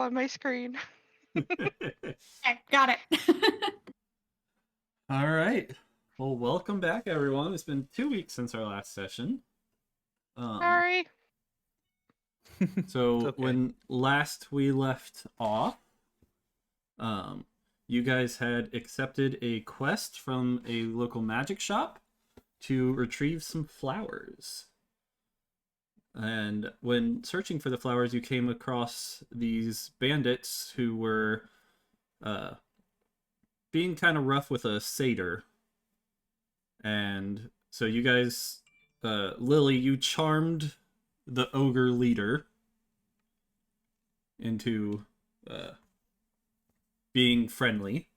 on my screen. Okay, got it. All right. Well, welcome back, everyone. It's been 2 weeks since our last session. Sorry. So okay. when last we left off, you guys had accepted a quest from a local magic shop to retrieve some flowers. And when searching for the flowers, you came across these bandits who were being kind of rough with a satyr. And so you guys, Lily, you charmed the ogre leader into being friendly.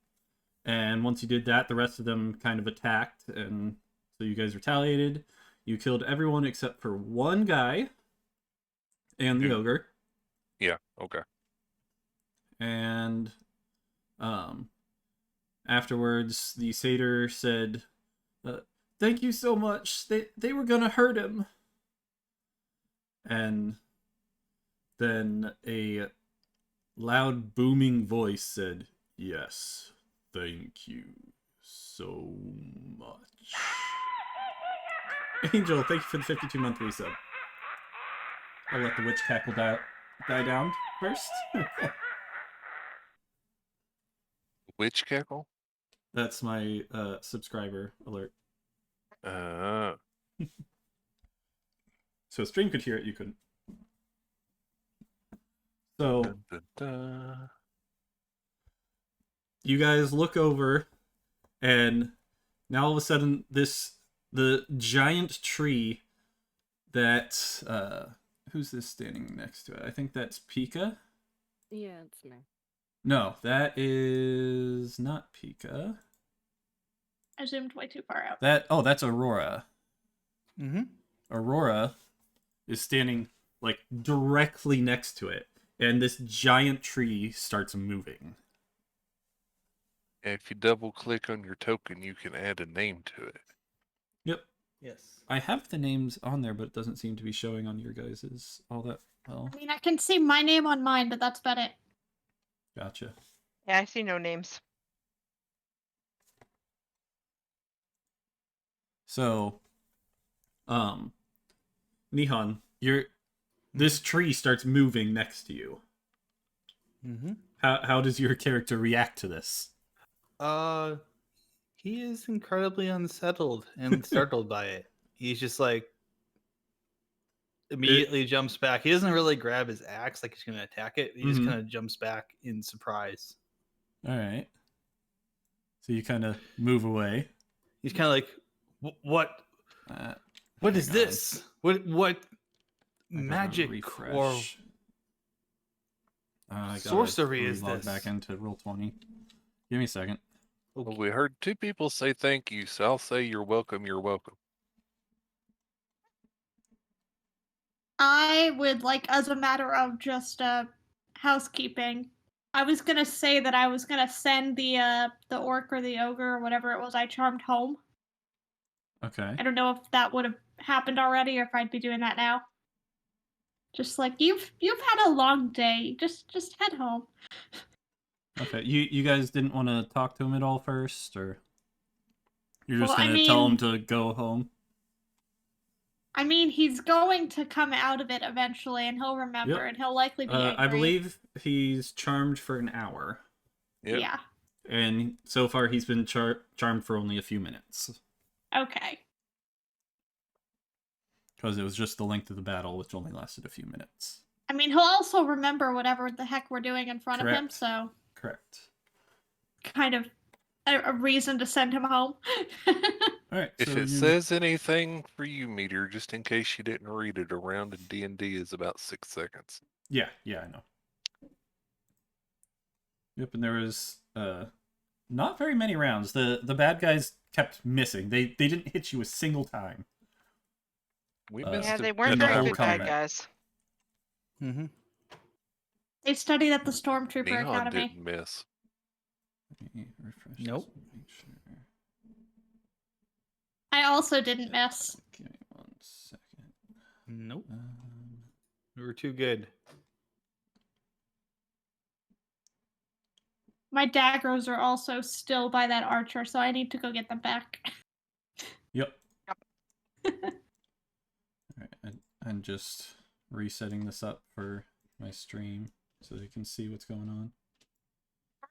And once you did that, the rest of them kind of attacked, and so you guys retaliated. You killed everyone except for one guy and the ogre. Yeah, okay. And afterwards, the satyr said, "Thank you so much. They were gonna hurt him." And then a loud booming voice said, "Yes, thank you so much." Angel, thank you for the 52-month resub. I'll let the witch cackle die down first. Witch cackle? That's my subscriber alert. So stream could hear it, you couldn't. So Dun, dun, dun. you guys look over, and now all of a sudden the giant tree that who's this standing next to it? I think that's Pika. Yeah, it's me. No, that is not Pika. I zoomed way too far out. That's Aurora. Mm-hmm. Aurora is standing like directly next to it, and this giant tree starts moving. And if you double click on your token, you can add a name to it. Yep. Yes. I have the names on there, but it doesn't seem to be showing on your guys's all that well. I mean, I can see my name on mine, but that's about it. Gotcha. Yeah, I see no names. So, Nihon, this tree starts moving next to you. Mm-hmm. How does your character react to this? He is incredibly unsettled and startled by it. He's just like immediately jumps back. He doesn't really grab his axe like he's gonna attack it. He just kind of jumps back in surprise. All right. So you kind of move away. He's kind of like, what is this? What magic or sorcery is this? Back into Roll20. Give me a second. Okay. Well, we heard two people say thank you, so I'll say you're welcome, you're welcome. I would like, as a matter of just housekeeping, I was gonna say that I was gonna send the orc or the ogre or whatever it was I charmed home. Okay. I don't know if that would have happened already or if I'd be doing that now. Just like you've had a long day. Just head home. Okay. You guys didn't want to talk to him at all first, or you're just Well, gonna tell him to go home? I mean, he's going to come out of it eventually, and he'll remember, and he'll likely be angry. I believe he's charmed for an hour. Yep. Yeah. And so far he's been charmed for only a few minutes. Okay. Because it was just the length of the battle, which only lasted a few minutes. I mean, he'll also remember whatever the heck we're doing in front of him, Correct. so... Correct. Kind of a reason to send him home. Alright, If it says anything for you, Meteor, just in case you didn't read it, around in D&D is about 6 seconds. Yeah, I know. Yep, and there was not very many rounds. The bad guys kept missing. They didn't hit you a single time. We missed Yeah, it they weren't in very our good bad combat. guys. Mm-hmm. They studied at the Stormtrooper Neon Academy. didn't miss. Let me refresh Nope. this and make sure. I also didn't miss. Give me 1 second. Nope. We were too good. My daggers are also still by that archer, so I need to go get them back. Yep. Yep. Alright, I'm just resetting this up for my stream so you can see what's going on.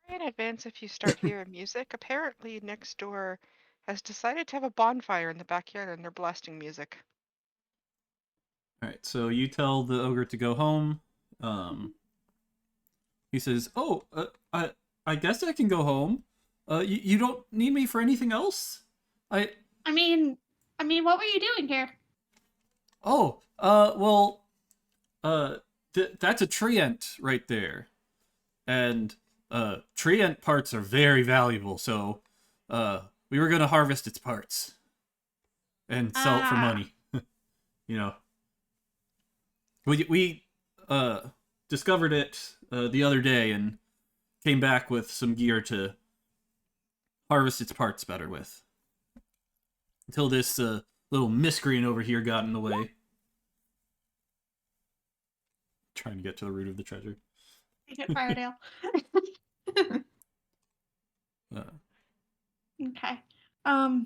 Sorry in advance if you start hearing music. Apparently, next door has decided to have a bonfire in the backyard and they're blasting music. Alright, so you tell the ogre to go home. He says, "Oh, I guess I can go home. You don't need me for anything else? I mean, what were you doing here? Oh, well, that's a treant right there. And, treant parts are very valuable, so, we were gonna harvest its parts. And sell it for money. You know. We discovered it, the other day and came back with some gear to harvest its parts better with. Until this, little miscreant over here got in the way. Trying to get to the root of the treasure. Take it, Firedale. Okay. I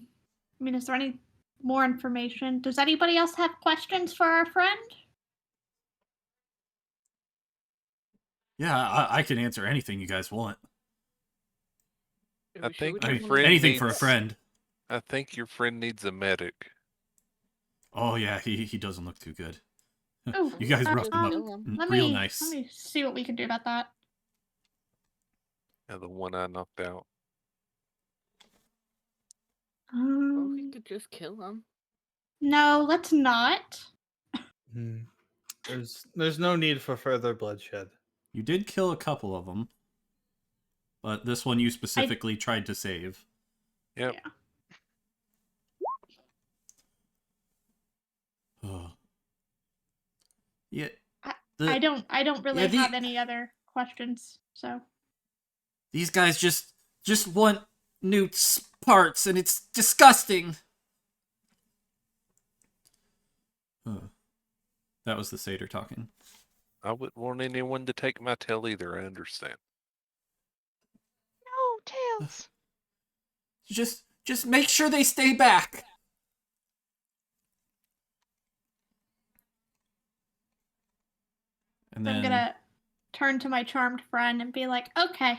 mean, is there any more information? Does anybody else have questions for our friend? Yeah, I can answer anything you guys want. I Should think we your check on friend Anything for a needs- friend. I think your friend needs a medic. Oh yeah, he doesn't look too good. Oh, You guys I'll roughed just him kill up him. real nice. Let me see what we can do about that. Yeah, the one I knocked out. Or we could just kill him. No, let's not. There's no need for further bloodshed. You did kill a couple of them, but this one you specifically tried to save. Yep. Yeah. Oh. Yeah. I don't really yeah, have any other questions. So These guys just want Newt's parts, and it's disgusting. That was the satyr talking. I wouldn't want anyone to take my tail either, I understand. No, Tails! Just make sure they stay back. And I'm then gonna turn to my charmed friend and be like, okay.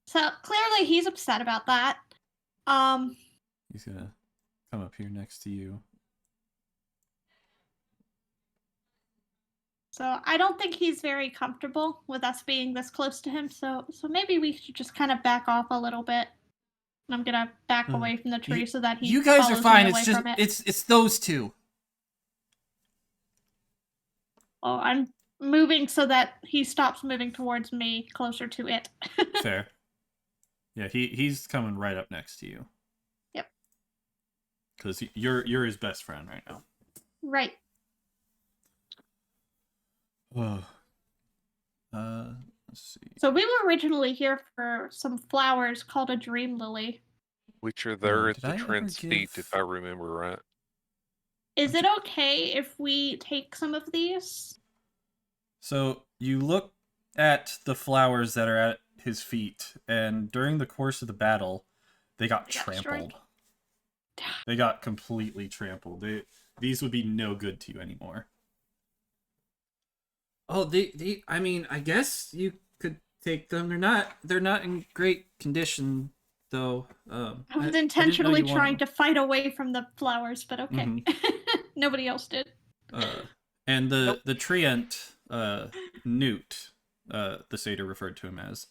So clearly he's upset about that. he's gonna come up here next to you. So I don't think he's very comfortable with us being this close to him. So maybe we should just kind of back off a little bit. And I'm gonna back away from the tree so that he You guys are follows me fine. away It's just from it. it's those two. Oh, I'm moving so that he stops moving towards me, closer to it. Fair. Yeah, he's coming right up next to you. Yep. Because you're his best friend right now. Right. Oh. Let's see. So we were originally here for some flowers called a dream lily. Which are there at did the I ever Trent's feet, give- if I remember right. Is it okay if we take some of these? So you look at the flowers that are at his feet, and during the course of the battle, they got They got destroyed? trampled. They got completely trampled. These would be no good to you anymore. Oh, I mean, I guess you could take them. They're not in great condition though. I was intentionally trying to fight away from the flowers, but okay. Mm-hmm. Nobody else did. And the treant, Newt, the satyr referred to him as.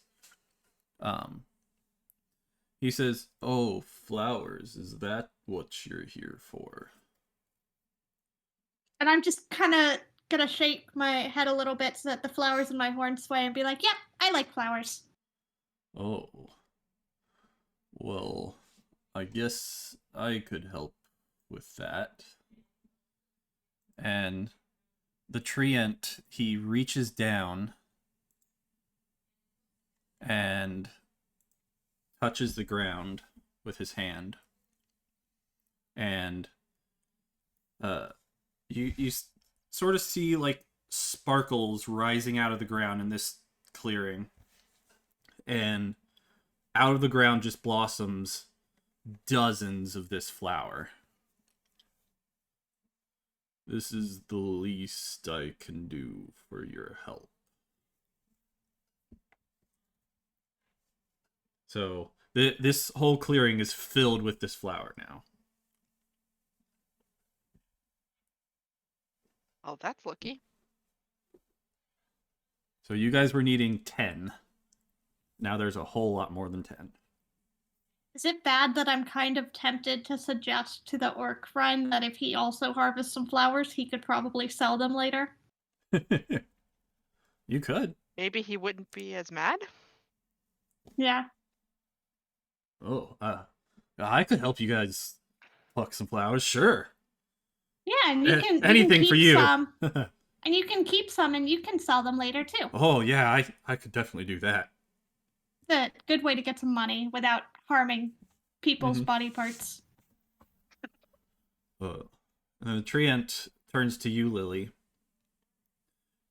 He says, "Oh, flowers, is that what you're here for?" And I'm just kind of gonna shake my head a little bit so that the flowers in my horn sway and be like, "Yep, I like flowers." Oh. Well, I guess I could help with that. And the treant, he reaches down and touches the ground with his hand. And you sort of see like sparkles rising out of the ground in this clearing. And out of the ground just blossoms dozens of this flower. This is the least I can do for your help. So this whole clearing is filled with this flower now. Oh, that's lucky. So you guys were needing 10. Now there's a whole lot more than 10. Is it bad that I'm kind of tempted to suggest to the orc friend that if he also harvests some flowers, he could probably sell them later? You could. Maybe he wouldn't be as mad. Yeah. Oh, I could help you guys pluck some flowers, sure. Yeah, and you can anything keep for you. some, and you can keep some, and you can sell them later too. Oh yeah, I could definitely do that. It's a good way to get some money without harming people's body parts. And the treant turns to you, Lily,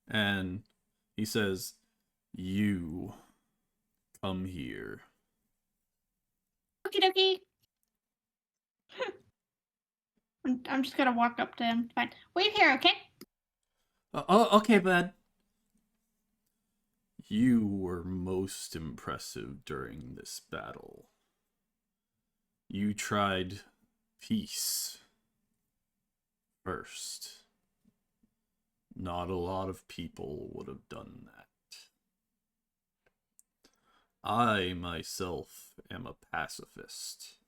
and he says, "You come here." Okie dokie. I'm just gonna walk up to him. Fine. Wait here, okay? Oh, okay, bud. You were most impressive during this battle. You tried peace first. Not a lot of people would have done that. I myself am a pacifist.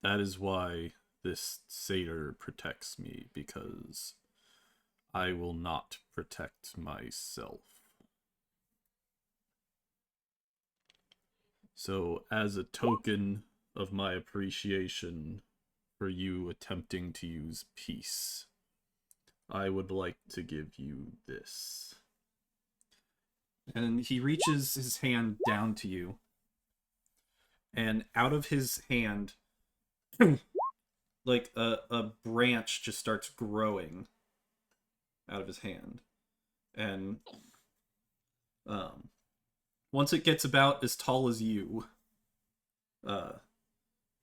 That is why this satyr protects me, because I will not protect myself. So, as a token of my appreciation for you attempting to use peace, I would like to give you this. And he reaches his hand down to you, and out of his hand, like a branch just starts growing out of his hand. And once it gets about as tall as you,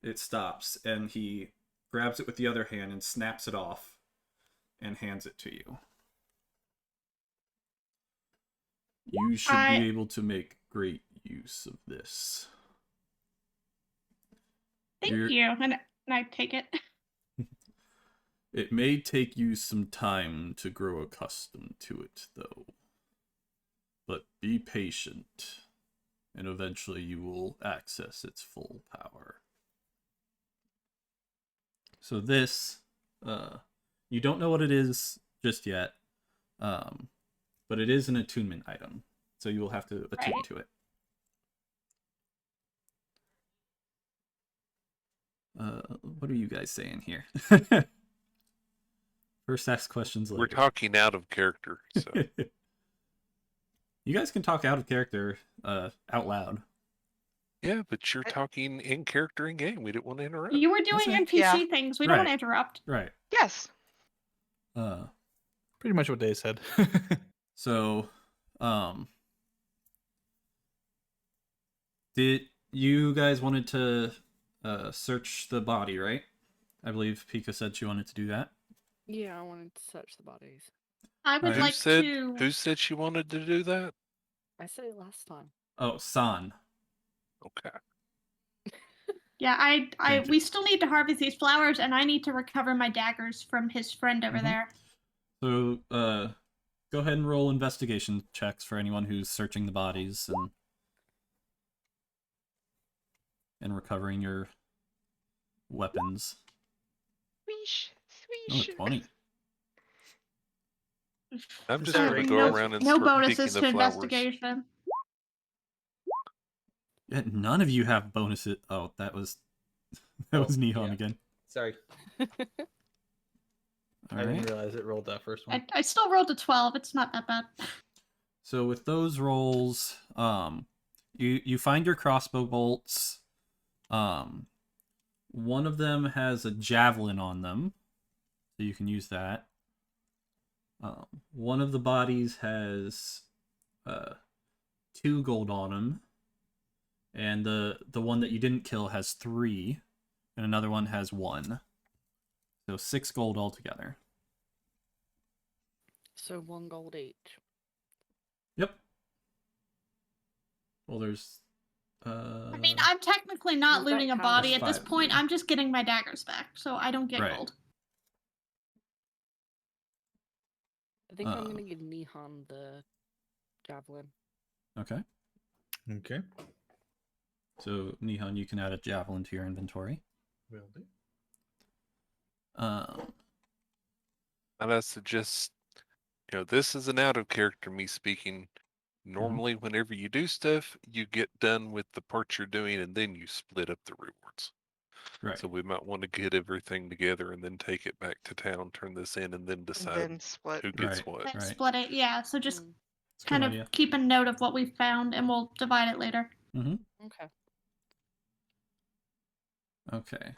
it stops, and he grabs it with the other hand and snaps it off and hands it to you. You should be able to make great use of this. Thank you. And I take it. It may take you some time to grow accustomed to it, though. But be patient, and eventually you will access its full power. So this, you don't know what it is just yet, but it is an attunement item, so you will have to attune to it. What are you guys saying here? First ask questions later. We're talking out of character, so. You guys can talk out of character, out loud. Yeah, but you're talking in character in game. We didn't want to interrupt. You were doing NPC things. We don't want to interrupt. Right. Yes. Pretty much what Dave said. So, did you guys wanted to search the body, right? I believe Pika said she wanted to do that. Yeah, I wanted to search the bodies. I would like to. Who said she wanted to do that? I said it last time. Oh, San. Okay. Yeah, we still need to harvest these flowers, and I need to recover my daggers from his friend over there. So, go ahead and roll investigation checks for anyone who's searching the bodies and recovering your weapons. Sweesh, Oh, sweesh. 20. I'm just going to go around and no start bonuses picking to the flowers. investigation. Yeah, none of you have bonuses. Oh, that was Nihon again. Sorry. All I didn't realize it rolled that first one. I still rolled a 12. It's not that bad. So with those rolls, you find your crossbow bolts. One of them has a javelin on them, so you can use that. One of the bodies has 2 gold on them, And the one that you didn't kill has 3, and another one has 1. So 6 gold altogether. So 1 gold each. Yep. Well, there's. I mean, I'm technically not Does that looting a count body as at this 5 of point. you. I'm just getting my daggers back, so I don't get Right. gold. I think I'm Uh. gonna give Nihan the javelin. Okay. Okay. So Nihon, you can add a javelin to your inventory. Will do. And I suggest, this is an out of character me speaking. Normally, whenever you do stuff, you get done with the part you're doing and then you split up the rewards. Right. So we might want to get everything together and then take it back to town, turn this in, and then And decide then split. who gets Right. what. Then Right. split it, yeah. So just Mm, It's a good kind of idea. keep a note of what we found, and we'll divide it later. okay. Okay.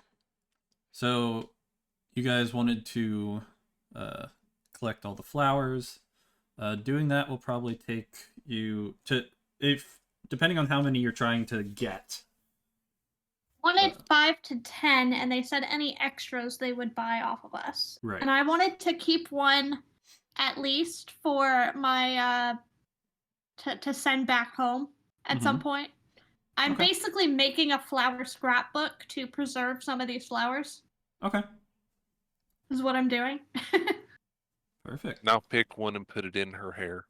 So you guys wanted to collect all the flowers. Doing that will probably take you to, if depending on how many you're trying to get. Wanted 5 to 10, and they said any extras they would buy off of us. Right. And I wanted to keep one at least for my to send back home at some point. I'm Okay. basically making a flower scrapbook to preserve some of these flowers. Okay. Is what I'm doing. Perfect. And I'll pick one and put it in her hair.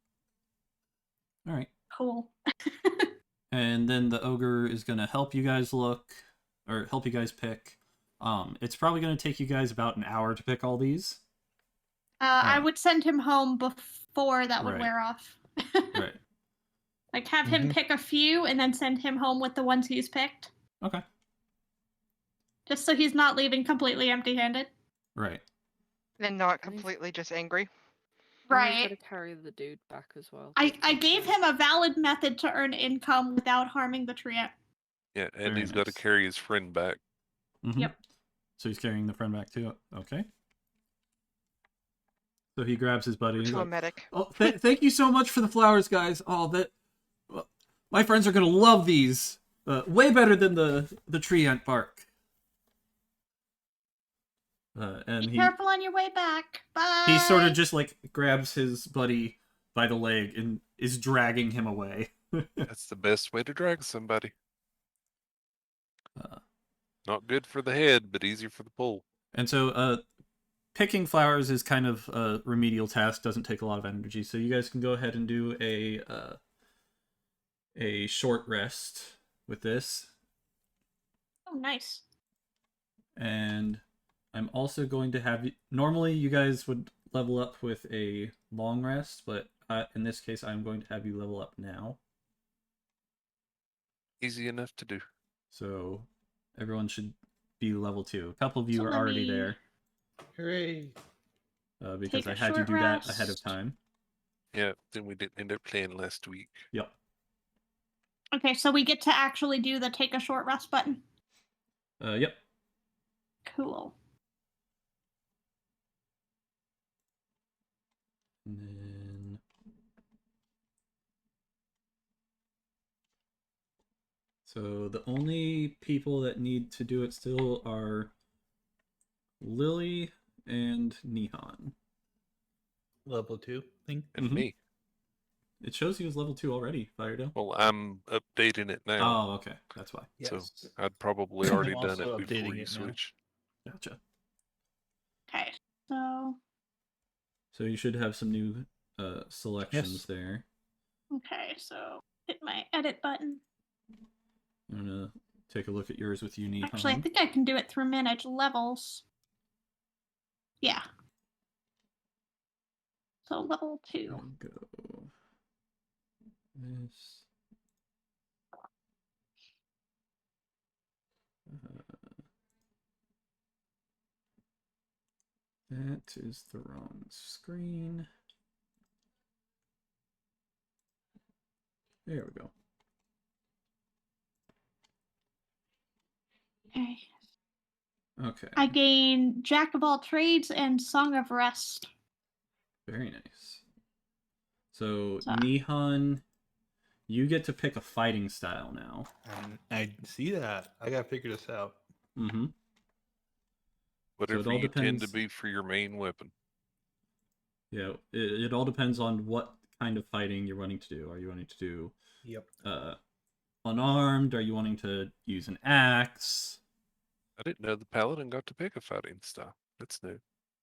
All right. Cool. And then the ogre is going to help you guys look, or help you guys pick. It's probably going to take you guys about an hour to pick all these. I would send him home before that would Right. wear off. Right. Like have him pick a few and then send him home with the ones he's picked. Okay. Just so he's not leaving completely empty-handed. Right. And not completely just angry. And he's Right. gotta carry the dude back as well. I gave him a valid method to earn income without harming the trio. Yeah, and Very he's got to nice. carry his friend back. Yep. So he's carrying the friend back too. Okay. So he grabs his buddy. And he's To a like, medic. "Oh, thank you so much for the flowers, guys. Oh, my friends are gonna love these. Way better than the tree ant bark." And Be careful on your way back. Bye. he sort of just like grabs his buddy by the leg and is dragging him away. That's the best way to drag somebody. Uh, Not good for the head, but easier for the pull. And so, picking flowers is kind of a remedial task. Doesn't take a lot of energy. So you guys can go ahead and do a short rest with this. Oh, nice. And I'm also going to have you. Normally, you guys would level up with a long rest, but in this case, I'm going to have you level up now. Easy enough to do. So everyone should be level 2. A couple of you So are let already me- there Hooray! because Take I a had you short do that ahead of rest. time. Yeah, then we didn't end up playing last week. Yep. Okay, so we get to actually do the take a short rest button. Yep. Cool. And then so the only people that need to do it still are Lily and Nihon. Level 2 thing. And Mhm. me. It shows you as level 2 already, Firedale. Well, I'm updating it now. Oh, okay. That's why. So I'd probably already I'm done it also before updating you it now. switch. Gotcha. Okay, so So you should have some new selections Yes. there. hit my edit button. I'm gonna take a look at yours with you, Nihon. Actually, I think I can do it through manage levels. Yeah. So level 2. I'll go this. That is the wrong screen. There we go. Okay. Okay. I gain Jack of all trades and Song of Rest. Very nice. So So- Nihon, you get to pick a fighting style now. I see that. I gotta figure this out. Mm-hmm. Whatever all you tend to depends- be for your main weapon. Yeah, it all depends on what kind of fighting you're wanting to do. Are you wanting to do Yep. unarmed? Are you wanting to use an axe? I didn't know the paladin got to pick a fighting style. That's new.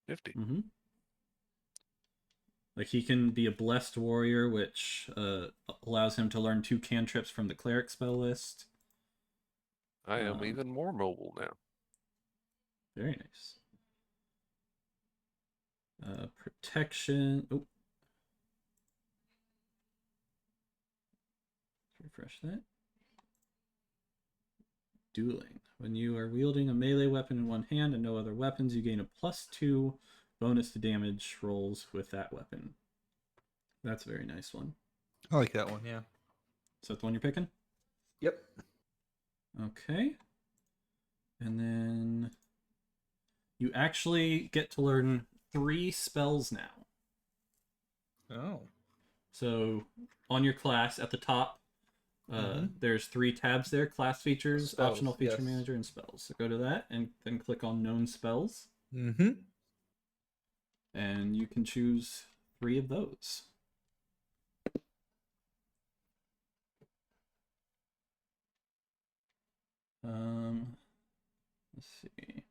Nifty. Mm-hmm. Like he can be a blessed warrior, which allows him to learn 2 cantrips from the cleric spell list. I am even more mobile now. Very nice. Protection. Oh. Refresh that. Dueling. When you are wielding a melee weapon in one hand and no other weapons, you gain a +2 bonus to damage rolls with that weapon. That's a very nice one. I like that one. Yeah. Is that the one you're picking? Yep. Okay. And then you actually get to learn 3 spells now. Oh. So on your class at the top, there's 3 tabs there: class features, Spells, optional feature yes. manager, and spells. So go to that and then click on known spells, Mm-hmm. and you can choose 3 of those. Let's see.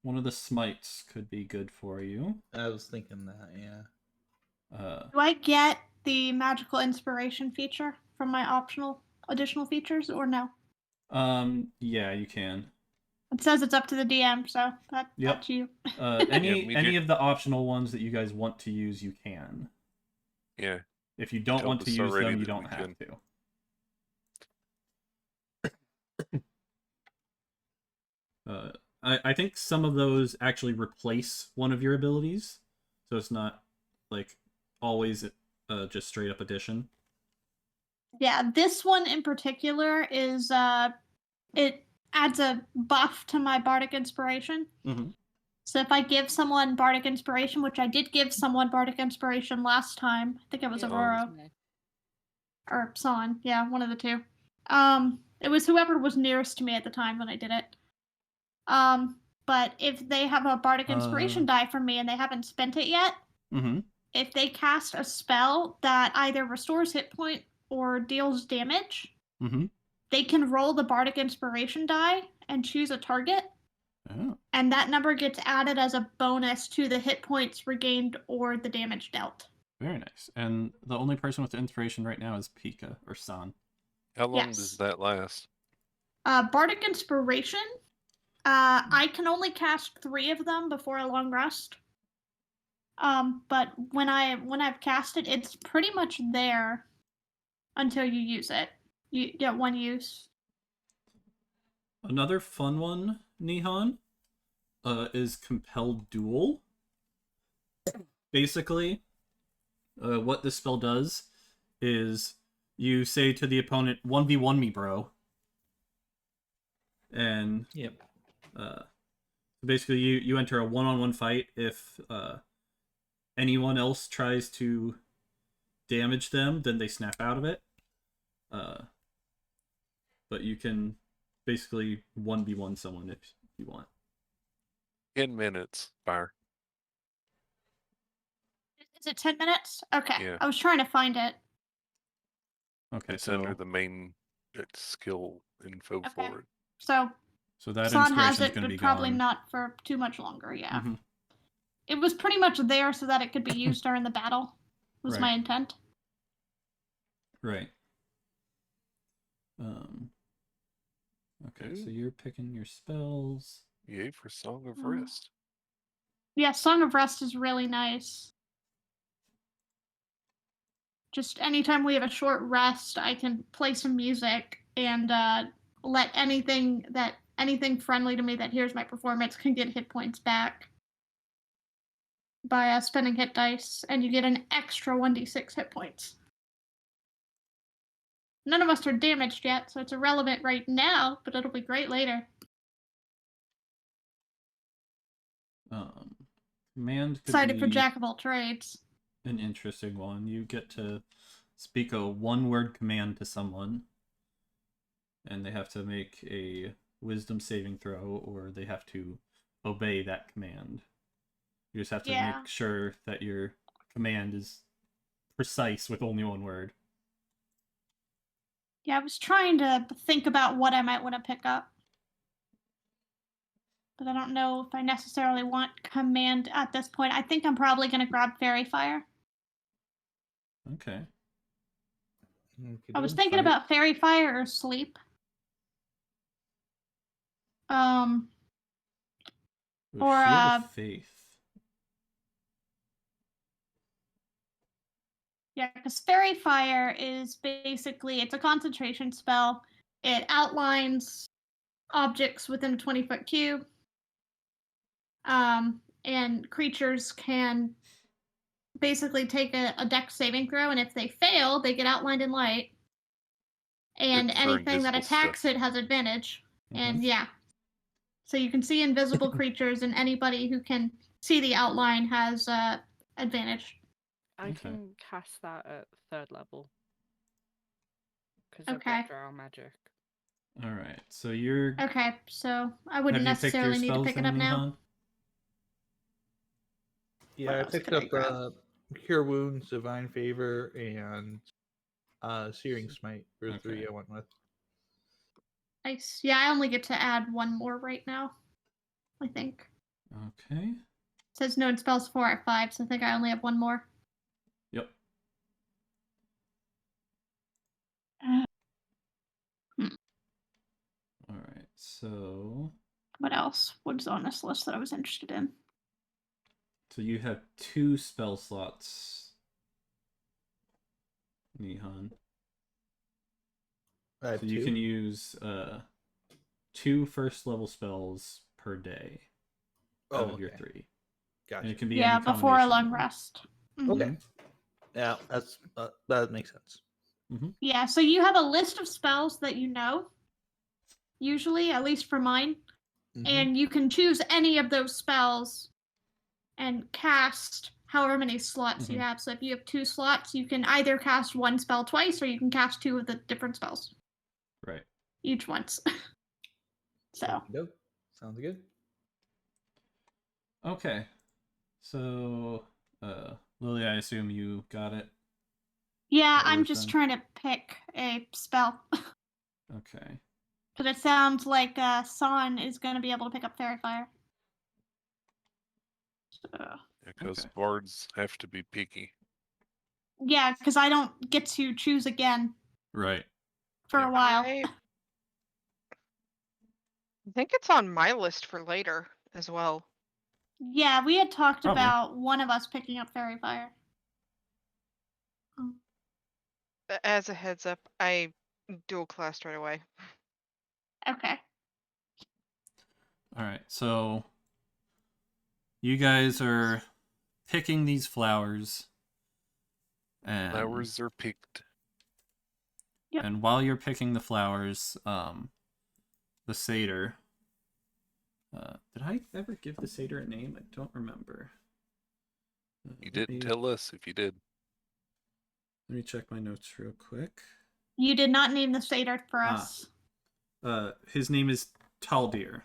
One of the smites could be good for you. I was thinking that. Yeah. Do I get the magical inspiration feature from my optional additional features or no? Yeah, you can. It says it's up to the DM, so Yep. that's you. Any of the optional ones that you guys want to use, you can. Yeah. If you don't Told want to us use already them, you that don't we have couldn't. to. I think some of those actually replace one of your abilities, so it's not like always just straight up addition. Yeah, this one in particular is it adds a buff to my Bardic Inspiration. Mm-hmm. So if I give someone Bardic Inspiration, which I did give someone Bardic Inspiration last time, I think it was Yeah, Aurora no. or Son, yeah, one of the two. It was whoever was nearest to me at the time when I did it. But if they have a Bardic Inspiration die from me and they haven't spent it yet, Mm-hmm. if they cast a spell that either restores hit point or deals damage, Mm-hmm. they can roll the Bardic Inspiration die and choose a target, Oh, and that number gets added as a bonus to the hit points regained or the damage dealt. very nice. And the only person with the inspiration right now is Pika or San. How long Yes. does that last? Bardic Inspiration, I can only cast 3 of them before a long rest. But when I've cast it, it's pretty much there until you use it. You get 1 use. Another fun one, Nihon, is Compelled Duel. Basically, what this spell does is you say to the opponent, 1v1 me, bro. And Yep. basically you enter a one-on-one fight. If anyone else tries to damage them, then they snap out of it. But you can basically 1v1 someone if you want. 10 minutes. Fire. Is it 10 minutes? Okay. Yeah. I was trying to find it. Okay, It's so under the main skill info Okay. for it. So that Son has inspiration's it, gonna but be probably gone. not for too much longer, yeah. Mhm. It was pretty much there so that it could be used during the battle, was Right. my intent. Right. Okay, so Ooh. you're picking your spells. Yay for Song of Mm. Rest. Yeah, Song of Rest is really nice. Just anytime we have a short rest, I can play some music and let anything friendly to me that hears my performance can get hit points back by spending hit dice, and you get an extra 1d6 hit points. None of us are damaged yet, so it's irrelevant right now, but it'll be great later. Command could Excited for be Jack of all trades. an interesting one. You get to speak a one-word command to someone, and they have to make a wisdom saving throw, or they have to obey that command. You just have to Yeah. make sure that your command is precise with only one word. Yeah, I was trying to think about what I might want to pick up. But I don't know if I necessarily want command at this point. I think I'm probably going to grab Fairy Fire. Okay. I was thinking about Fairy Fire or Sleep. Ooh, Or, Shield of Faith. Yeah, because Fairy Fire is basically, it's a concentration spell. It outlines objects within a 20-foot cube. And creatures can basically take a dex saving throw, and if they fail, they get outlined in light. And Good for anything that invisible attacks stuff. it has advantage. Mhm. And yeah. So you can see invisible creatures, and anybody who can see the outline has advantage. I Okay. can cast that at 3rd level. Because I've Okay. got Drow Magic. All right. So you're. Okay, so I wouldn't Have you picked your necessarily need to spells pick it then, up now. Nihan? Yeah, What I else picked could I up grab? Cure Wounds, Divine Favor, and Searing Smite for Okay. 3 I went with. Nice. Yeah, I only get to add one more right now. I think. Okay. It says known spells 4 at 5, so I think I only have one more. Yep. All right. So. What else was on this list that I was interested in? So you have 2 spell slots, Nihan. I have So you 2. can use 2 first level spells per day out of your 3. And Gotcha. it can be Yeah, any before a combination long of them. rest. Mhm. Okay. Yeah, that's that makes sense. Yeah, so you have a list of spells that you know, usually, at least for mine, and you can choose any of those spells and cast however many slots you have. So if you have 2 slots, you can either cast one spell twice, or you can cast 2 of the different spells. Right. Each once. So. Nope. Sounds good. Okay. So, Lily, I assume you got it. Yeah, That I'm yours just done? trying to pick a spell. Okay. But it sounds like San is going to be able to pick up Fairy Fire. So. Because Okay. bards have to be picky. Yeah, because I don't get to choose again Right. for Yeah. a while. I think it's on my list for later as well. Yeah, we had talked Probably. about one of us picking up Fairy Fire. As a heads up, I dual classed right away. Okay. All right. So you guys are picking these flowers, and Flowers are picked. Yep. And while you're picking the flowers, the satyr. Did I ever give the satyr a name? I don't remember. You didn't tell us if you did. Let me check my notes real quick. You did not name the satyr for us. His name is Taldir.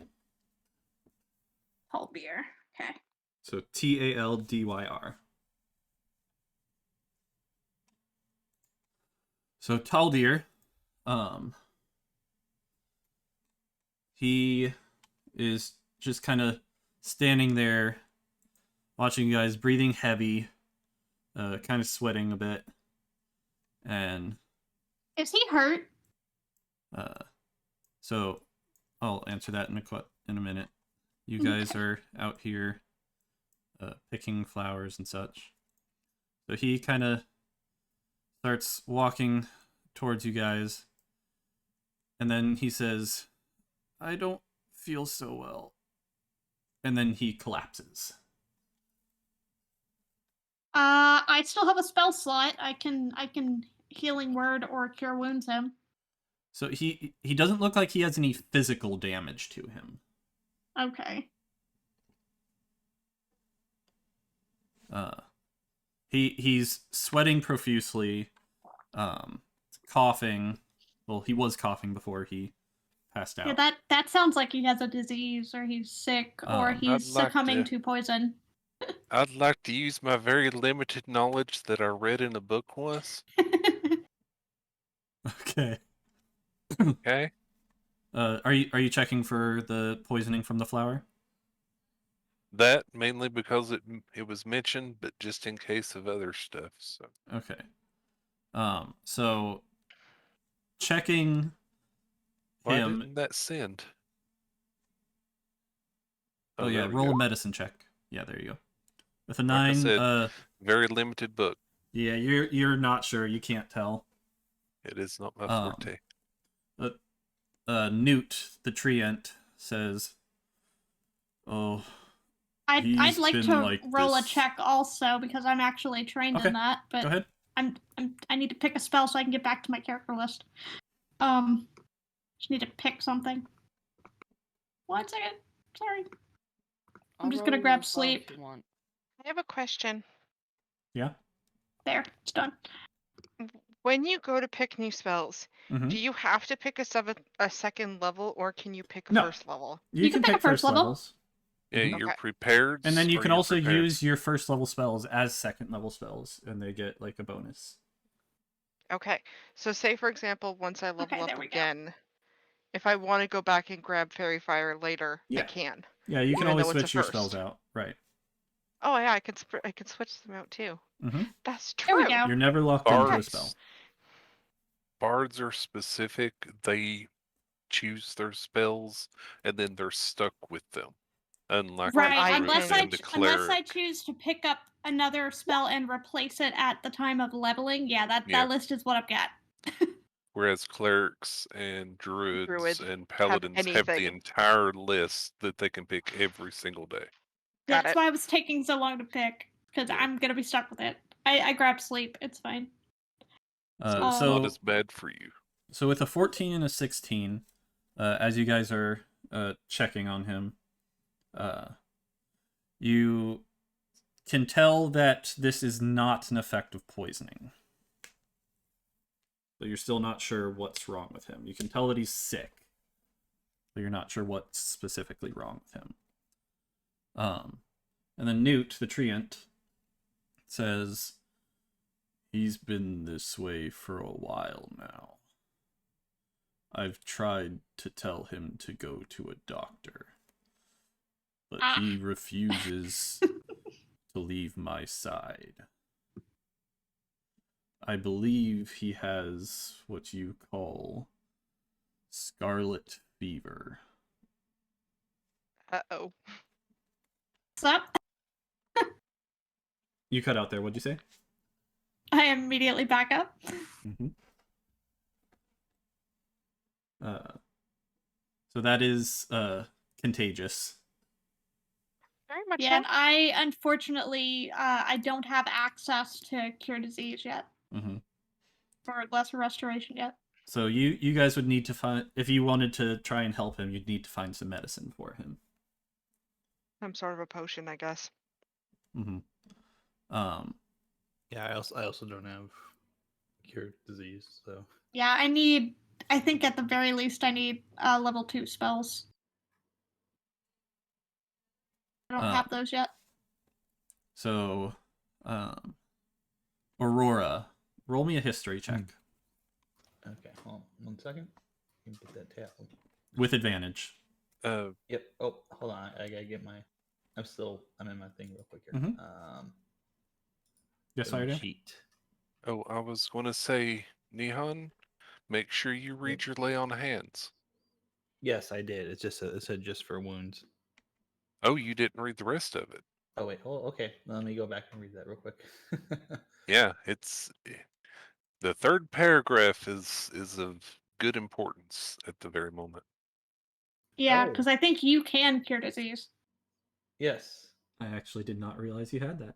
Taldir. Okay. So Taldyr. So Taldir, he is just kind of standing there, watching you guys, breathing heavy, kind of sweating a bit, and Is he hurt? so I'll answer that in a minute. You guys are out here picking flowers and such. So he kind of starts walking towards you guys, and then he says, "I don't feel so well." And then he collapses. I still have a spell slot. I can healing word or cure wounds him. So he doesn't look like he has any physical damage to him. Okay. He's sweating profusely, coughing. Well, he was coughing before he passed Yeah, out. that sounds like he has a disease, or he's sick, or Um, he's I'd like succumbing to- to poison. I'd like to use my very limited knowledge that I read in a book once. Okay. Okay. Are you checking for the poisoning from the flower? That mainly because it was mentioned, but just in case of other stuff. So Okay. So checking why him. didn't that send? Oh yeah, there we roll go. a medicine check. Yeah, there you go. With a Like I 9, said, very limited book. yeah, you're not sure. You can't tell. It is not my Um, forte. Newt, the treant, says, "Oh, I'd he's like been to like roll a this." check also because I'm actually trained Okay, in that, Go but ahead. I need to pick a spell so I can get back to my character list. Just need to pick something. 1 second. Sorry. I'm just gonna roll grab as well if sleep. you want. I have a question. Yeah. There, it's done. When you go to pick new spells, Mm-hmm. do you have to pick a second level, or can you pick a No. first level? You can pick first level. levels. Yeah, Mhm. you're Okay. prepared. And then you can also use your first level spells as second level spells, and they get like a bonus. Okay. So say for example, once I level Okay, up there we go. again, if I want to go back and grab Fairy Fire later, I Yeah. can. Yeah, you can Even always though it's a switch your spells first. out. Right. Oh yeah, I can switch them out too. Mm-hmm. That's There we true. go. You're never locked into a spell. Bards are specific. They choose their spells, and then they're stuck with them. Unlike Right, I the druid can- and the unless I cleric. choose to pick up another spell and replace it at the time of leveling, yeah, that list is what I've got. Whereas clerics and druids and have paladins have the anything. entire list that they can pick every single day. Got That's it. why it was taking so long to pick, because Yeah. I'm gonna be stuck with it. I grab sleep, it's fine. So it's So not as bad for you. So with a 14 and a 16, as you guys are checking on him, you can tell that this is not an effective poisoning. So you're still not sure what's wrong with him. You can tell that he's sick, but you're not sure what's specifically wrong with him. And then Newt, the treant, says, "He's been this way for a while now. I've tried to tell him to go to a doctor, but he refuses to leave my side. I believe he has what you call scarlet fever." Uh-oh. What's up? You cut out there. What'd you say? I immediately back up. Mm-hmm. So that is contagious. Very much Yeah, so. and I unfortunately I don't have access to cure disease yet. Mm-hmm. Or lesser restoration yet. So you guys would need to find, if you wanted to try and help him, you'd need to find some medicine for him. Some sort of a potion, I guess. Mm-hmm. Yeah, I also don't have cure disease, so Yeah, I think at the very least I need level 2 spells. I don't have those yet. So, Aurora, roll me a history check. okay. Hold on 1 second. Let me get that tab. With advantage. Yep. Oh, hold on. I gotta get my. I'm in my thing real quick here. Mhm. Yes, Get my Fire Dan? sheet. Oh, I was going to say, Nihon, make sure you read your lay on hands. Yes, I did. It said just for wounds. Oh, you didn't read the rest of it. Oh wait. Oh, okay. Let me go back and read that real quick. Yeah, it's the third paragraph is of good importance at the very moment. Yeah, Oh. because I think you can cure disease. Yes. I actually did not realize you had that.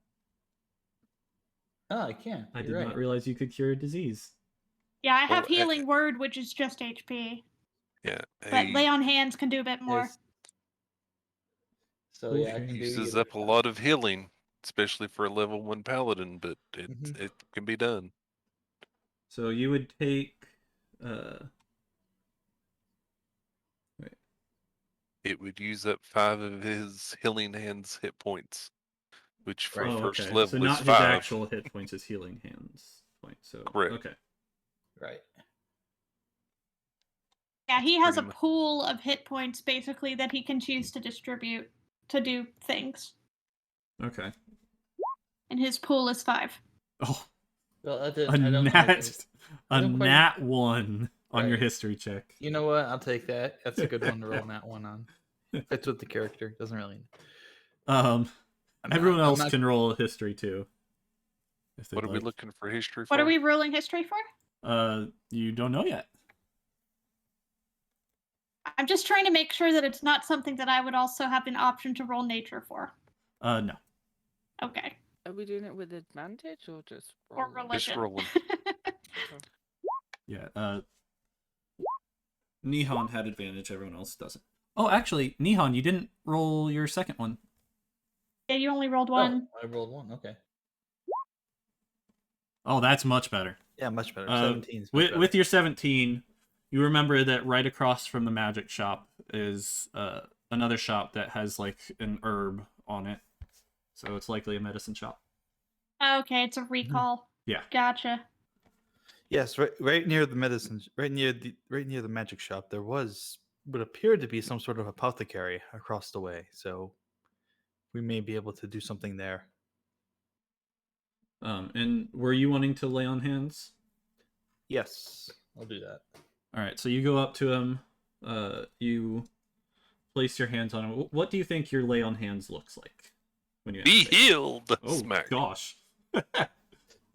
Oh, I can. I You're did right. not realize you could cure a disease. Yeah, I have Well, healing word, which is just HP. Yeah, But lay on hands can do a bit more. There's- So yeah, I Okay. can do uses either up a lot of healing, especially for a level 1 paladin, but it Mhm. it can be done. So you would take. Wait. It would use up 5 of his healing hands hit points, which for Right. Oh, first okay. So level is not his 5. actual hit points, his healing hands point. So Correct. okay. Right. Yeah, he has a Pretty mu- pool of hit points basically that he can choose to distribute to do things. Okay. And his pool is 5. Oh, Well, a I don't know. nat, I a don't quite- nat 1 on your Right. history check. You know what? I'll take that. That's a good one to roll that one on. Fits with the character. Doesn't really. Everyone I'm else not- can roll a history too. If they'd What are we like. looking for history What for? are we rolling history for? You don't know yet. I'm just trying to make sure that it's not something that I would also have an option to roll nature for. No. Okay. Are we doing it with advantage or just Or rolling? religion. rolling. Yeah. Nihon had advantage. Everyone else doesn't. Oh, actually, Nihon, you didn't roll your second one. Yeah, you only rolled 1. Oh, I rolled 1. Okay. Oh, that's much better. Yeah, much better. 17 is much With better. with your 17, you remember that right across from the magic shop is another shop that has like an herb on it. So it's likely a medicine shop. Okay, it's a recall. Yeah. Gotcha. Yes, right near the medicine, right near the magic shop, there would appear to be some sort of apothecary across the way. So we may be able to do something there. And were you wanting to lay on hands? Yes, I'll do that. All right, so you go up to him. You place your hands on him. What do you think your lay on hands looks like when you Be activate? healed! Oh Smack. gosh.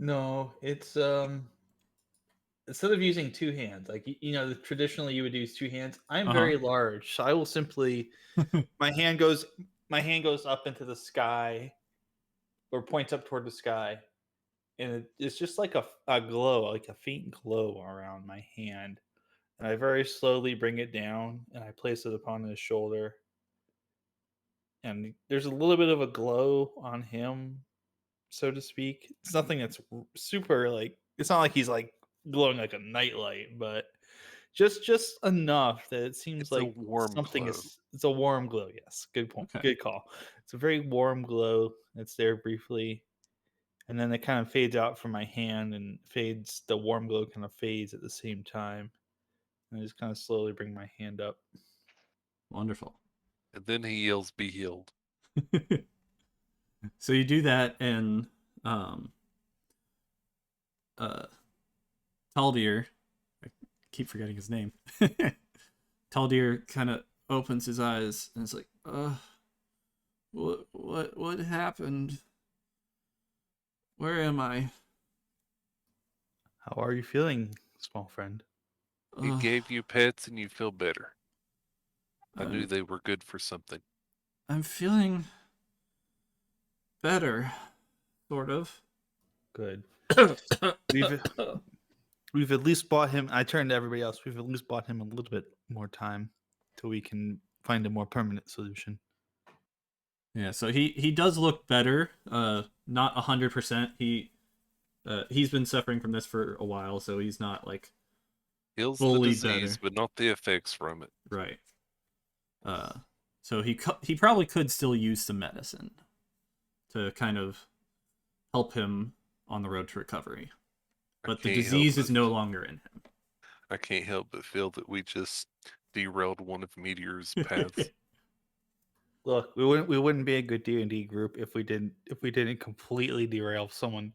No, it's instead of using 2 hands, like traditionally you would use 2 hands. I'm Uh-huh. very large, so I will simply my hand goes up into the sky, or points up toward the sky, and it's just like a glow, like a faint glow around my hand. And I very slowly bring it down and I place it upon his shoulder. And there's a little bit of a glow on him, so to speak. It's nothing that's super it's not like he's like glowing like a nightlight, but just enough that it seems It's a like warm something glow. it's a warm glow. Yes, good point. Okay. Good call. It's a very warm glow. It's there briefly, and then it kind of fades out from my hand and fades. The warm glow kind of fades at the same time. And I just kind of slowly bring my hand up. Wonderful. And then he yells, "Be healed." So you do that, and Taldir, I keep forgetting his name. Taldir kind of opens his eyes and is like, what happened? Where am I? How are you feeling, small friend? He gave you pets and you feel better. I knew I'm- they were good for something. I'm feeling better, sort of. Good. We've at least bought him. I turned to everybody else. We've at least bought him a little bit more time till we can find a more permanent solution. Yeah, so he does look better. Not 100%. He's been suffering from this for a while, so he's not like Heals the fully disease, better. but not the effects from it. Right. So he probably could still use some medicine to kind of help him on the road to recovery. But the can't help disease is but- no longer in I can't help but feel that we just derailed one of Meteor's paths. him. Look, we wouldn't be a good D&D group if we didn't completely derail someone.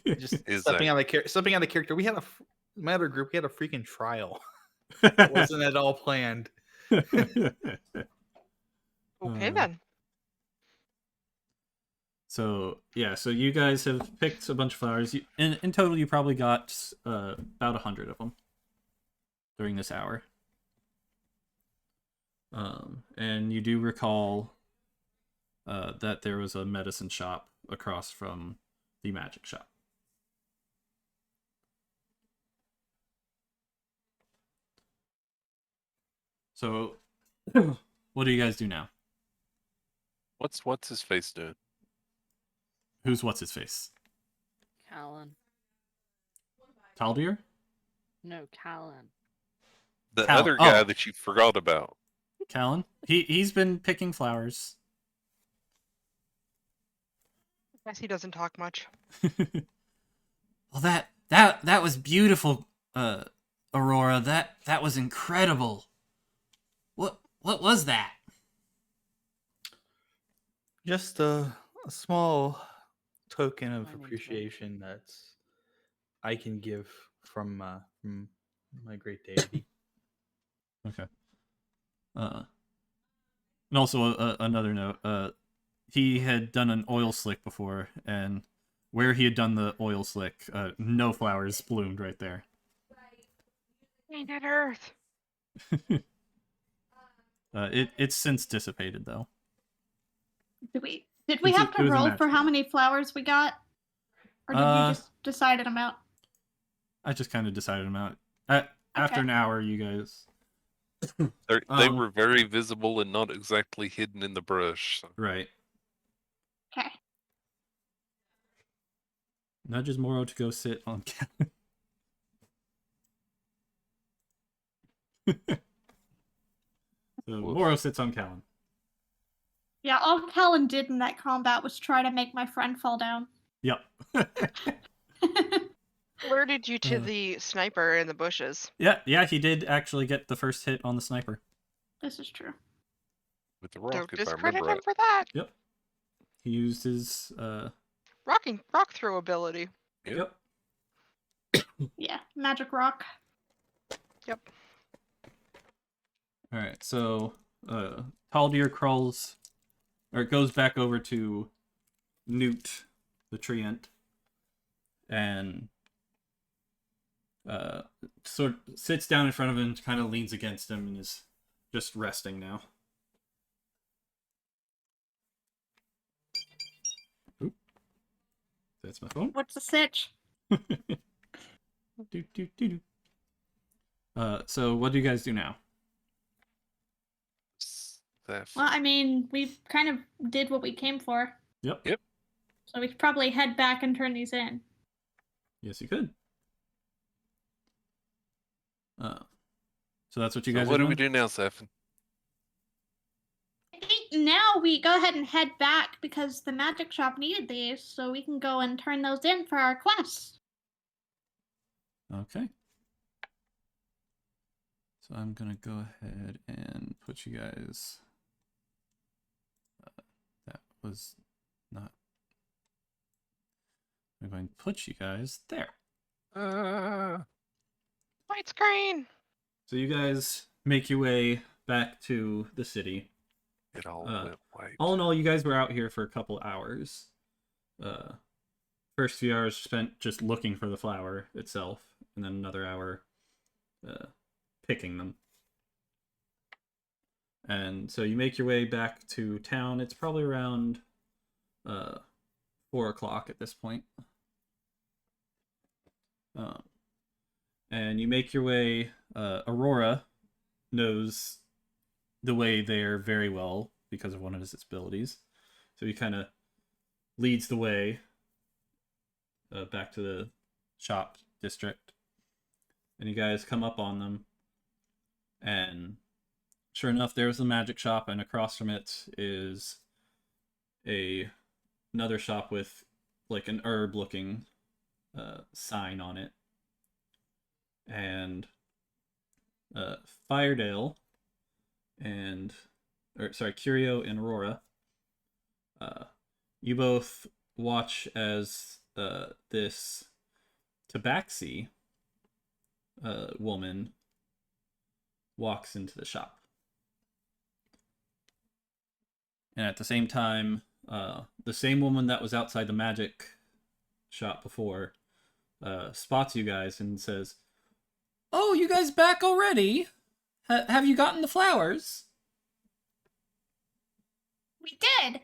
Just stepping out of character. We had matter group. We had a freaking trial. It wasn't at all planned. Okay, Uh, then. So yeah, so you guys have picked a bunch of flowers. In total, you probably got about 100 of them during this hour. And you do recall that there was a medicine shop across from the magic shop. So, what do you guys do now? What's his face doing? Who's what's his face? Callan. Taldir? No, Callan. The Cal- other guy oh. that you forgot about. Callan? He's been picking flowers. Guess he doesn't talk much. Well, that was beautiful, Aurora. That was incredible. What was that? Just a small token of I need to know. appreciation that I can give from my great deity. Okay. And also another note. He had done an oil slick before, and where he had done the oil slick, no flowers bloomed right there. Ain't it Earth? It's since dissipated though. Did we It have was to a roll match. for how many flowers we got? Or did you just decide them out? I just kind of decided them out. After Okay. an hour, you guys. They were very visible and not exactly hidden in the brush. So. Right. Okay. Nudges Moro to go sit on So Moro sits on Callan. Yeah, all Callan did in that combat was try to make my friend fall down. Yep. Alerted you to the sniper in the bushes. Yeah, he did actually get the first hit on the sniper. This is true. With the rock, Don't if I discredit remember him right. for that. Yep. He used his Rock throw ability. Yep. Yeah, magic rock. Yep. Alright, so Taldir crawls or goes back over to Newt, the treant, and sort of sits down in front of him, kind of leans against him, and is just resting now. Oop. That's my phone. What's the sitch? So what do you guys do now? Well, I mean, we kind of did what we came for. Yep. So we could probably head back and turn these in. Yes, you could. So that's what you So guys what are do doing? we do now, Sefin? I think now we go ahead and head back because the magic shop needed these, so we can go and turn those in for our quest. Okay. So I'm gonna go ahead and put you guys. That was not. I'm going to put you guys there. White screen. So you guys make your way back to the city. It all went white. All in all, you guys were out here for a couple hours. First few hours spent just looking for the flower itself, and then another hour picking them. And so you make your way back to town. It's probably around 4 o'clock at this point. And you make your way. Aurora knows the way there very well because of one of his abilities. So he kind of leads the way back to the shop district. And you guys come up on them. And sure enough, there's the magic shop, and across from it is another shop with like an herb-looking sign on it. And Firedale Curio and Aurora, you both watch as this tabaxi woman walks into the shop. And at the same time, the same woman that was outside the magic shop before spots you guys and says, "Oh, you guys back already? Have you gotten the flowers?" We did!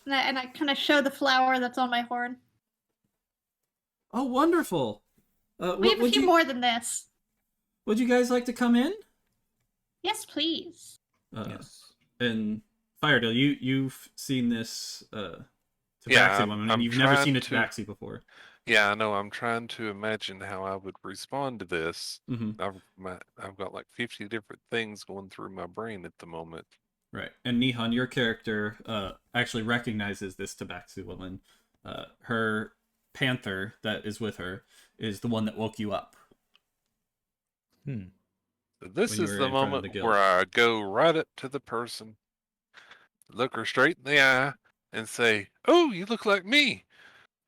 And I kind of show the flower that's on my horn. Oh, wonderful. We have a few more than this. Would you guys like to come in? Yes, please. Yes. And Firedale, you've seen this tabaxi Yeah, woman, I'm and you've never trying seen a to- tabaxi before. Yeah, I know. I'm trying to imagine how I would respond to this. Mm-hmm. I've got like 50 different things going through my brain at the moment. Right. And Nihon, your character actually recognizes this Tabaxi woman. Her panther that is with her is the one that woke you up Hmm. So this when you is were the in front of moment the guild. where I go right up to the person, look her straight in the eye, and say, "Oh, you look like me,"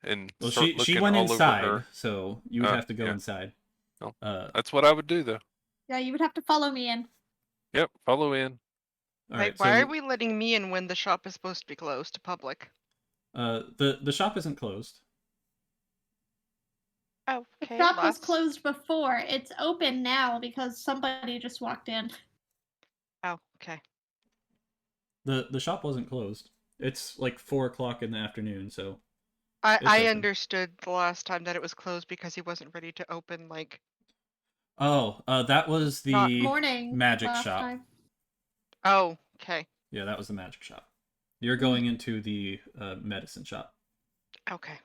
and Well, start she looking went all over inside, her. so you would have to go Yeah. inside. Well, Uh, that's what I would do, though. Yeah, you would have to follow me in. Yep, follow in. all Wait, right. why are So we letting me in when the shop is supposed to be closed to public? the shop isn't closed. Oh, The okay, shop was let's. closed before. It's open now because somebody just walked in. Oh, okay. The shop wasn't closed. It's like 4 o'clock in the afternoon, so I it's I open. understood the last time that it was closed because he wasn't ready to open. Like, Oh, that was Not the Morning magic last shop. time. oh, okay, Yeah, that was the magic shop. You're going into the medicine shop. okay.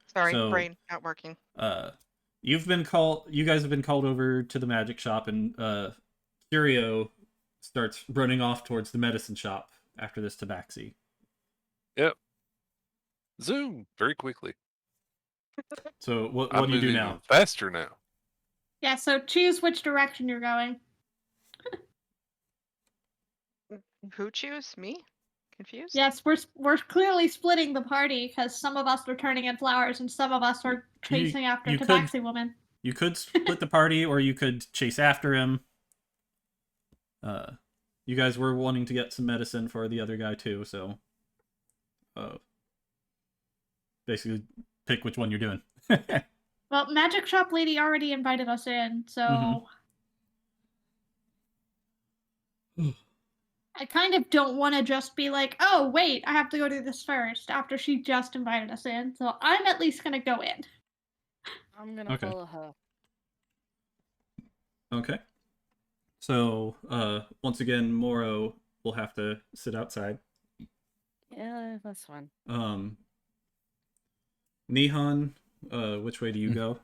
Sorry, So brain not working. you've been called. You guys have been called over to the magic shop, and Curio starts running off towards the medicine shop after this tabaxi. Yep. Zoom very quickly. So what I'm do you do moving now? even faster now. Yeah, so choose which direction you're going. Who choose? Me? Confused? Yes, we're clearly splitting the party because some of us are turning in flowers and some of us are chasing after you could- Tabaxi woman. You could split the party, or you could chase after him. You guys were wanting to get some medicine for the other guy too, so basically pick which one you're doing. Well, Magic Shop Lady already invited us in, so I kind of don't want to just be like, oh, wait, I have to go do this first after she just invited us in. So I'm at least going to go in. I'm gonna Okay. follow her. Okay. So once again, Moro will have to sit outside. Yeah, that's fine. Nihon, which way do you go?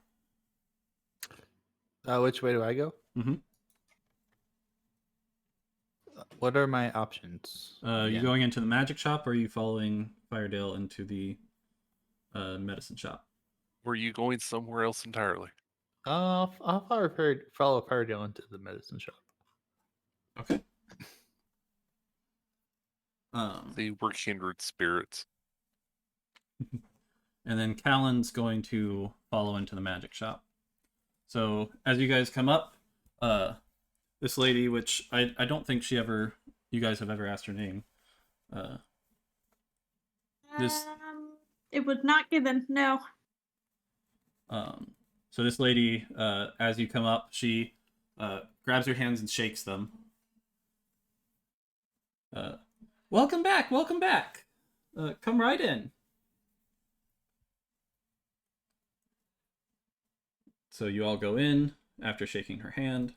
Which way do I go? Mm-hmm. What are my options? You again? going into the magic shop, or are you following Firedale into the medicine shop? Were you going somewhere else entirely? I'll follow Fairdale into the medicine shop. Okay. See, we're kindred spirits. And then Callan's going to follow into the magic shop. So as you guys come up, this lady, which I don't think you guys have ever asked her name. This It was not given, no. So this lady, as you come up, she grabs your hands and shakes them. Welcome back, welcome back. Come right in. So you all go in after shaking her hand.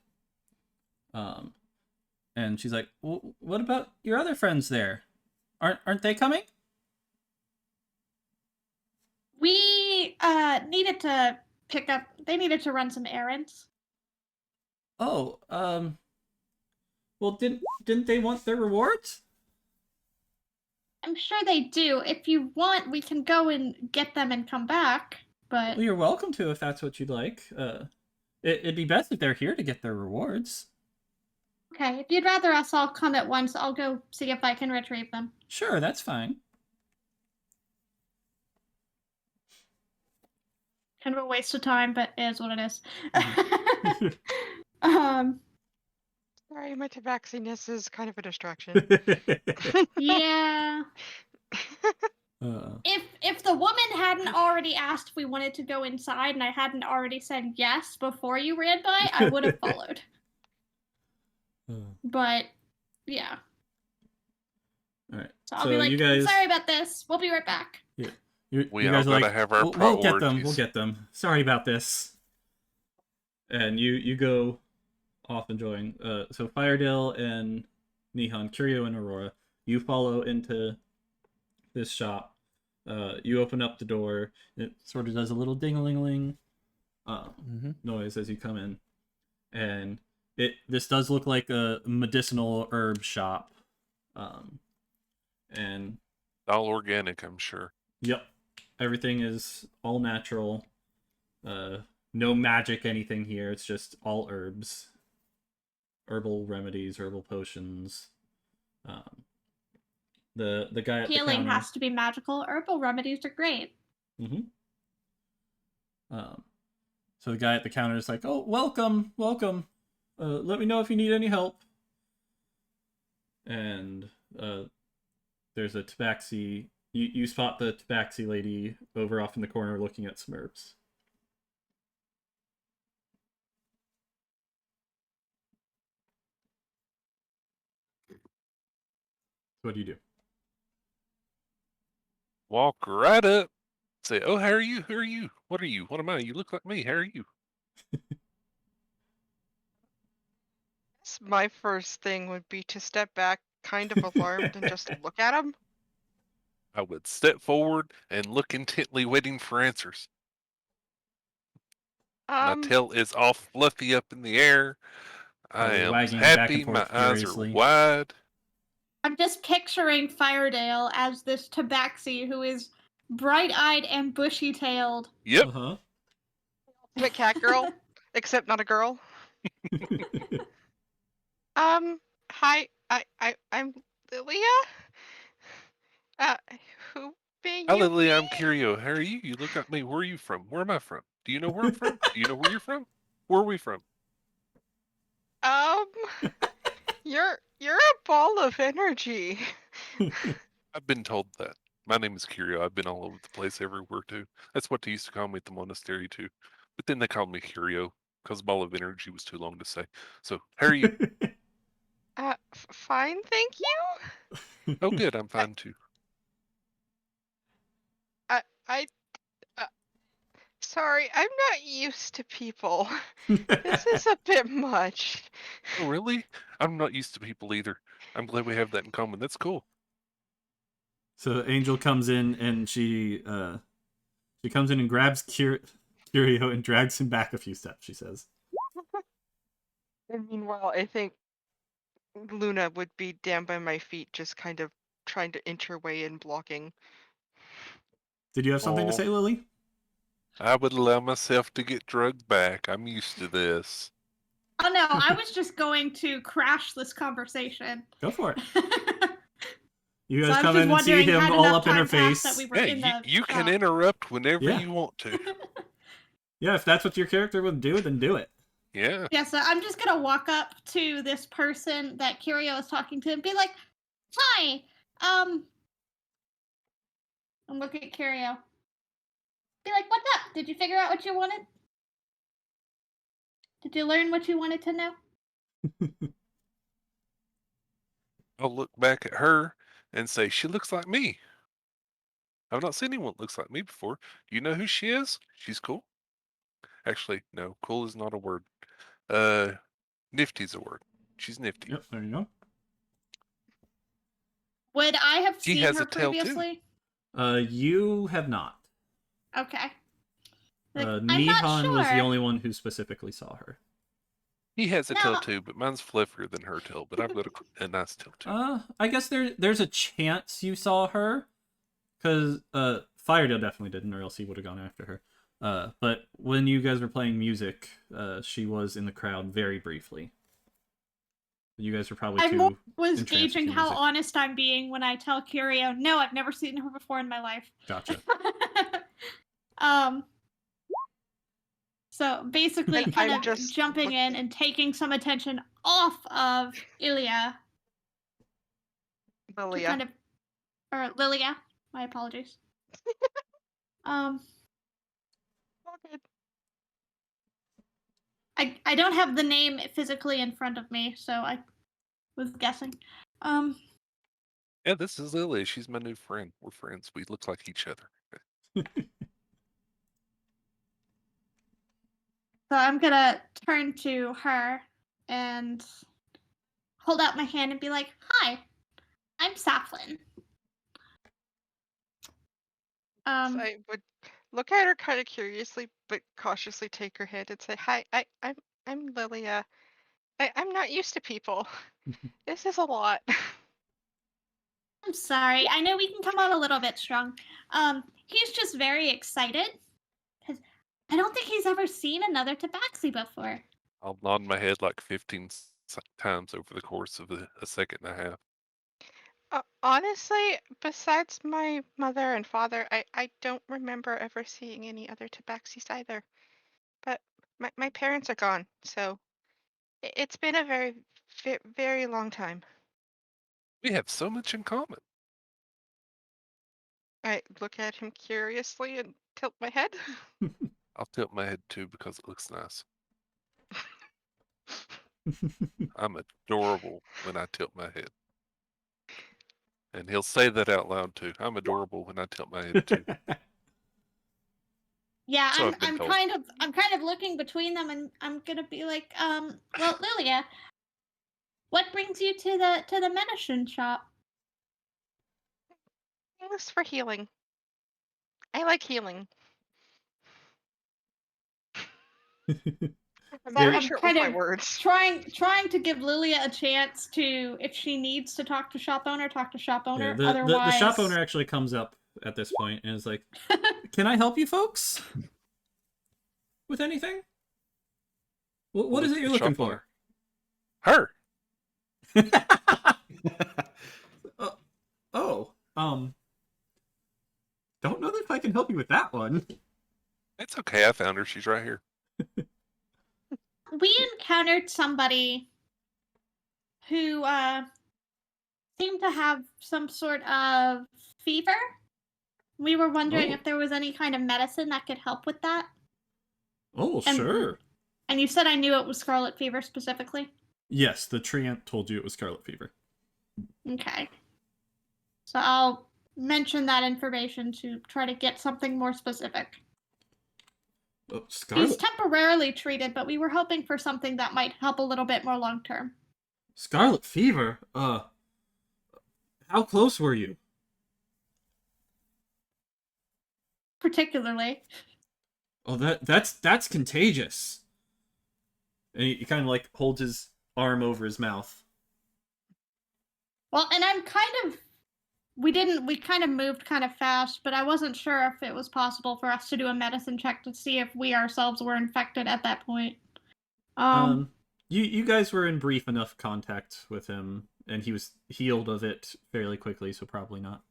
And she's like, "What about your other friends there? Aren't they coming?" We needed to pick up. They needed to run some errands. Oh, well, didn't they want their rewards? I'm sure they do. If you want, we can go and get them and come back. But Well, you're welcome to if that's what you'd like. It'd be best if they're here to get their rewards. okay, if you'd rather us all come at once, I'll go see if I can retrieve them. Sure, that's fine. Kind of a waste of time, but it is what it is. Sorry, my tabaxiness is kind of a distraction. Yeah. Uh, If the woman hadn't already asked if we wanted to go inside and I hadn't already said yes before you ran by, I would have followed. But yeah. all right. So I'll be like, you guys, sorry about this. We'll be right back. you We guys all are gotta like, have our we'll get them. We'll priorities." get them. Sorry about this. And you go off enjoying. So Firedale and Nihon, Curio and Aurora, you follow into this shop. You open up the door. It sort of does a little ding-a-ling-a-ling Mhm. noise as you come in, and this does look like a medicinal herb shop. And All organic, I'm sure. yep, everything is all natural. No magic anything here. It's just all herbs, herbal remedies, herbal potions. Um, the guy at the Healing counter. has to be magical. Herbal remedies are great. Mm-hmm. So the guy at the counter is like, "Oh, welcome, welcome. Let me know if you need any help." And there's a tabaxi. You spot the tabaxi lady over off in the corner looking at some herbs. What do you do? Walk right up. Say, oh, how are you? Who are you? What are you? What am I? You look like me. How are you? My first thing would be to step back, kind of alarmed, and just look at him. I would step forward and look intently, waiting for answers. My tail is all fluffy up in the air. I Probably am wagging back and happy. My forth eyes are furiously. wide. I'm just picturing Firedale as this tabaxi who is bright-eyed and bushy-tailed. Yep. Uh-huh. Ultimate cat girl, except not a girl. Hi, I'm Lilia. Uh, who may Hi, you Lily. be? I'm Curio. How are you? You look like me. Where are you from? Where am I from? Do you know where I'm from? Do you know where you're from? Where are we from? You're a ball of energy. I've been told that. My name is Curio. I've been all over the place, everywhere too. That's what they used to call me at the monastery too. But then they called me Curio because ball of energy was too long to say. So, how are you? Fine, thank you. Oh, good. I'm fine too. I sorry, I'm not used to people. This is a bit much. Oh, really? I'm not used to people either. I'm glad we have that in common. That's cool. So Angel comes in and she comes in and grabs Curio and drags him back a few steps, she says. And meanwhile, I think Luna would be down by my feet, just kind of trying to inch her way in, blocking. Did you have something to Oh, say, Lily? I would allow myself to get drugged back. I'm used to this. Oh no, I was just going to crash this conversation. Go for it. You So guys I was come just in and see wondering, him had all enough up in her time passed that face. we were Yeah, in the you can shop. interrupt whenever Yeah. you want to. Yeah, if that's what your character would do, then do it. Yeah. Yeah, so I'm just gonna walk up to this person that Curio is talking to and be like, "Hi, and look at Curio. Be like, "What's up? Did you figure out what you wanted? Did you learn what you wanted to know?" I'll look back at her and say, she looks like me. I've not seen anyone that looks like me before. Do you know who she is? She's cool. Actually, no, cool is not a word. Nifty's a word. She's nifty. Yep, there you go. Would I have She seen has her a tail, too. previously? You have not. Okay. Like, I'm Nihon not was the sure. only one who specifically saw her. He has a No. tail too, but mine's fluffier than her tail. But I've got a nice tail too. I guess there's a chance you saw her, because Firedale definitely didn't, or else he would have gone after her. But when you guys were playing music, she was in the crowd very briefly. You guys were probably I too was entranced with gauging the how music. honest I'm being when I tell Curio, no, I've never seen her before in my life. Gotcha. So basically, And kind I'm of just jumping in and taking some attention off of Ilya to Lilia. kind of, or Lilia. My apologies. All good. I don't have the name physically in front of me, so I was guessing. Yeah, this is Lily. She's my new friend. We're friends. We look like each other. So I'm gonna turn to her and hold out my hand and be like, "Hi, I'm Saflin." So I would look at her kind of curiously, but cautiously take her hand and say, "Hi, I'm Lilia. I'm not used to people. This is a lot." I'm sorry. I know we can come on a little bit strong. He's just very excited because I don't think he's ever seen another tabaxi before. I'll nod my head like 15 times over the course of a second and a half. Honestly, besides my mother and father, I don't remember ever seeing any other tabaxis either. But my parents are gone, so it's been a very long time. We have so much in common. I look at him curiously and tilt my head. I'll tilt my head too because it looks nice. I'm adorable when I tilt my head. And he'll say that out loud too. I'm adorable when I tilt my head too. Yeah, So I've been I'm told. kind of looking between them, and I'm gonna be like, well, Lilia, what brings you to the medicine shop? Thanks for healing. I like healing. I'm Yeah. very I'm short with kind my of words. trying to give Lilia a chance to, if she needs to talk to shop owner, talk to shop Yeah, owner. the shop Otherwise, owner actually comes up at this point and is like, "Can I help you folks with anything? What is it you're The looking shop owner. for?" Her. Oh, don't know if I can help you with that one. It's okay. I found her. She's right here. we encountered somebody who seemed to have some sort of fever. We were wondering Oh. if there was any kind of medicine that could help with that. Oh, And- sure. And you said I knew it was scarlet fever specifically? Yes, the treant told you it was scarlet fever. Okay. So I'll mention that information to try to get something more specific. Oh, He's scarlet temporarily treated, but we were hoping for something that might help a little bit more long term. scarlet fever. How close were you? Particularly. Oh, that's contagious. And he kind of like holds his arm over his mouth. Well, and I'm kind of we kind of moved kind of fast, but I wasn't sure if it was possible for us to do a medicine check to see if we ourselves were infected at that point. You guys were in brief enough contact with him, and he was healed of it fairly quickly, so probably not.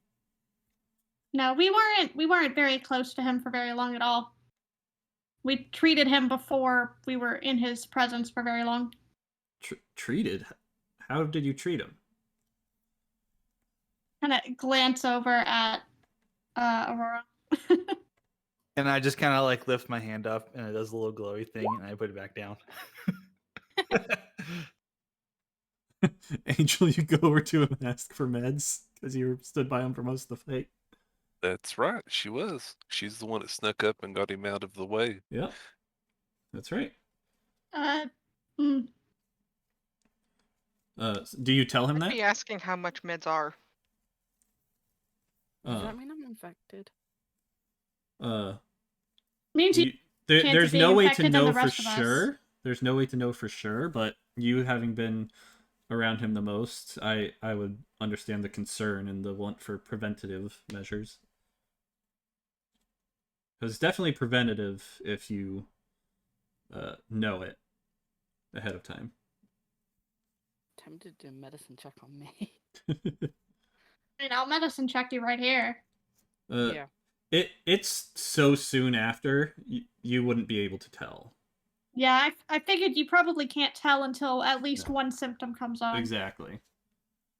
No, we weren't very close to him for very long at all. We treated him before we were in his presence for very long. Treated? How did you treat him? Kind of glance over at Aurora. And I just kind of like lift my hand up, and it does a little glowy thing, and I put it back down. Angel, you go over to him and ask for meds because you stood by him for most of the fight. That's right. She was. She's the one that snuck up and got him out of the way. Yeah, that's right. Mm. Do you tell him I'd that? be asking how much meds are. Does that mean I'm infected? Means you there's be no way to infected than know the for rest of us. sure. There's no way to know for sure, but you having been around him the most, I would understand the concern and the want for preventative measures. Because it's definitely preventative if you know it ahead of time. Tempted to do a medicine check on me. I mean, I'll medicine check you right here. Yeah. It's so soon after you wouldn't be able to tell. Yeah, I figured you probably can't tell until at least one symptom comes on. Exactly.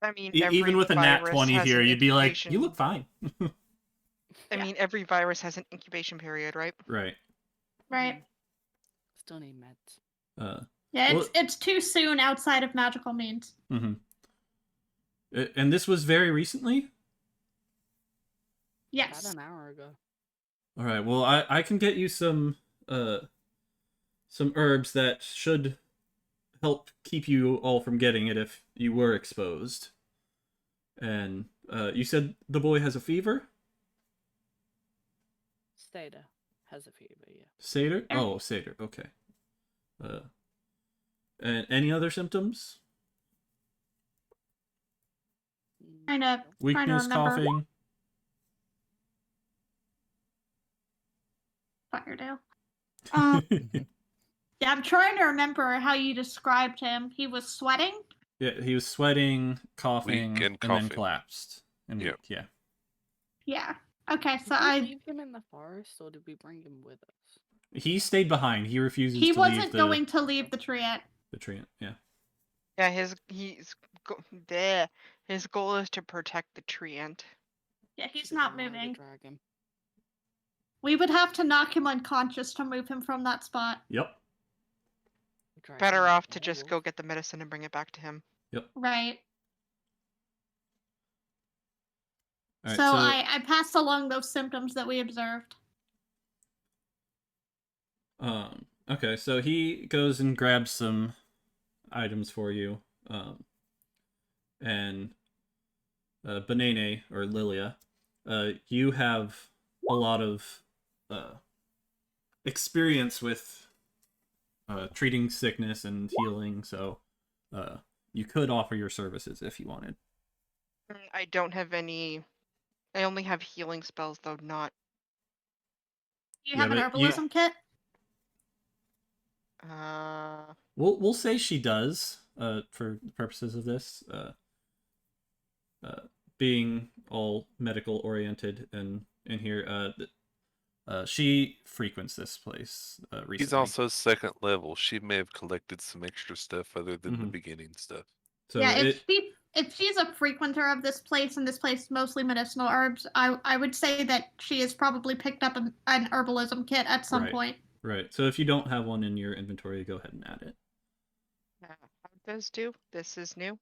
I mean, Even with a nat virus 20 has here, an you'd be like, incubation- you look fine. I mean, every virus has an incubation period, right? Right. Right. Still need meds. Yeah, Well- it's too soon outside of magical means. Mm-hmm. And this was very recently? Yes. About an hour ago. All right. Well, I can get you some herbs that should help keep you all from getting it if you were exposed. And you said the boy has a fever? Stata has a fever, yeah. Seder? Oh, Seder. Okay. And any other symptoms? Trying to Weakness, remember. coughing. Firedale. Yeah, I'm trying to remember how you described him. He was sweating. Yeah, he was sweating, coughing, Weak and then coughing. collapsed. And Yep. yeah. Yeah. Okay, so Did we leave him in the forest, or did we bring him with us? He stayed behind. He refuses he to leave wasn't the going to leave the treant. treant. Yeah. Yeah, his goal is to protect the treant. Yeah, he's Should not allow the moving. dragon. We would have to knock him unconscious to move him from that spot. Yep. Dragon Better is off a to just go werewolf. get the medicine and bring it back to him. Right. All right, So I passed along those symptoms that we observed. Okay, so he goes and grabs some items for you. And Banene or Lilia, you have a lot of experience with treating sickness and healing, so you could offer your services if you wanted. I don't have any. I only have healing spells, though not. You Yeah, have an but you- herbalism kit? We'll say she does for the purposes of this. Being all medical oriented and in here, she frequents this place recently. He's also second level. She may have collected some extra stuff other than the Mhm. beginning stuff. So yeah, if she's a frequenter of this place and this place is mostly medicinal herbs, I would say that she has probably picked up an herbalism kit at some point. Right. So if you don't have one in your inventory, go ahead and add it. How does do? This is new.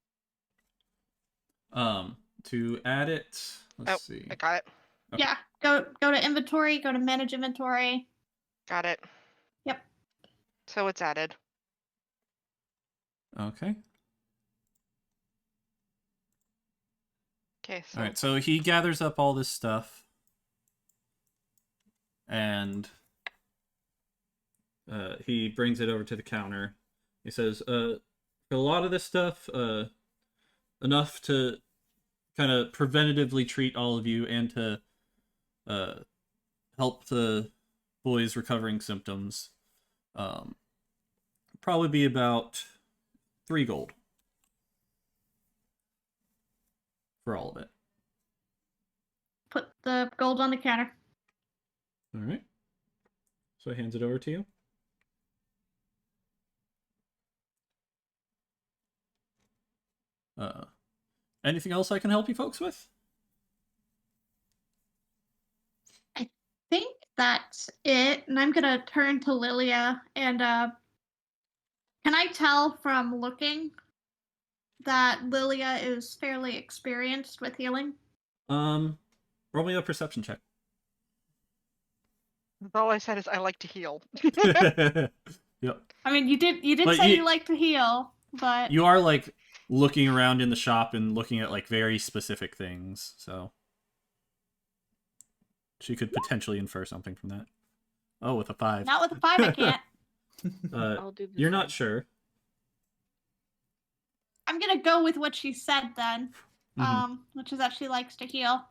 To add it, let's see. I got it. Okay. Yeah, go to inventory, go to manage inventory. Got it. Yep. So it's added. Okay. Okay. So All right. So he gathers up all this stuff, and he brings it over to the counter. He says, "A lot of this stuff, enough to kind of preventatively treat all of you and to help the boys recovering symptoms. Probably be about 3 gold for all of it." Put the gold on the counter. All right. So he hands it over to you. Anything else I can help you folks with? I think that's it. And I'm gonna turn to Lilia and can I tell from looking that Lilia is fairly experienced with healing? Roll me a perception check. all I said is I like to heal. Yep. I mean, you did But say you- you like to heal, but You are like looking around in the shop and looking at like very specific things, so she could potentially infer something from that. Oh, with a 5. not with a 5 I can't. I'll do the You're not same. sure. I'm gonna go with what she said then, Mhm. which is that she likes to heal.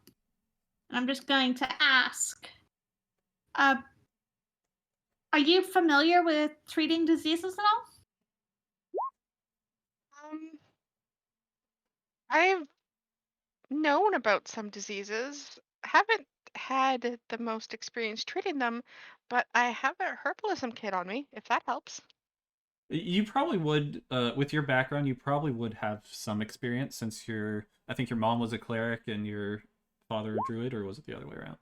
And I'm just going to ask, are you familiar with treating diseases at all? I've known about some diseases. Haven't had the most experience treating them, but I have a herbalism kit on me, if that helps. You probably would, with your background, you probably would have some experience since I think your mom was a cleric and your father a druid, or was it the other way around?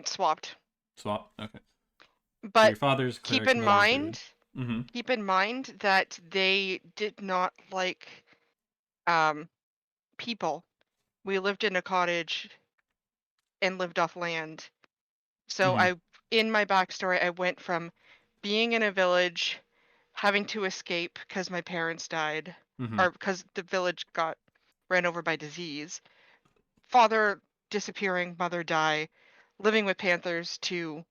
Swapped. Swap? Okay. So But your father's a cleric, keep in mother's a mind, druid. Mm-hmm. keep in mind that they did not like people. We lived in a cottage and lived off land. So Mhm. in my backstory, I went from being in a village, having to escape because my parents died, Mhm. or because the village got ran over by disease, father disappearing, mother die, living with panthers, to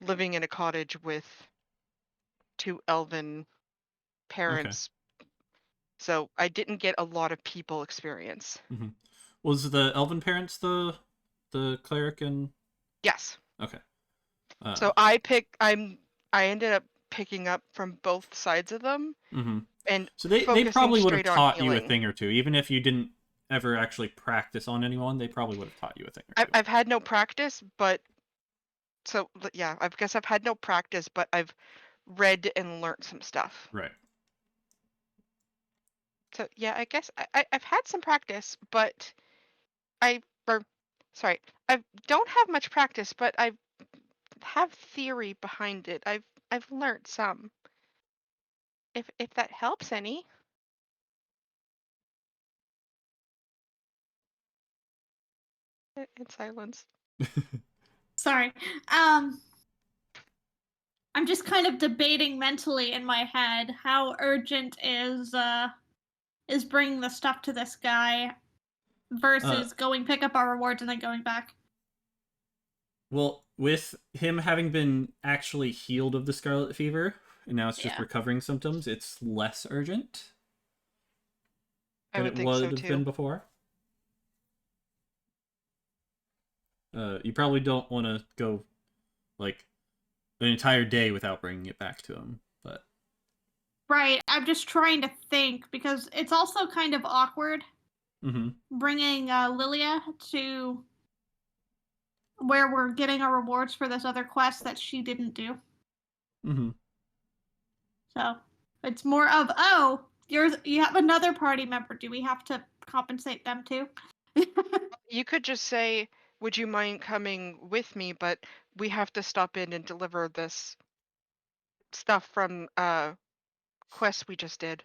living in a cottage with 2 elven parents. So I didn't get a lot of people experience. Was the elven parents the cleric and Yes. okay? So I ended up picking up from both sides of them and so they focusing probably would have straight on taught you a healing. thing or two, even if you didn't ever actually practice on anyone. They probably would have taught you a thing or two. I've had no practice, but so yeah, I guess I've had no practice, but I've read and learned some stuff. Right. So yeah, I guess I've had some practice, but I don't have much practice, but I have theory behind it. I've learned some. If that helps any. In silence. Sorry. I'm just kind of debating mentally in my head how urgent is bringing the stuff to this guy versus going pick up our rewards and then going back. Well, with him having been actually healed of the scarlet fever, and now it's just recovering symptoms, it's less urgent than it would have been before. You probably don't want to go like an entire day without bringing it back to him, but right. I'm just trying to think because it's also kind of awkward bringing Lilia to where we're getting our rewards for this other quest that she didn't do. So it's more of you have another party member. Do we have to compensate them too? You could just say, would you mind coming with me, but we have to stop in and deliver this stuff from quest we just did.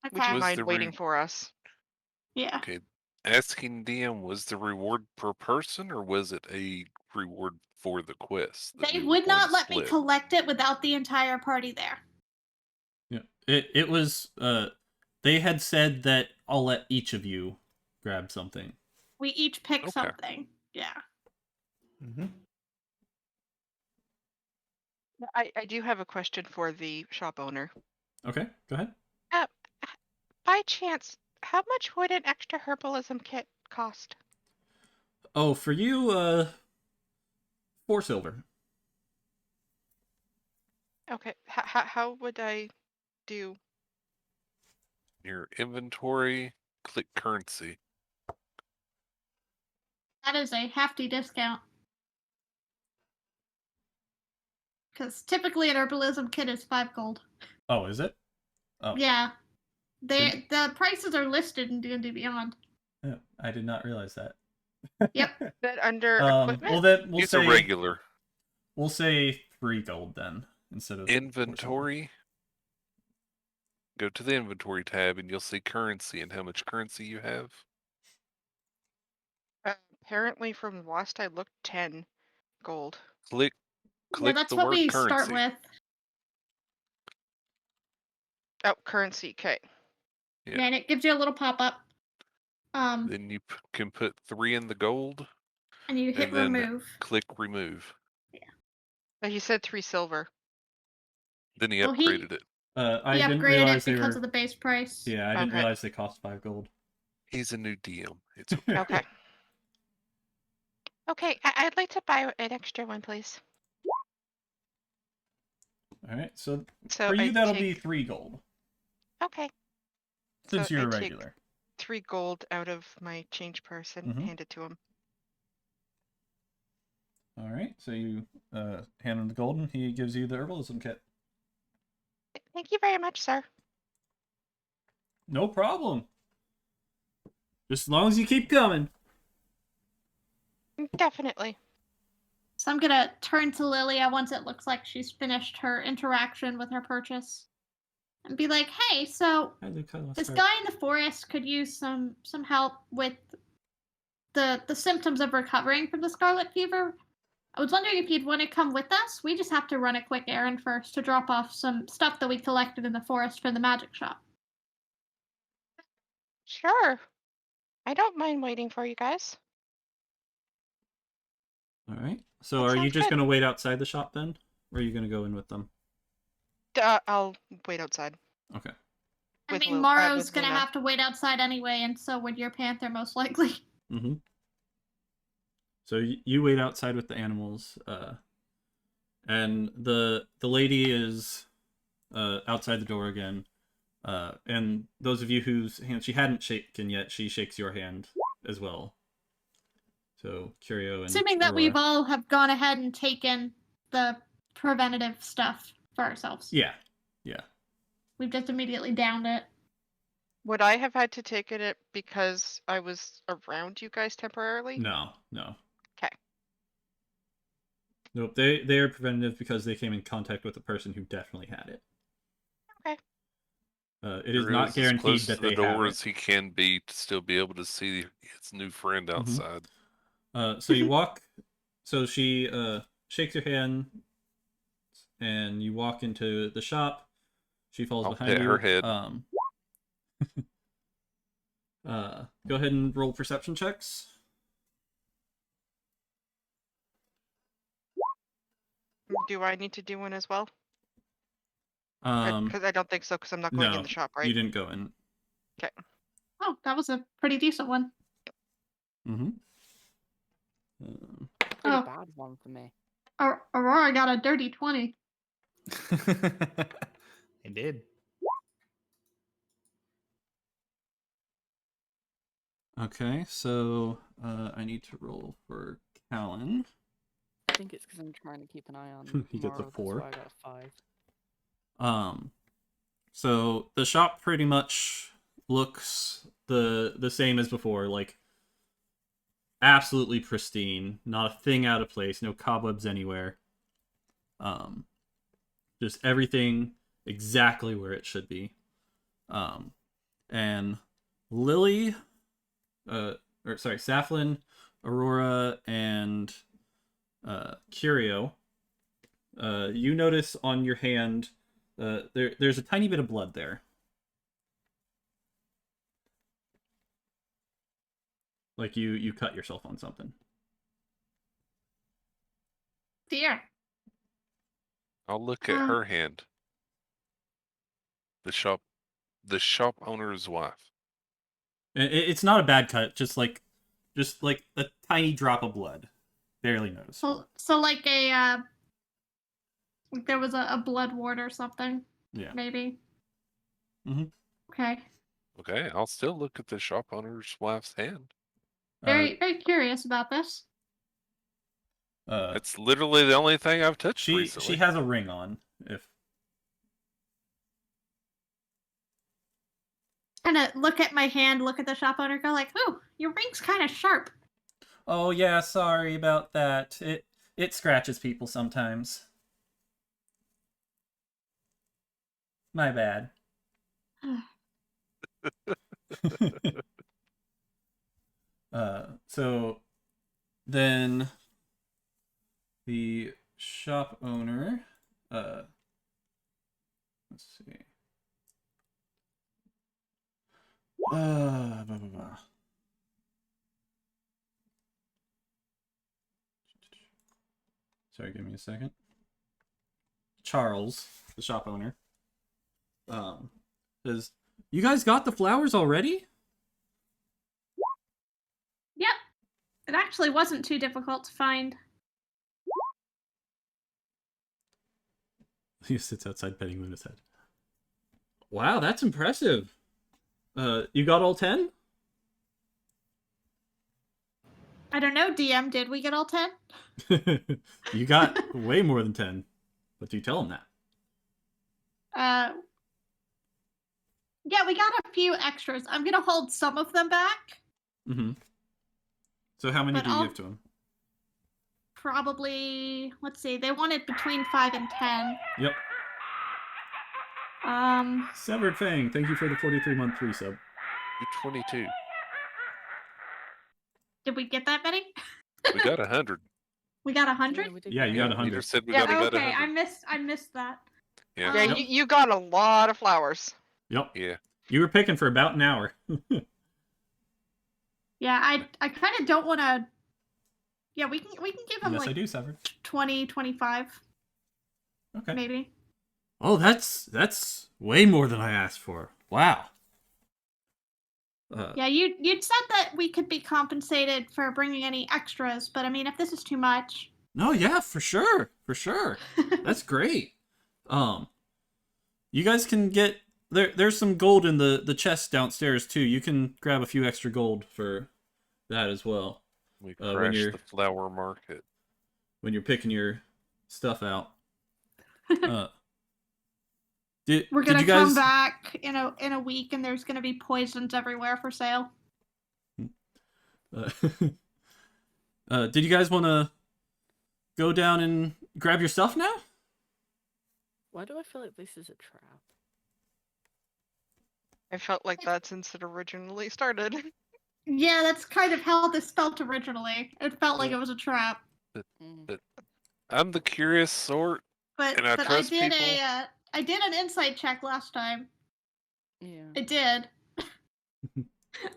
Okay. Would you mind waiting for us? Yeah. Okay. Asking DM, was the reward per person or was it a reward for the quest? They would not let me collect it without the entire party there. Yeah. It was they had said that I'll let each of you grab something. We each pick something. Yeah. I do have a question for the shop owner. Okay, go ahead. By chance, how much would an extra herbalism kit cost? Oh, for you, 4 silver. Okay, how would I do? Your inventory, click currency. That is a hefty discount. Because typically an herbalism kit is 5 gold. Oh, is it? Oh. Yeah. The prices are listed in D&D Beyond. Yeah, I did not realize that. Yep. That under equipment? Well, then we'll say a regular. We'll say 3 gold then instead of inventory. Go to the inventory tab and you'll see currency and how much currency you have. Apparently, from last I looked, 10 gold. Click that's the what word we currency. start with. Oh, currency. Okay. Yeah, and it gives you a little pop-up. Then you can put 3 in the gold. And you hit remove. Click remove. Yeah. But he said 3 silver. Then he upgraded it. I didn't upgraded realize it because of the base price. Yeah, I didn't realize they cost 5 gold. He's a new DM. It's okay. Okay. Okay, I'd like to buy an extra one, please. All right, so for you that'll be 3 gold. Okay. Since so you're a I regular. Take 3 gold out of my change purse and hand it to him. All right, so you hand him the gold and he gives you the herbalism kit. Thank you very much, sir. No problem. Just as long as you keep coming. Definitely. So I'm gonna turn to Lilia once it looks like she's finished her interaction with her purchase, and be like, "Hey, so this guy in the forest could use some help with the symptoms of recovering from the scarlet fever. I was wondering if you'd want to come with us. We just have to run a quick errand first to drop off some stuff that we collected in the forest from the magic shop." Sure. I don't mind waiting for you guys. All right. So are you just going to wait outside the shop then? Or are you gonna go in with them? I'll wait outside. Okay. I With mean, Lil- Morrow's with gonna Luna. have to wait outside anyway, and so would your panther most likely. Mm-hmm. So you wait outside with the animals, and the lady is outside the door again. And those of you whose hand she hadn't shaken yet, she shakes your hand as well. So Curio and Assuming that Aurora. we've all have gone ahead and taken the preventative stuff for ourselves. Yeah. We've just immediately downed it. Would I have had to take it because I was around you guys temporarily? No. Okay. Nope. They are preventative because they came in contact with a person who definitely had it. Okay. It is Drew not as guaranteed close that to they the door have as he can be to still be able to see his new friend outside. it. So you walk. So she shakes your hand, and you walk into the shop. She falls I'll behind pet you. her head. Go ahead and roll perception checks. Do I need to do one as well? Um, Because I don't think so, because I'm not going no, in the shop, right? you didn't go in. Oh, that was a pretty decent one. Mm-hmm. Pretty Oh. bad one for me. Aurora got a dirty 20. I did. Okay, so I need to roll for Callan. I think it's because I'm trying to keep an eye on He gets a Morrow, 4. That's why I got a 5. So the shop pretty much looks the same as before, like absolutely pristine, not a thing out of place, no cobwebs anywhere. Just everything exactly where it should be. And Lily, Saflin, Aurora, and Curio, you notice on your hand there's a tiny bit of blood there. Like you cut yourself on something. Dear. I'll look at her hand. The shop owner's wife. It's not a bad cut, just like a tiny drop of blood, barely noticeable. So like a like there was a blood wart or something. Yeah. Maybe. Mm-hmm. Okay. Okay, I'll still look at the shop owner's wife's hand. Very curious about this. It's literally the only thing I've touched recently. She has a ring on. If Kind of look at my hand, look at the shop owner, go like, "Ooh, your ring's kind of sharp." Oh yeah, sorry about that. It scratches people sometimes. My bad. So then the shop owner, let's see. Blah, blah, blah. Sorry, give me a second. Charles, the shop owner, says, "You guys got the flowers already?" Yep. It actually wasn't too difficult to find. He sits outside petting Luna's head. Wow, that's impressive. You got all 10? I don't know, DM, did we get all 10? You got way more than 10. But do you tell him that? Yeah, we got a few extras. I'm gonna hold some of them back. Mm-hmm. So how many But do you I'll- give to him? Probably, let's see, they wanted between 5 and 10. Yep. Severed Fang, thank you for the 43-month resub. 22. Did we get that many? We got 100. We got 100? we did Yeah, get you got Yeah, 100. Peter said we Yeah, got okay, 100. I missed that. Yeah. Yeah, Yep. you got a lot of flowers. Yep. Yeah. You were picking for about an hour. Yeah, I kind of don't want to. Yeah, we can give them Yes, I like do, Severed. 20, 25. Okay. maybe. Oh, that's way more than I asked for. Wow. Yeah, you'd said that we could be compensated for bringing any extras, but I mean, if this is too much. No, yeah, for sure. For sure. That's great. You guys can get there's some gold in the chest downstairs too. You can grab a few extra gold for that as well. We when crash you're the flower market. when you're picking your stuff out. Did We're did gonna you guys come back in a week, and there's gonna be poisons everywhere for sale. uh, did you guys want to go down and grab your stuff now? Why do I feel like this is a trap? I felt like that since it originally started. Yeah, that's kind of how this felt originally. It felt like Yeah. it was a trap. But I'm the curious sort, But and I but trust people. I did an insight check last time. Yeah. I did.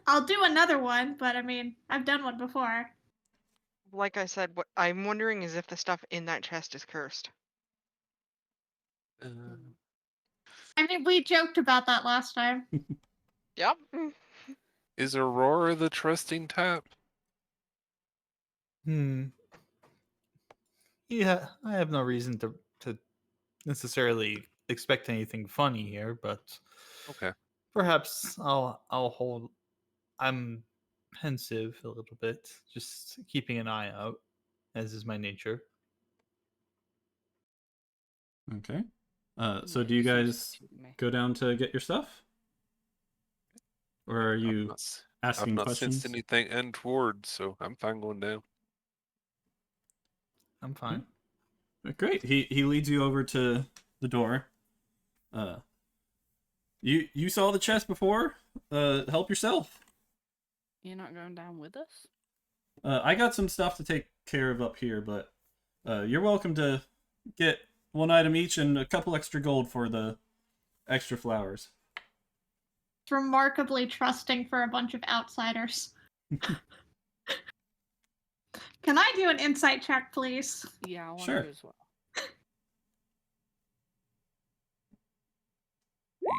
I'll do another one, but I mean, I've done one before. Like I said, what I'm wondering is if the stuff in that chest is cursed. I mean, we joked about that last time. Yep. Is Aurora the trusting type? Yeah, I have no reason to necessarily expect anything funny here, but Okay. perhaps I'll hold. I'm pensive a little bit, just keeping an eye out, as is my nature. Okay. So Yeah, do you he seems guys to me. go down to get your stuff? Or are you I've asking not questions? sensed anything untoward, so I'm fine going down. I'm fine. Great. He leads you over to the door. You saw the chest before? Help yourself. You're not going down with us? I got some stuff to take care of up here, but you're welcome to get one item each and a couple extra gold for the extra flowers. It's remarkably trusting for a bunch of outsiders. Can I do an insight check, please? Yeah, I want Sure. to as well.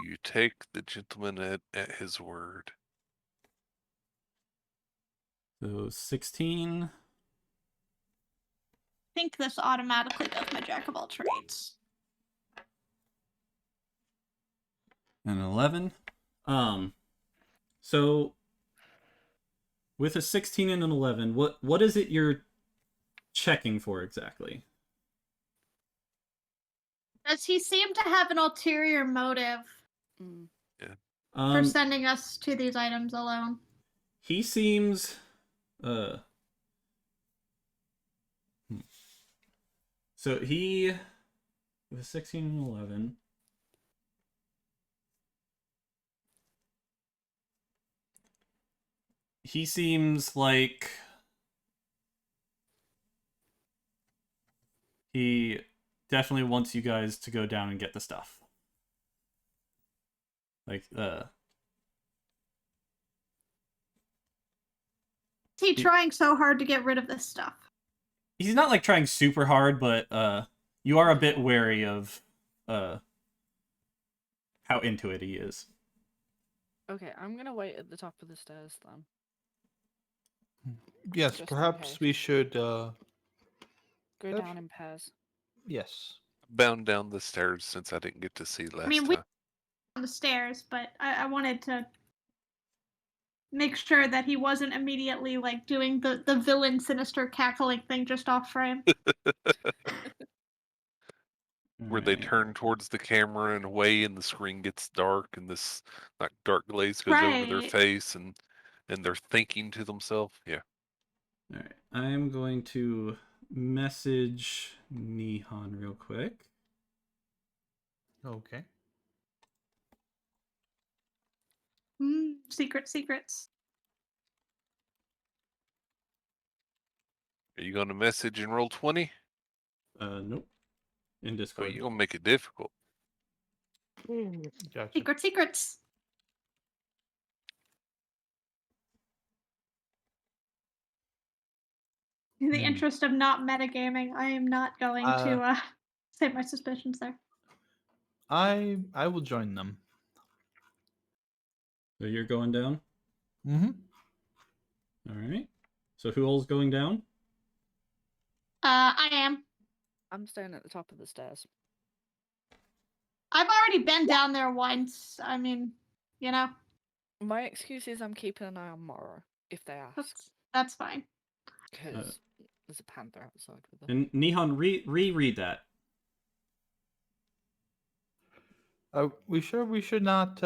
You take the gentleman at his word. So 16 I think this automatically does my jack of all trades. and 11. So with a 16 and an 11, what is it you're checking for exactly? Does he seem to have an ulterior motive Mm. for sending us to these items alone? He seems so he with 16 and 11. He seems like he definitely wants you guys to go down and get the stuff. Like Is he trying so hard to get rid of this stuff? he's not like trying super hard, but you are a bit wary of how into it he is. Okay, I'm gonna wait at the top of the stairs then. Yes, Just in perhaps case. we should. Go Yep. down in pairs. Yes. Bound down the stairs since I didn't get to see last I mean, we time. on the stairs, but I wanted to make sure that he wasn't immediately like doing the villain sinister cackling thing just off frame. Where they turn towards the camera and away, and the screen gets dark, and this like dark glaze goes over their Right. face, and they're thinking to themselves. Yeah. All right, I'm going to message Nihon real quick. Okay. Secrets. Are you going to message and roll 20? Nope. In Oh, Discord. you're going to make it difficult. Gotcha. Secrets. In the interest of not metagaming, I am not going to Save my suspicions there. I will join them. So you're going down? Mm-hmm. Alright. So who all's going down? I am. I'm staying at the top of the stairs. I've already been down there once. I mean, you know, My excuse is I'm keeping an eye on Mora if they ask, that's fine. because there's a panther outside with her. And Nihon, reread that. We should not.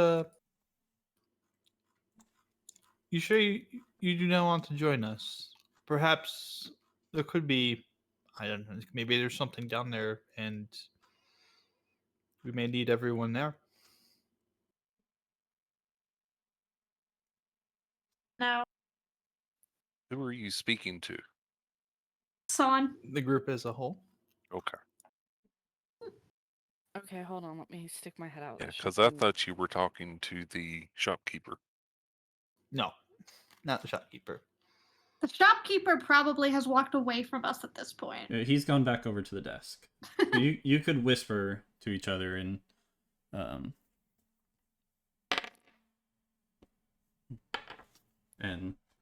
You sure you do not want to join us? Perhaps there could be. I don't know. Maybe there's something down there, and we may need everyone there. No. Who are you speaking to? Son. The group as a whole. Okay. Okay, hold on. Let me stick my head out. Yeah, the because shop I and- thought you were talking to the shopkeeper. No, not the shopkeeper. The shopkeeper probably has walked away from us at this point. He's gone back over to the desk. So you could whisper to each other and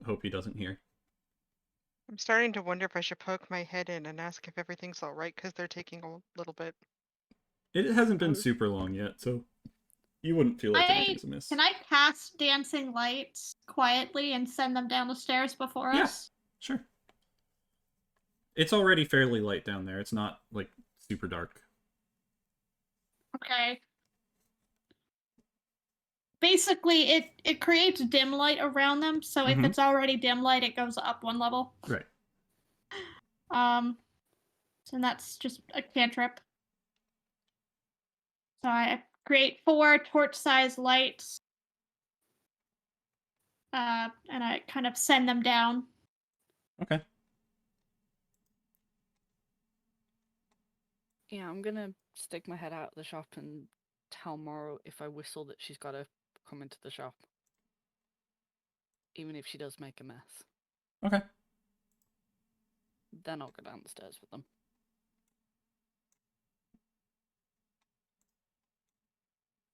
hope he doesn't hear. I'm starting to wonder if I should poke my head in and ask if everything's all right because they're taking a little bit. It hasn't been Oh. super long yet, so you wouldn't feel like anything's amiss. Can I cast dancing lights quietly and send them down the stairs before Yeah. us? Sure. It's already fairly light down there. It's not like super dark. Okay. Basically, it creates dim light around them, so if Mhm. it's already dim light, it goes up one level. Right. So that's just a cantrip. So I create 4 torch-sized lights. And I kind of send them down. Okay. Yeah, I'm gonna stick my head out of the shop and tell Mora if I whistle that she's gotta come into the shop. Even if she does make a mess. Okay. Then I'll go down the stairs with them.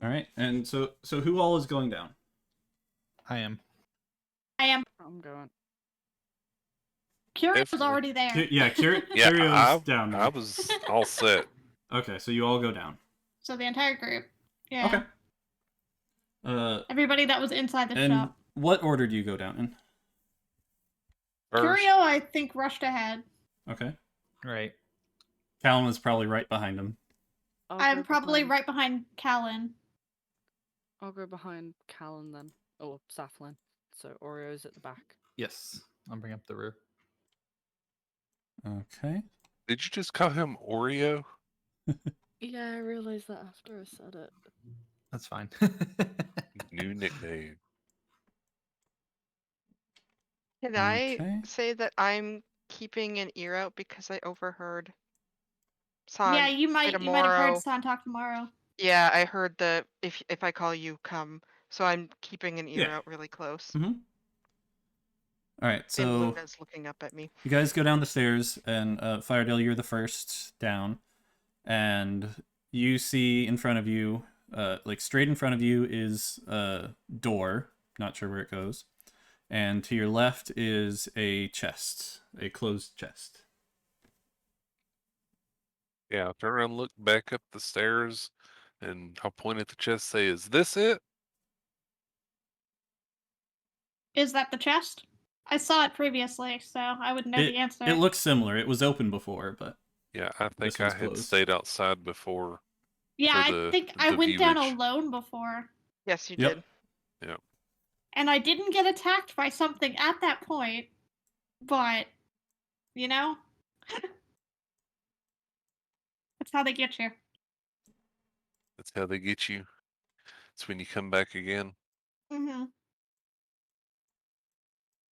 All right. And so who all is going down? I am. I am. I'm going. Curio's Definitely. already there. Yeah, Yeah, Curio's down there. I was all set. Okay, so you all go down. So the entire group. Yeah. Okay. Everybody that was inside the And shop. what order do you go down in? First, Curio, I think, rushed ahead. Okay. Right. Callan was probably right behind him. I'll I'm go probably behind- right behind Callan. I'll go behind Callan then. Or Saflin. So Oreo's at the back. Yes. I'll bring up the rear. Okay. did you just call him Oreo? Yeah, I realized that after I said it. That's fine. New nickname. Can I Okay. say that I'm keeping an ear out because I overheard San Yeah, you say might to have heard Moro- San talk tomorrow. Yeah, I heard the if I call you, come. So I'm keeping an ear Yeah. out really close. Mm-hmm. All right, And so Luna's looking up at me. you guys go down the stairs, and Firedale, you're the first down, and you see in front of you, like straight in front of you, is a door. Not sure where it goes, and to your left is a chest, a closed chest. Yeah, I'll turn around, look back up the stairs, and I'll point at the chest, say, "Is this it?" Is that the chest? I saw it previously, so I would know the answer. It looks similar. It was open before, but Yeah, I This think I one's had closed. stayed outside before. yeah, for I the- think I the went down viewage. alone before. Yes, you Yep. did. And I didn't get attacked by something at that point. But, you know? That's how they get you. That's how they get you. It's when you come back again. Mm-hmm.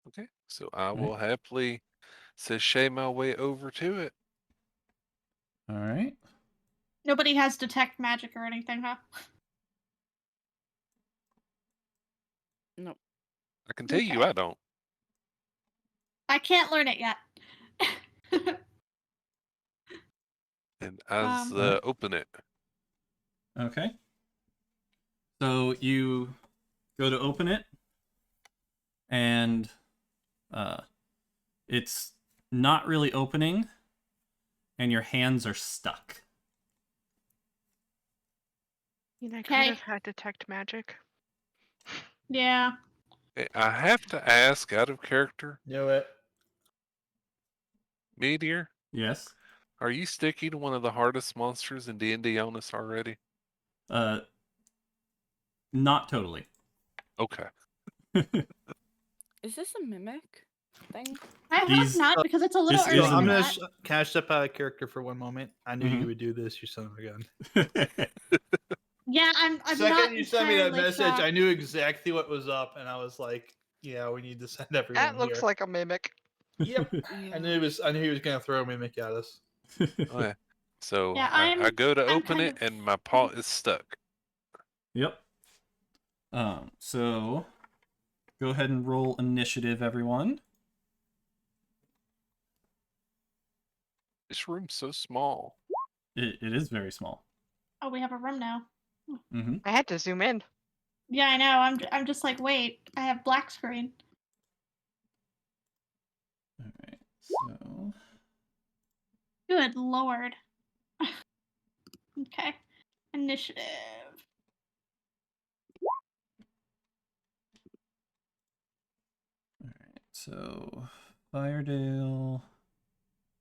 Okay, so I Right. will happily sashay my way over to it. all right. Nobody has detect magic or anything, huh? Nope. I can tell you Okay. I don't. I can't learn it yet. And I Alright. open it. Okay. So you go to open it, and it's not really opening, and your hands are stuck. You know, I could have Okay. had detect magic. Yeah. I have to ask, out of character, Knew it. Meteor, Yes. are you sticking to one of the hardest monsters in D&D on us already? Not totally. Okay. Is this a mimic thing? I hope These- not, because it's a little this early is So a for I'm gonna that. can I step out of character for one moment? I knew Mhm. you would do this, you son of a gun. Yeah, I'm Second not you sent me that entirely message, shocked. I knew exactly what was up, and I was like, "Yeah, we need to send everyone That looks here." like a mimic. Yep. Yeah. I knew he was gonna throw a mimic at us. Okay. So Yeah, I go to I'm open kind it, of- and my paw is stuck. Yep. So go ahead and roll initiative, everyone. This room's so small. It is very small. Oh, we have a room now. Mm-hmm. I had to zoom in. Yeah, I know. I'm just like, wait, I have black screen. All right. So Good lord. Okay. Initiative. all right. So Firedale.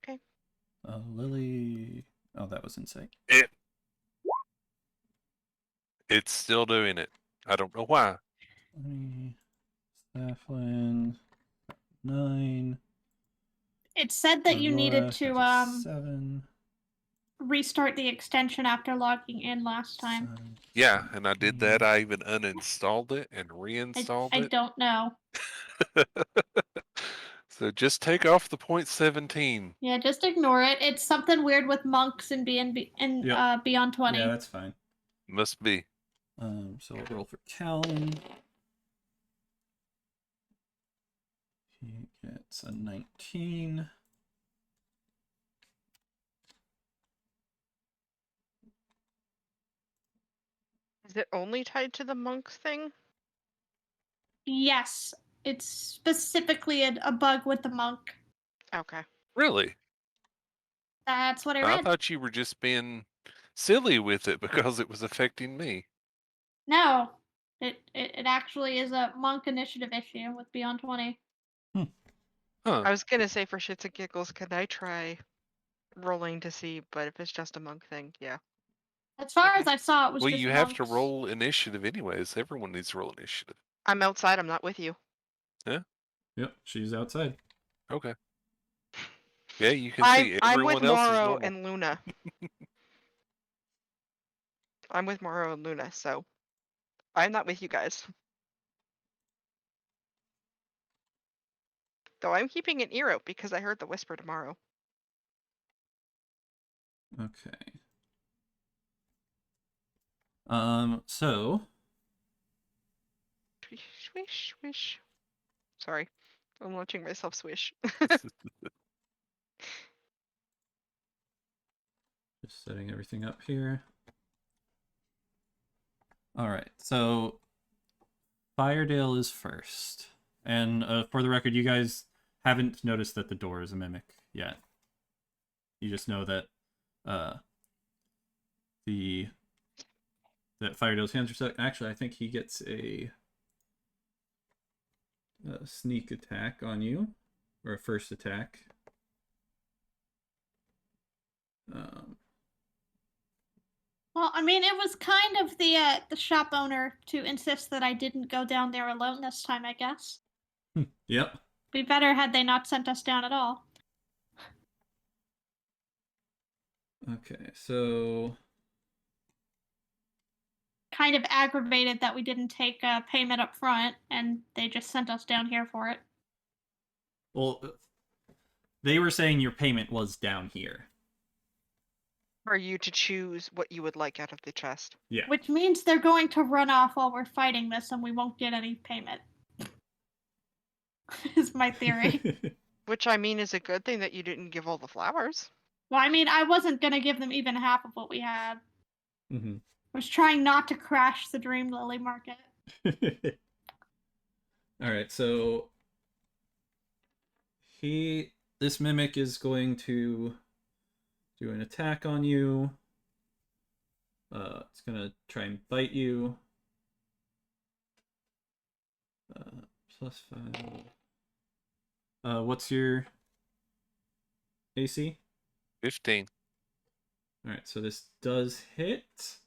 Okay. Lily. Oh, that was insight. It's still doing it. I don't know why. 20. Staflin. 9. It said that you needed Aurora, to that's a 7. restart the extension after logging in last time. Sun, Yeah, and I did that. 17. I even uninstalled it and reinstalled I it. don't know. So just take off the 0.17. Yeah, just ignore it. It's something weird with monks and Yep. Beyond 20. Yeah, that's fine. Must be. So we'll roll for Callan. He gets a 19. Is it only tied to the monks thing? Yes, it's specifically a bug with the monk. Okay. Really? That's what I I read. thought you were just being silly with it because it was affecting me. No, it actually is a monk initiative issue with Beyond 20. Huh. I was gonna say for shits and giggles, could I try rolling to see, but if it's just a monk thing, yeah. As far Okay. as I saw, it was Well, just you have to monks. roll initiative anyways. Everyone needs to roll initiative. I'm outside, I'm not with you. Yep, she's outside. Okay. Yeah, you can see I'm with everyone else is Morrow normal. and Luna. I'm with Morrow and Luna, so I'm not with you guys. Though I'm keeping an ear out because I heard the whisper tomorrow. Okay. So Swish, swish, swish. Sorry. I'm watching myself swish. just setting everything up here. All right, so Firedale is first. And for the record, you guys haven't noticed that the door is a mimic yet. You just know that that Firedale's hands are stuck. Actually, I think he gets a sneak attack on you, or a first attack. Well, I mean, it was kind of the shop owner to insist that I didn't go down there alone this time, I guess. Yep. Be better had they not sent us down at all. Okay, so Kind of aggravated that we didn't take payment up front and they just sent us down here for it. well, they were saying your payment was down here. For you to choose what you would like out of the chest. Yeah. Which means they're going to run off while we're fighting this and we won't get any payment. Is my theory. Which I mean is a good thing that you didn't give all the flowers. Well, I mean, I wasn't gonna give them even half of what we had. Mm-hmm. I was trying not to crash the Dream Lily market. All right, so this mimic is going to do an attack on you. It's gonna try and bite you. +5. What's your AC? 15. All right, so this does hit,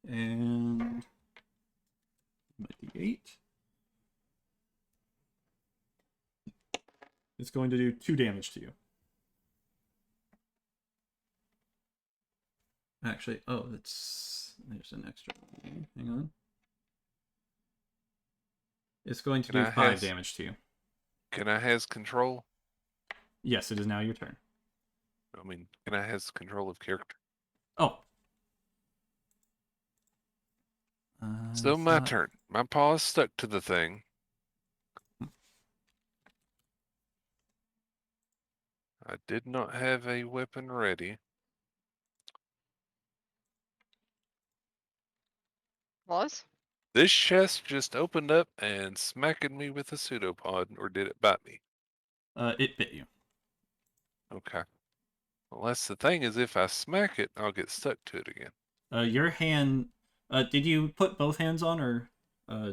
and might be 8. It's going to do 2 damage to you. Actually, there's an extra one. Hang on. It's going to do 5 damage to you. Can I has control? Yes, it is now your turn. I mean, can I has control of character? Oh. So my turn. My paw is stuck to the thing. I did not have a weapon ready. Was? This chest just opened up and smacked me with a pseudopod, or did it bite me? It bit you. Okay. Well, that's the thing, is if I smack it, I'll get stuck to it again. Your hand. Did you put both hands on, or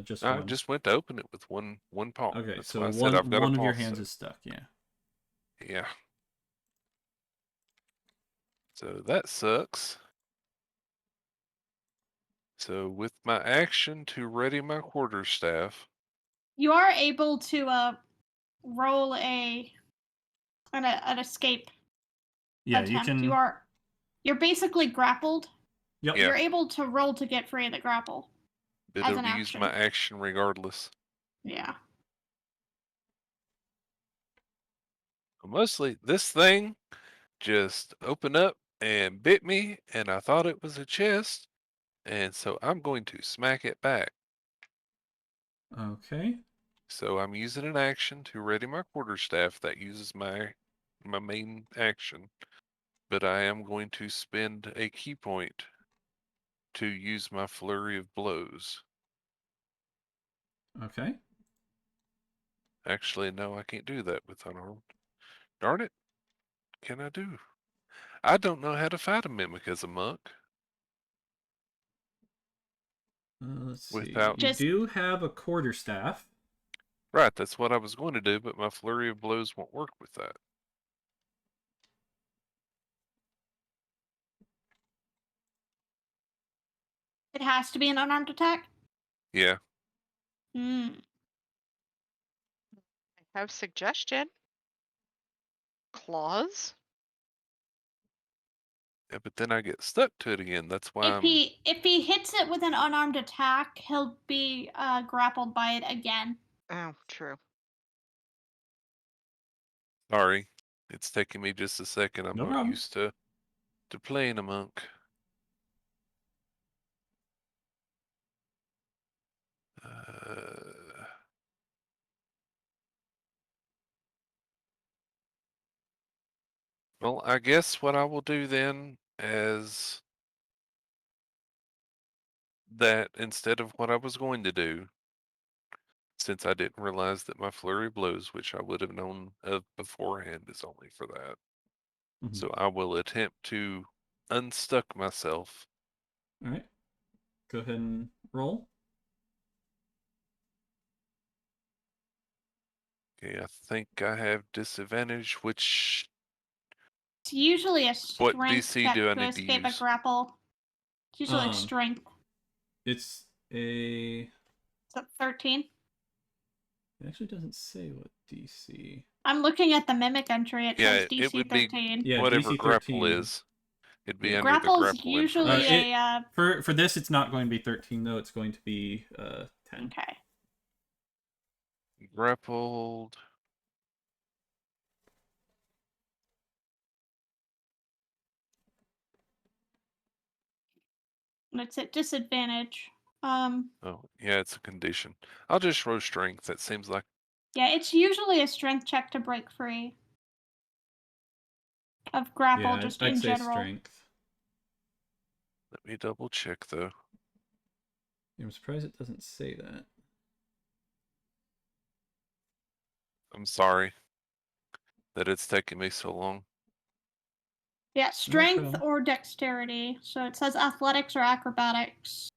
just I one? just went to open it with one paw. Okay, That's so why I said I've got one a of paw your hands stuck. is stuck. Yeah. Yeah. So that sucks. So with my action to ready my quarterstaff, You are able to roll an escape Yeah, attempt. you can. You're basically grappled. Yep. Yeah. You're able to roll to get free of the grapple. but As it'll an use action. my action regardless. Yeah. Mostly, this thing just opened up and bit me, and I thought it was a chest, and so I'm going to smack it back. Okay. So I'm using an action to ready my quarterstaff. That uses my main action, but I am going to spend a key point to use my flurry of blows. Okay. Actually, no, I can't do that with unarmed. Darn it. Can I do? I don't know how to fight a mimic as a monk. Let's see. Without- You Just- do have a quarterstaff. Right, that's what I was going to do, but my flurry of blows won't work with that. It has to be an unarmed attack? Yeah. Hmm. I have suggestion. Claws? Yeah, but then I get stuck to it again. That's why If he hits it with an unarmed attack, he'll be grappled by it again. Oh, true. sorry. It's taking me just a second. I'm No not problem. used to playing a monk. Well, I guess what I will do then is that instead of what I was going to do, since I didn't realize that my flurry of blows, which I would have known of beforehand, is only for that. Mhm. So I will attempt to unstuck myself. All right. Go ahead and roll. Okay, I think I have disadvantage, which It's usually a What strength DC check do I to need to escape a use? grapple. It's usually Um, strength. It's a. It's 13. It actually doesn't say what DC. I'm looking at the mimic entry. It Yeah, says it DC would be 13. Yeah, whatever DC grapple 13. is. It'd be Yeah. under the Grapple's grapple usually information. For this, it's not going to be 13 though. It's going to be 10. Okay. Grappled. And it's at disadvantage. Oh, yeah, it's a condition. I'll just roll strength. That seems like Yeah, it's usually a strength check to break free. of grapple, Yeah, just I'd in say general. strength. Let me double check though. I'm surprised it doesn't say that. I'm sorry that it's taking me so long. Yeah, strength problem. or dexterity. So it says athletics or acrobatics.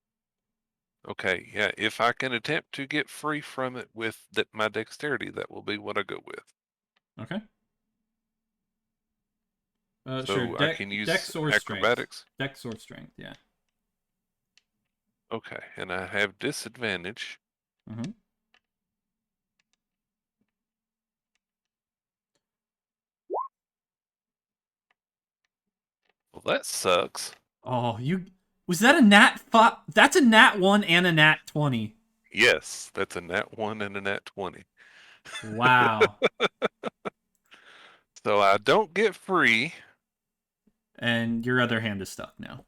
Okay, yeah, if I can attempt to get free from it with my dexterity, that will be what I go with. Okay. So Sure. I can use Dex or strength. acrobatics. Dex or strength, yeah. Okay, and I have disadvantage. Mm-hmm. Well, that sucks. Oh, was that a nat? That's a nat 1 and a nat 20. Yes, that's a nat 1 and a nat 20. Wow. So I don't get free. And your other hand is stuck now.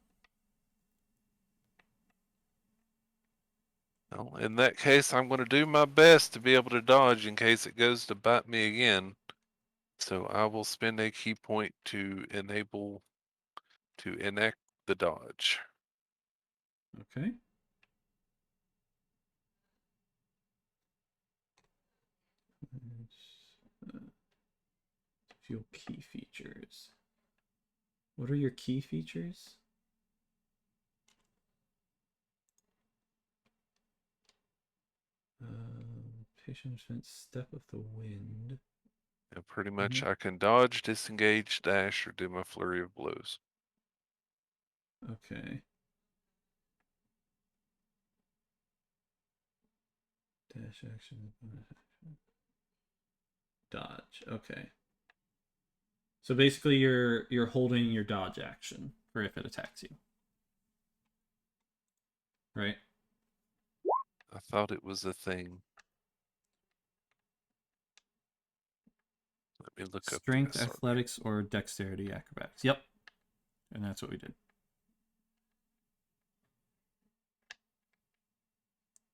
Well, in that case, I'm going to do my best to be able to dodge in case it goes to bite me again. So I will spend a key point to enact the dodge. Okay. View key features. What are your key features? Patient event, step of the wind. And pretty much I can dodge, disengage, dash, or do my flurry of blows. Okay. Dash action. Dodge. Okay. So basically you're holding your dodge action for if it attacks you. Right? I thought it was a thing. Let me look up the Strength, SRB. athletics, or dexterity, acrobatics. Yep. And that's what we did.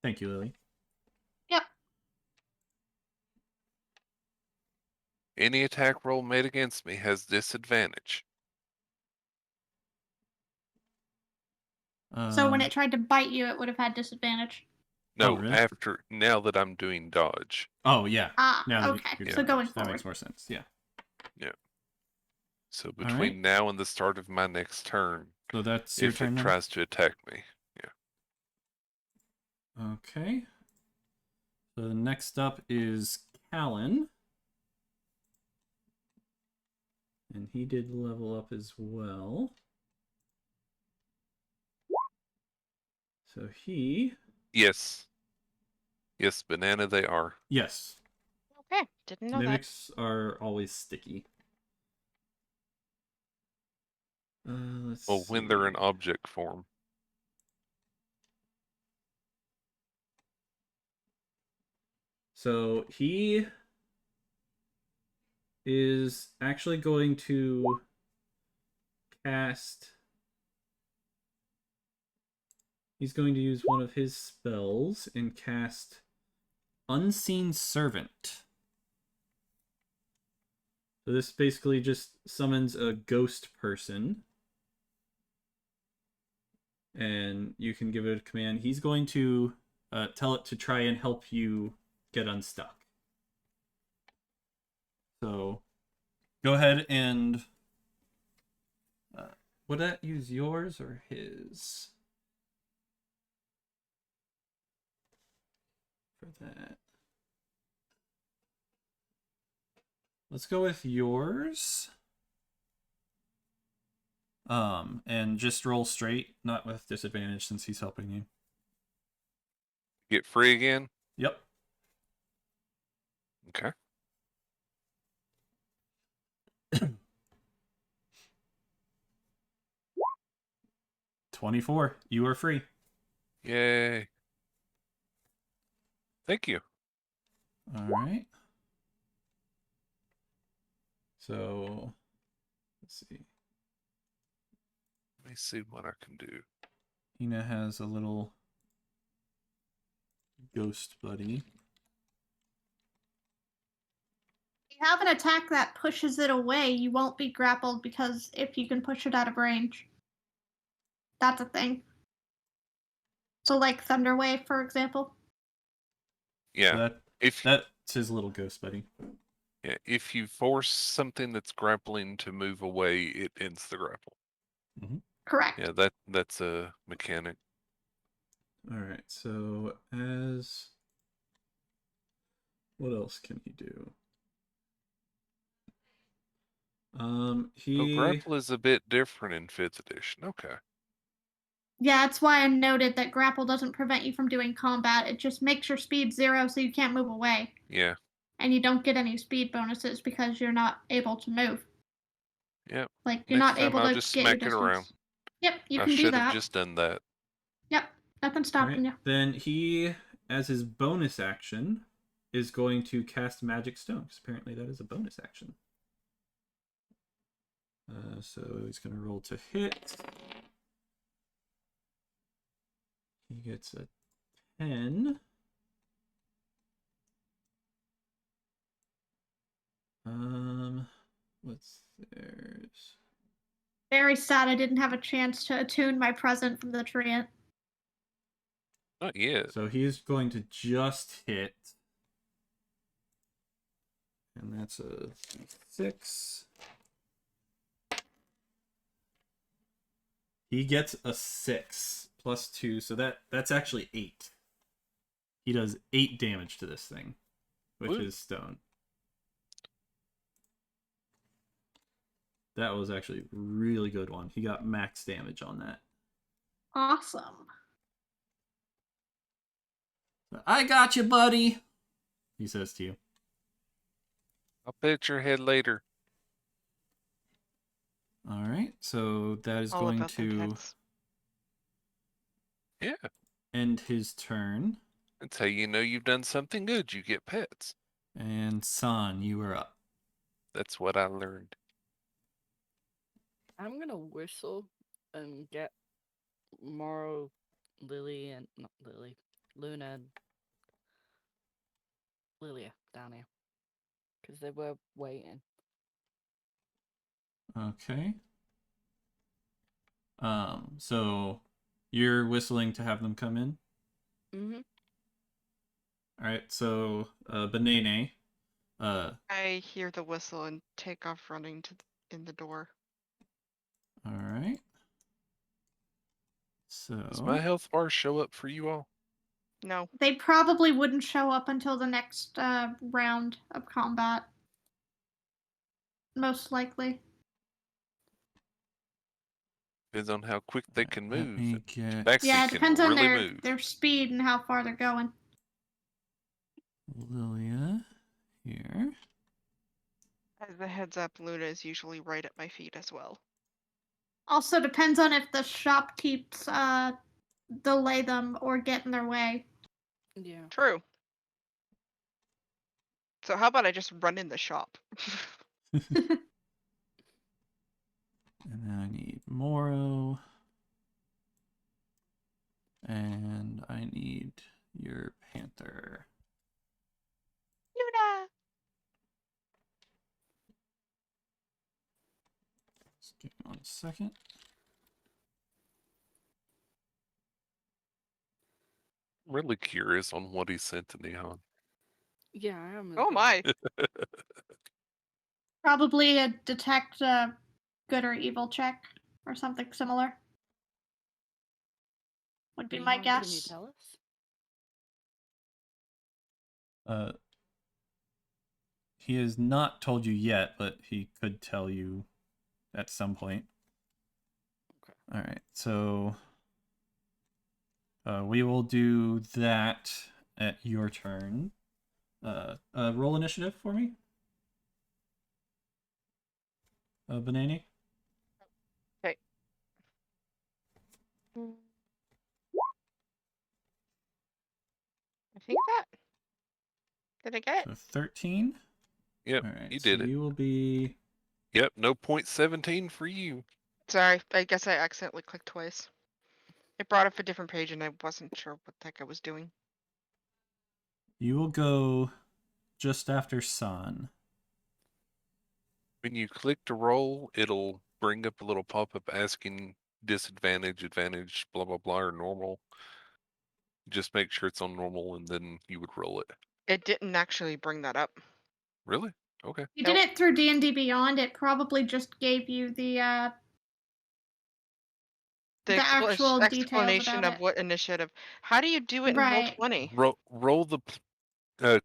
Thank you, Lily. Yep. Any attack roll made against me has disadvantage. So when it tried to bite you, it would have had disadvantage. No, really? now that I'm doing dodge. Oh, yeah. Ah, Now that okay. you're So doing going dodge, that forward. makes more sense. Yeah. Yeah. So right. between now and the start of my next turn, So that's your if turn it now? tries to attack me. Yeah. Okay. So the next up is Callan. And he did level up as well. So he... Yes. Yes, banana they are. Yes. Okay, didn't know that. Mimics are always sticky. Let's Well, when they're in see. object form. So he is actually going to cast... He's going to use one of his spells and cast Unseen Servant. So this basically just summons a ghost person. And you can give it a command. He's going to tell it to try and help you get unstuck. So go ahead and... would that use yours or his? For that. Let's go with yours. And just roll straight, not with disadvantage since he's helping you. Get free again? Yep. Okay. $24. You are free. Yay. Thank you. All right. So, let's see. Let me see what I can do. Hina has a little ghost buddy. have an attack that pushes it away, you won't be grappled because if you can push it out of range. That's a thing. So like Thunder Wave, for example. Yeah. That's his little ghost buddy. Yeah, if you force something that's grappling to move away, it ends the grapple. Correct. Yeah, that's a mechanic. All right. So as what else can he do? Oh, He grapple is a bit different in 5th edition. Okay. Yeah, that's why I noted that grapple doesn't prevent you from doing combat. It just makes your speed 0 so you can't move away. Yeah. And you don't get any speed bonuses because you're not able to move. Yep. Like, you're Next not time able I'll to just get your smack it around. distance. Yep, you I can do should have that. just done that. Yep, nothing's stopping you. Then he, as his bonus action, is going to cast Magic Stone, because apparently that is a bonus action. So he's going to roll to hit. He gets a 10. What's theirs? Very sad I didn't have a chance to attune my present from the treant. Not yet. So he's going to just hit. And that's a 6. He gets a 6 plus 2, so that's actually 8. He does 8 damage to this thing with Woo. his stone. That was actually a really good one. He got max damage on that. Awesome. I got you, buddy, he says to you. I'll pet your head later. All right, so that is All going about them to pets. Yeah. end his turn. That's how you know you've done something good. You get pets. And San, you are up. That's what I learned. I'm gonna whistle and get Morrow, Lily, and not Lily, Luna, and Lilia down here because they were waiting. Okay. So you're whistling to have them come in? Mm-hmm. All right, so Benene, I hear the whistle and take off running in the door. all right. So Does my health bar show up for you all? No. They probably wouldn't show up until the next round of combat. Most likely. Depends on how quick they can let move. me get Tabaxi Yeah, it can depends on really their move. their speed and how far they're going. Lilia here. As a heads up, Luna is usually right at my feet as well. Also depends on if the shopkeeps delay them or get in their way. Yeah. True. So how about I just run in the shop? And then I need Moro. And I need your Panther. Luna! Just give me 1 second. I'm really curious on what he sent to Neon. Yeah, I am. as Oh well. my. Probably a detect good or evil check or something similar. Would be my Neon, guess. Can you tell us? He has not told you yet, but he could tell you at some point. Okay. All right, so we will do that at your turn. Roll initiative for me. Benani. Okay. I think that. Did I get it? So 13. Yep, All right, you did so it. you will be. Yep, no point 17 for you. Sorry, I guess I accidentally clicked twice. It brought up a different page and I wasn't sure what the heck I was doing. You will go just after San. When you click to roll, it'll bring up a little pop-up asking disadvantage, advantage, blah, blah, blah, or normal. Just make sure it's on normal, and then you would roll it. It didn't actually bring that up. Really? Okay. You Nope. did it through D&D Beyond. It probably just gave you the actual details explanation about of it. what initiative. How do you do it in Right. Roll20? Roll the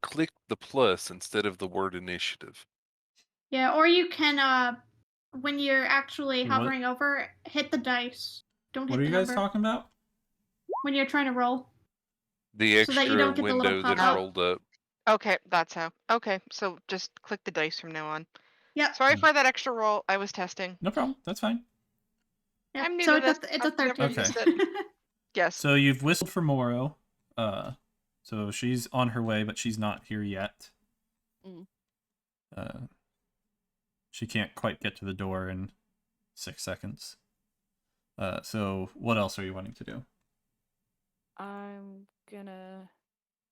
click the plus instead of the word initiative. Yeah, or you can when you're actually What- hovering over, hit the dice. Don't What hit are the you guys number talking about? when you're trying to roll. The So that you extra don't get the little window that pop-up. rolled up. Okay, that's how. Okay, so just click the dice from now on. Yep. Sorry for that extra roll. I was testing. No problem. That's fine. Yep. I'm new So to this. it's a I've never 13. used it. Yes. So you've whistled for Moro. So she's on her way, but she's not here yet. Mm. She can't quite get to the door in 6 seconds. So what else are you wanting to do? I'm gonna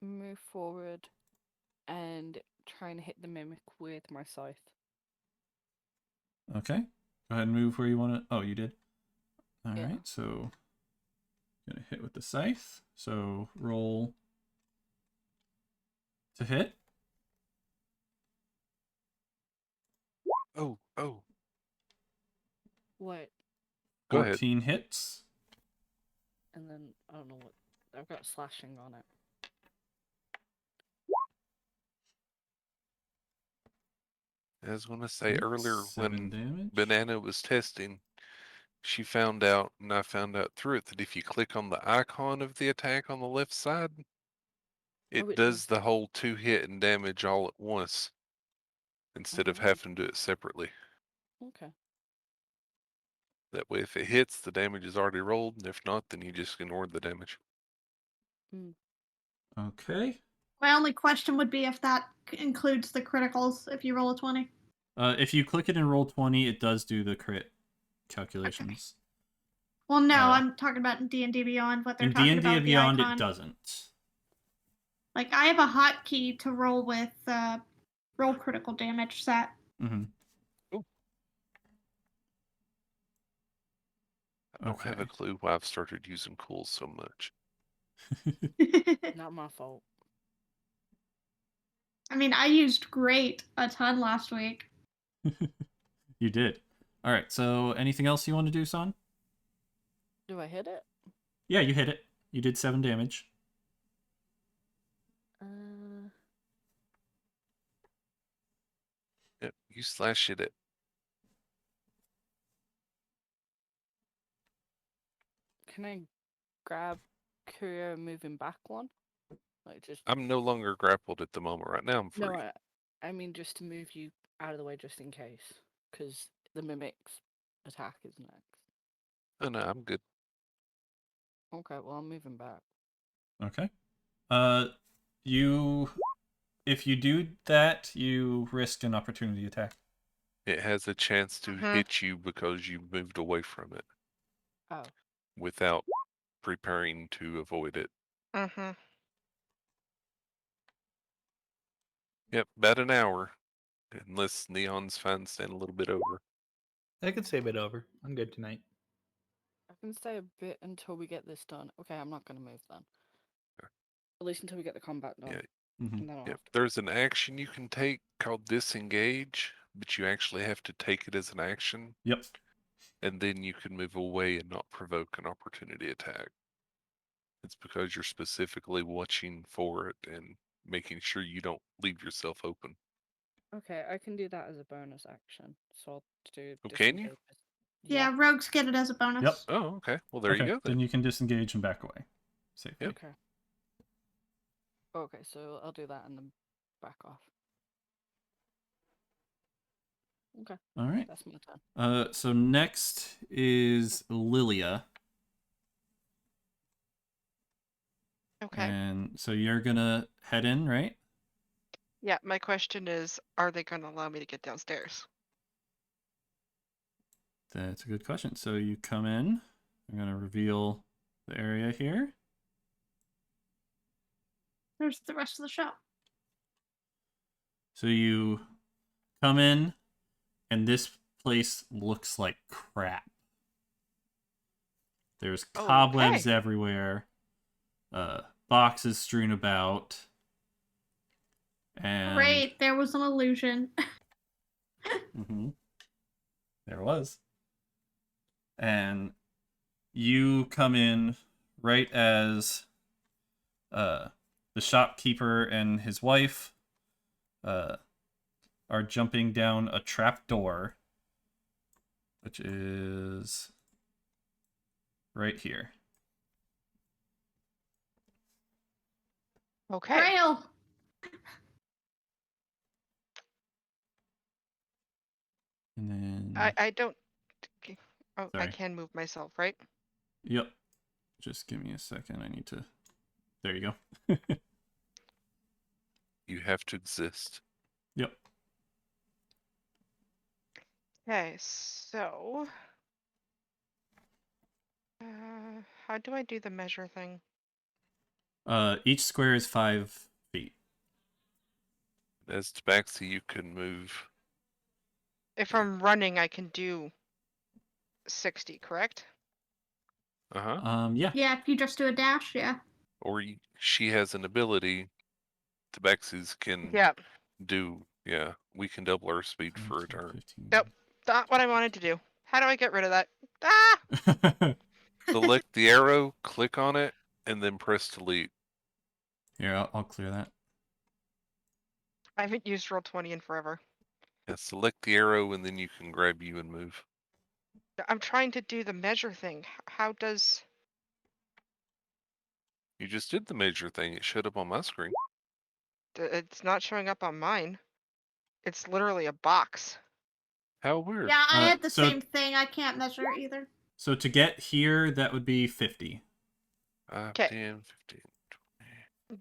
move forward and try and hit the mimic with my scythe. Okay. Go ahead and move where you want to. Oh, you did? All right. Yeah. So gonna hit with the scythe. So roll to hit. Oh. What? Go ahead. 14 hits. And then I don't know what. I've got slashing on it. I was going to say earlier 7 when damage. Banana was testing, she found out, and I found out through it, that if you click on the icon of the attack on the left side, it it does the whole 2-hit and damage all at once instead of Oh. having to do it separately. Okay. That way, if it hits, the damage is already rolled, and if not, then you just ignore the damage. Okay. My only question would be if that includes the criticals if you roll a 20. If you click it in Roll20, it does do the crit calculations. Well, no, I'm talking about in D&D Beyond, what they're In talking D&D about with the Beyond, icon. it doesn't. Like, I have a hotkey to roll with roll critical damage set. Mm-hmm. I don't have a Okay. clue why I've started using cools so much. Not my fault. I mean, I used great a ton last week. You did. All right. So anything else you want to do, Son? Do I hit it? Yeah, you hit it. You did 7 damage. Yep, you slash it. Can I grab Kuya moving back one? Like just I'm no longer grappled at the moment. Right now, I'm free. no. I mean just to move you out of the way just in case, because the mimic's attack is next. Oh no, I'm good. Okay, well I'm moving back. Okay. If you do that, you risk an opportunity attack. It has a chance to hit you because you moved away from it. Oh. Without preparing to avoid it. Mm-hmm. Yep, about an hour. Unless Neon's fine staying a little bit over. I could save it over. I'm good tonight. I can stay a bit until we get this done. Okay, I'm not gonna move then. Okay. At least until we get the combat done. Yeah. Mm-hmm. And then I'll Yep. have to... There's an action you can take called Disengage, but you actually have to take it as an action. Yep. And then you can move away and not provoke an opportunity attack. It's because you're specifically watching for it and making sure you don't leave yourself open. Okay, I can do that as a bonus action. So I'll do. Oh, can you? Disengage. Yeah, rogues get it as a bonus. Yep. Oh, okay. Well, there you go then. Then you can disengage and back away safely. Yep. Okay. Okay, so I'll do that and then back off. Okay. All right. That's my turn. So next is Lilia. Okay. And so you're gonna head in, right? Yeah, my question is, are they going to allow me to get downstairs? That's a good question. So you come in. I'm gonna reveal the area here. There's the rest of the shop. So you come in, and this place looks like crap. There's Okay. cobwebs everywhere, boxes strewn about, and Great, there was an illusion. Mhm. There was. And you come in right as the shopkeeper and his wife are jumping down a trap door, which is right here. Okay. Grail! And then I don't. Oh, I Sorry. can move myself, right? Yep. Just give me a second. I need to. There you go. You have to exist. Yep. Okay, so how do I do the measure thing? Each square is 5 feet. As Tabaxi, you can move. If I'm running, I can do 60, correct? Yeah. Yeah, if you just do a dash, yeah. Or she has an ability. Tabaxi's can Yeah. do. Yeah, we can double our speed for a 10, turn. 15. Nope. Not what I wanted to do. How do I get rid of that? Ah! Select the arrow, click on it, and then press delete. Here, I'll clear that. I haven't used Roll20 in forever. Yeah, select the arrow, and then you can grab you and move. I'm trying to do the measure thing. How does... You just did the measure thing. It showed up on my screen. It's not showing up on mine. It's literally a box. How weird. Yeah, I had the so- same thing. I can't measure either. So to get here, that would be 50. 5, 'Kay. 10, 15.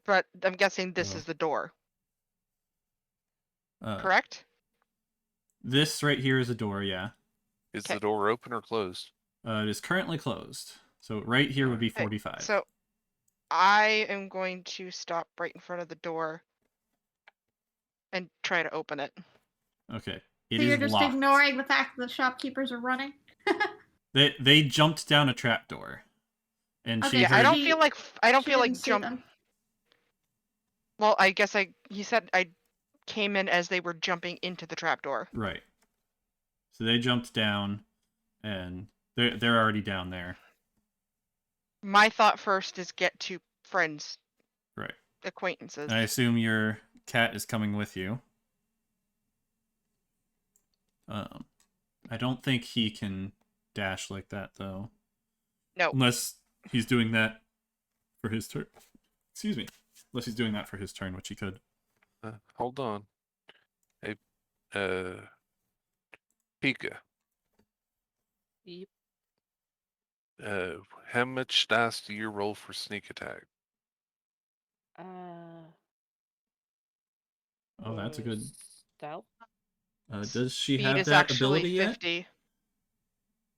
But I'm guessing this Oh. is the door, Uh, correct? This right here is a door, yeah. Is 'Kay. the door open or closed? It is currently closed. So right here would be Okay, 45. So I am going to stop right in front of the door and try to open it. Okay. So It you're is just locked. ignoring the fact that the shopkeepers are running? They jumped down a trapdoor. And Okay, she Yeah, heard I don't She- feel like I don't she feel didn't like see jump. them. Well, I guess he said I came in as they were jumping into the trapdoor. Right. So they jumped down and they're already down there. My thought first is get to friends, Right. acquaintances. And I assume your cat is coming with you. I don't think he can dash like that though. No. Unless he's doing that for his turn. Excuse me. Unless he's doing that for his turn, which he could. Hold on. Hey, Pika. Yep. How much dice do you roll for sneak attack? Oh, that's a good. Stealth. Does she Speed have is that actually ability yet? 50.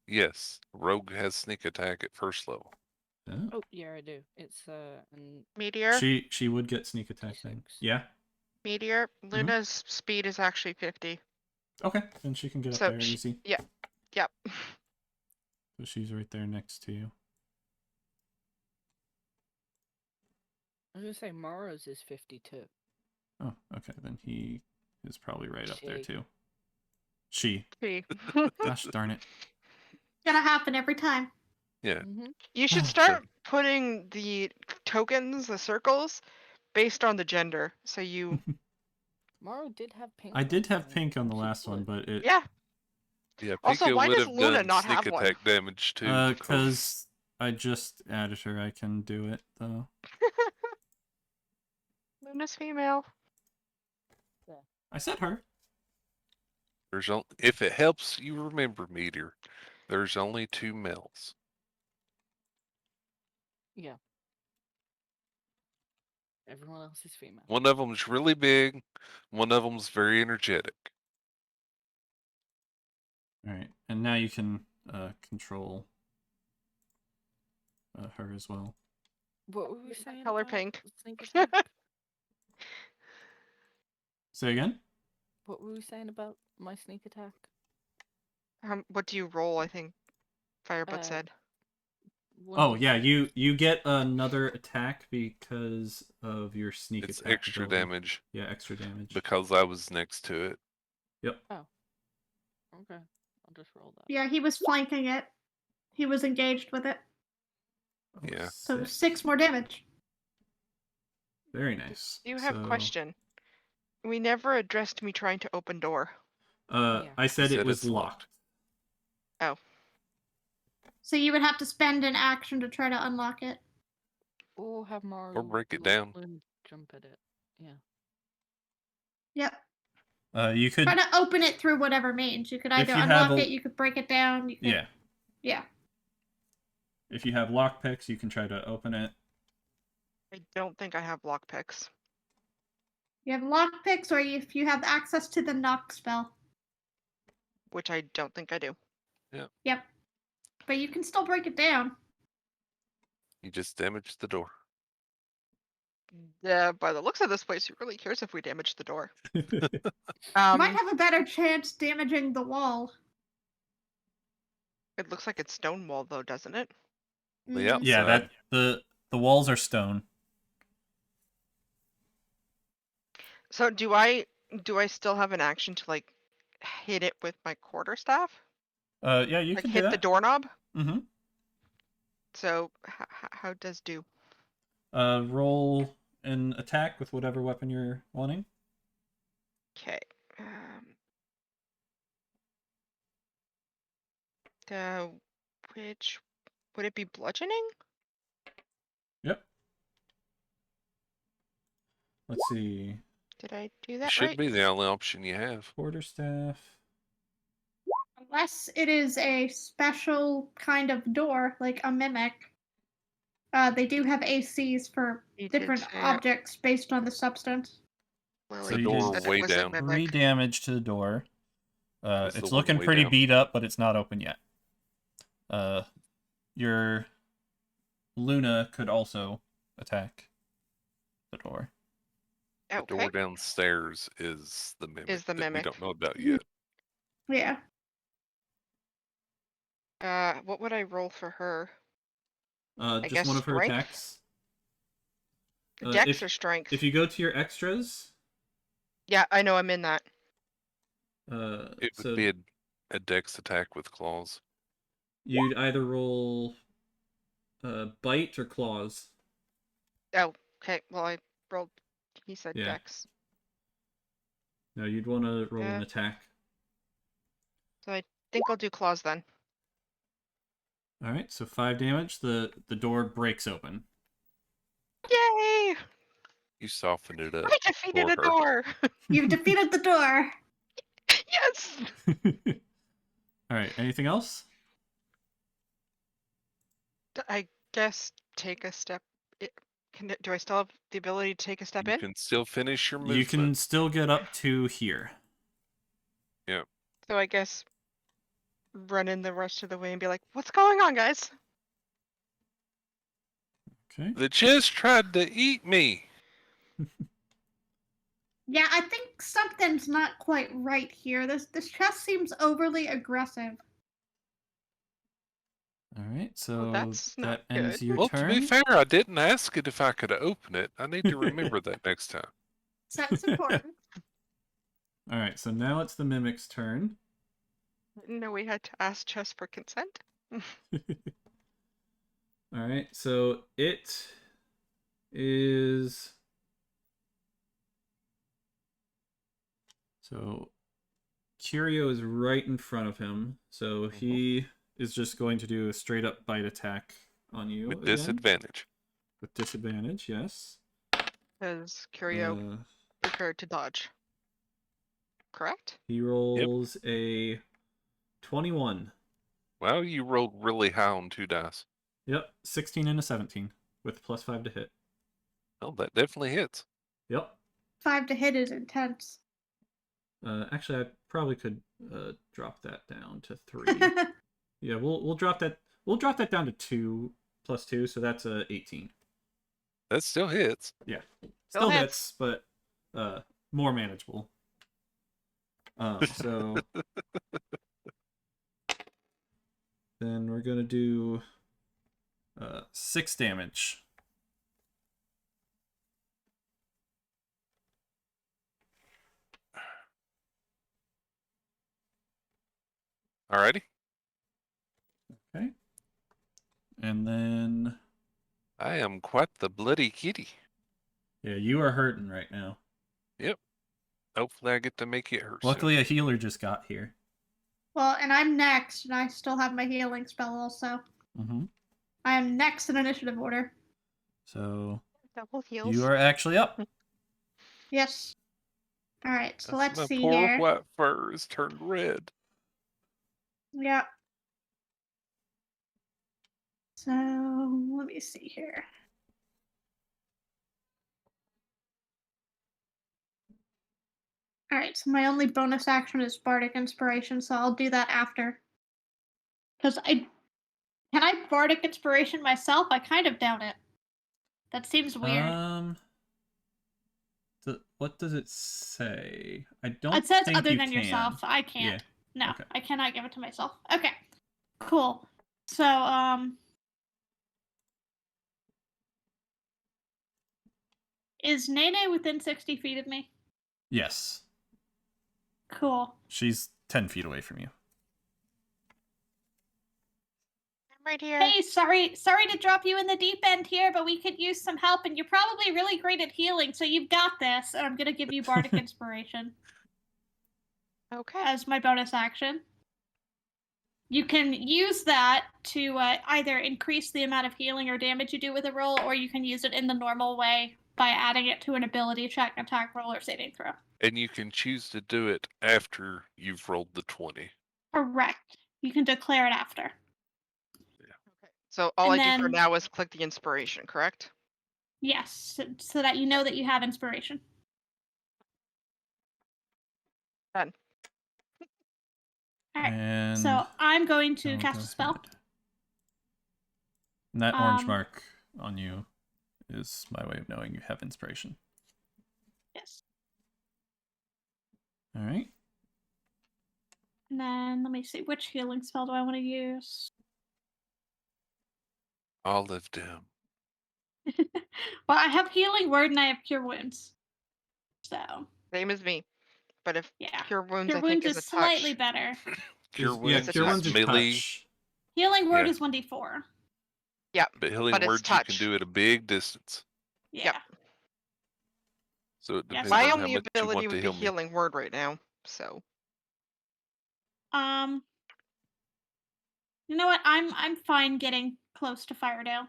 Yes, rogue has sneak attack at first level. Oh. Oh yeah, I do. It's an Meteor. She would get sneak attack then. 56. Yeah. Meteor. Luna's speed is actually 50. Okay, then she can get up So there easy. Yep. Yep. So she's right there next to you. I was gonna say Mara's is 52. Oh, okay, then he is probably right up there She. too. She. See. Gosh darn it. Gonna happen every time. Yeah. Mm-hmm. You should start putting the tokens, the circles, based on the gender. So you, Mara did have pink. I did have one, pink on the she's last one, blue. but it yeah. Yeah, Also, Pika why would does have Luna done not sneak have one? attack damage too. because I just added her. I can do it though. Luna's female. I said her. There's if it helps you remember, Meteor, there's only 2 males. Yeah. Everyone else is female. One of them's really big. One of them's very energetic. All right, and now you can control her as well. What were we saying? Color about pink. Sneak attack? Say again. What were we saying about my sneak attack? What do you roll? I think Firebutt Uh, said. Oh yeah, 1d6. you get another attack because of your sneak It's attack extra ability. damage Yeah, extra damage. because I was next to it. Yep. Okay, I'll just roll that. Yeah, he was flanking it. He was engaged with it. Oh, Yeah. So sick. 6 more damage. Very nice. You have So, question. We never addressed me trying to open door. Yeah. I said You it said was it's locked. Oh, So you would have to spend an action to try to unlock it. Or have Mario Or break it down. and jump at it. Yeah. Yep. You could. Try to open it through whatever means. You could If either you have unlock a- it, you could break it down. You could, Yeah. Yeah. If you have lockpicks, you can try to open it. I don't think I have lockpicks. You have lockpicks, or if you have access to the knock spell. Which I don't think I do. Yep. But you can still break it down. You just damaged the door. Yeah, by the looks of this place, who really cares if we damage the door? Might have a better chance damaging the wall. It looks like it's stone wall though, doesn't it? The Mhm. Yeah, outside. that the walls are stone. So do I still have an action to like hit it with my quarterstaff? Yeah, you Like can do hit the that. doorknob? Mm-hmm. So how does do? Roll an attack with whatever weapon you're wanting. Okay. The which would it be bludgeoning? Yep. Let's see. Did I do It that should right? be the only option you have. Quarterstaff. Unless it is a special kind of door, like a mimic. They do have ACs for You did different say it. objects based on the substance. Lily So you just did said way it was down. a 3 mimic. damage to the door. It's the It's one looking way pretty down. beat up, but it's not open yet. Your Luna could also attack the door. The Okay. door downstairs is the mimic Is the that we mimic. don't know about yet. Yeah. What would I roll for her? Just guess one of her strength? attacks. Dex or strength? If you go to your extras, Yeah, I know I'm in that. It would so be a dex attack with claws. you'd either roll bite or claws. Oh, okay. Well, I rolled. He said Yeah. Dex. No, you'd want to roll an Yeah. attack. So I think I'll do claws then. All right, so 5 damage. The door breaks open. Yay! You softened it up. I defeated for a her. door. You've defeated the door. Yes. All right, anything else? I guess take a step. Do I still have the ability to take a step You in? can still finish your movement. You can still get up to here. Yeah. So I guess run in the rest of the way and be like, "What's going on, guys?" Okay. The chest tried to eat me. Yeah, I think something's not quite right here. This chest seems overly aggressive. All right, so that's not that ends good. your Well, turn. to be fair, I didn't ask it if I could open it. I need to remember that next time. So that's important. All right, so now it's the mimic's turn. Didn't know we had to ask Chess for consent. All right, so it is. So Curio is right in front of him, so he is just going to do a straight up bite attack on you With again. disadvantage. With disadvantage, yes. Because Curio prepared to dodge. Correct? He rolls a 21. Well, you rolled really high on 2 dice. Yep, 16 and a 17 with +5 to hit. Well, that definitely hits. Yep. 5 to hit is intense. Actually, I probably could drop that down to 3. Yeah, we'll drop that. We'll drop that down to 2 + 2, so that's 18. That still hits. Yeah, Still still hits. hits, but more manageable. So Then we're gonna do 6 damage. Alrighty. Okay. And then I am quite the bloody kitty. yeah, you are hurting right now. Yep. Hopefully I get to make it hurt soon. Luckily, a healer just got here. Well, and I'm next, and I still have my healing spell also. Mm-hmm. I am next in initiative order. So Double heals. you are actually up. Yes. All right, so That's let's my see poor here. white fur is turned red. Yeah. So let me see here. All right, so my only bonus action is Bardic Inspiration, so I'll do that after. Because can I Bardic Inspiration myself? I kind of doubt it. That seems weird. What does it say? I don't It says think other you than can. yourself. I can't. Yeah. No, Okay. I cannot give it to myself. Okay. Cool. So, is Nene within 60 feet of me? Yes. Cool. She's 10 feet away from you. I'm right here. Hey, sorry to drop you in the deep end here, but we could use some help, and you're probably really great at healing, so you've got this. And I'm gonna give you Bardic Inspiration Okay. as my bonus action. You can use that to either increase the amount of healing or damage you do with a roll, or you can use it in the normal way by adding it to an ability check, attack roll, or saving throw. And you can choose to do it after you've rolled the 20. Correct. You can declare it after. Okay. So all And I do for then- now is click the inspiration, correct? Yes, so that you know that you have inspiration. Done. All right. And So I'm going to I'll cast go a spell. ahead. And that orange Um, mark on you is my way of knowing you have inspiration. Yes. All right. And then let me see, which healing spell do I want to use? Olive down. Well, I have healing word and I have cure wounds. So Same as me. But if yeah, cure wounds, cure I think wounds is is a slightly touch. better. Cure Yeah, wounds cure touch. wounds is is melee, touch. Healing word Yeah. is 1d4. Yep. but healing But it's words you can touch. do at a big distance. Yeah. Yep. So it Yeah, depends so My on how only much you ability want to would be heal me. healing word right now. So You know what? I'm fine getting close to Firedale.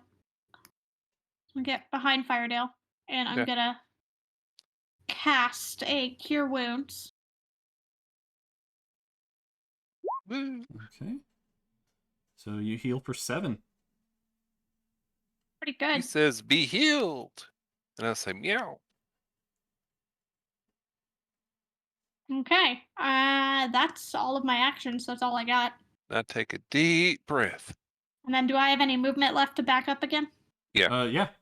I'll get behind Firedale, and I'm Yeah. gonna cast a cure wounds. Woo. Okay. So you heal for 7. Pretty He good. says, "Be healed," and I say, "Meow." Okay. That's all of my actions. That's all I got. Now take a deep breath. And then, do I have any movement left to back up again? Yeah. Yeah.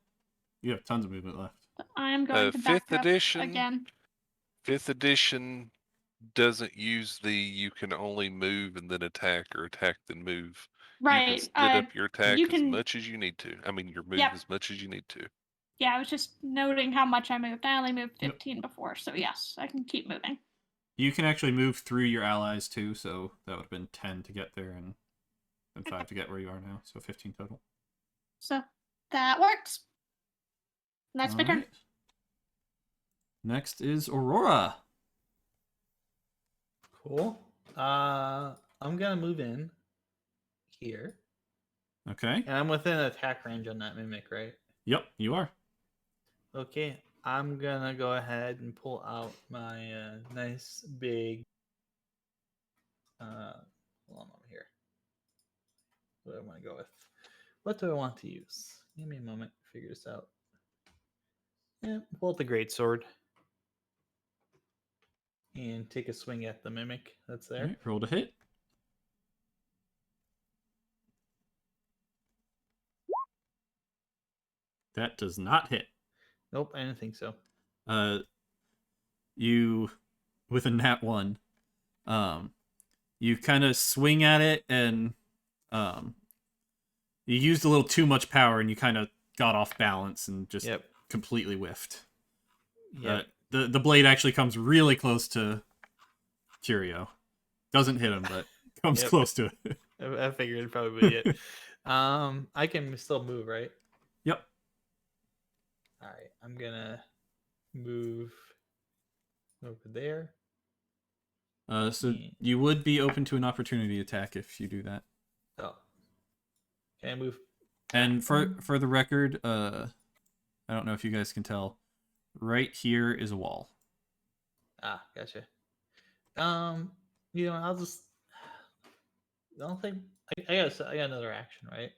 You have tons of movement left. I'm going to back Fifth up edition. again. 5th edition doesn't use the you can only move and then attack or attack then move. You can Right. split up your attack you as can- much as you need to. I mean, your move Yep. as much as you need to. Yeah, I was just noting how much I moved. I only moved Yep. 15 before, so yes, I can keep moving. You can actually move through your allies too, so that would have been 10 to get there and 5 to get where you are now, so 15 total. So that works. And that's my turn. Alright. Next is Aurora. Cool. I'm gonna move in here, Okay. and I'm within attack range on that mimic, right? Yep, you are. Okay, I'm gonna go ahead and pull out my nice big. Hold on over here. What do I want to go with? What do I want to use? Give me a moment to figure this out. Yeah, pull out the greatsword and take a swing at the mimic that's there. Alright, roll to hit. That does not hit. Nope, I didn't think so. You with a nat 1, you kind of swing at it and You used a little too much power, and you kind of got off balance and just Yep. completely whiffed. Yep. The blade actually comes really close to Curio. Doesn't hit him, but comes Yep. close to it. I figured it'd probably be it. I can still move, right? Yep. All right. I'm gonna move over there. So Yeah. you would be open to an opportunity attack if you do that. Oh. Can I move? And for the record, I don't know if you guys can tell, right here is a wall. Ah, gotcha. I'll just. I don't think I got another action, right?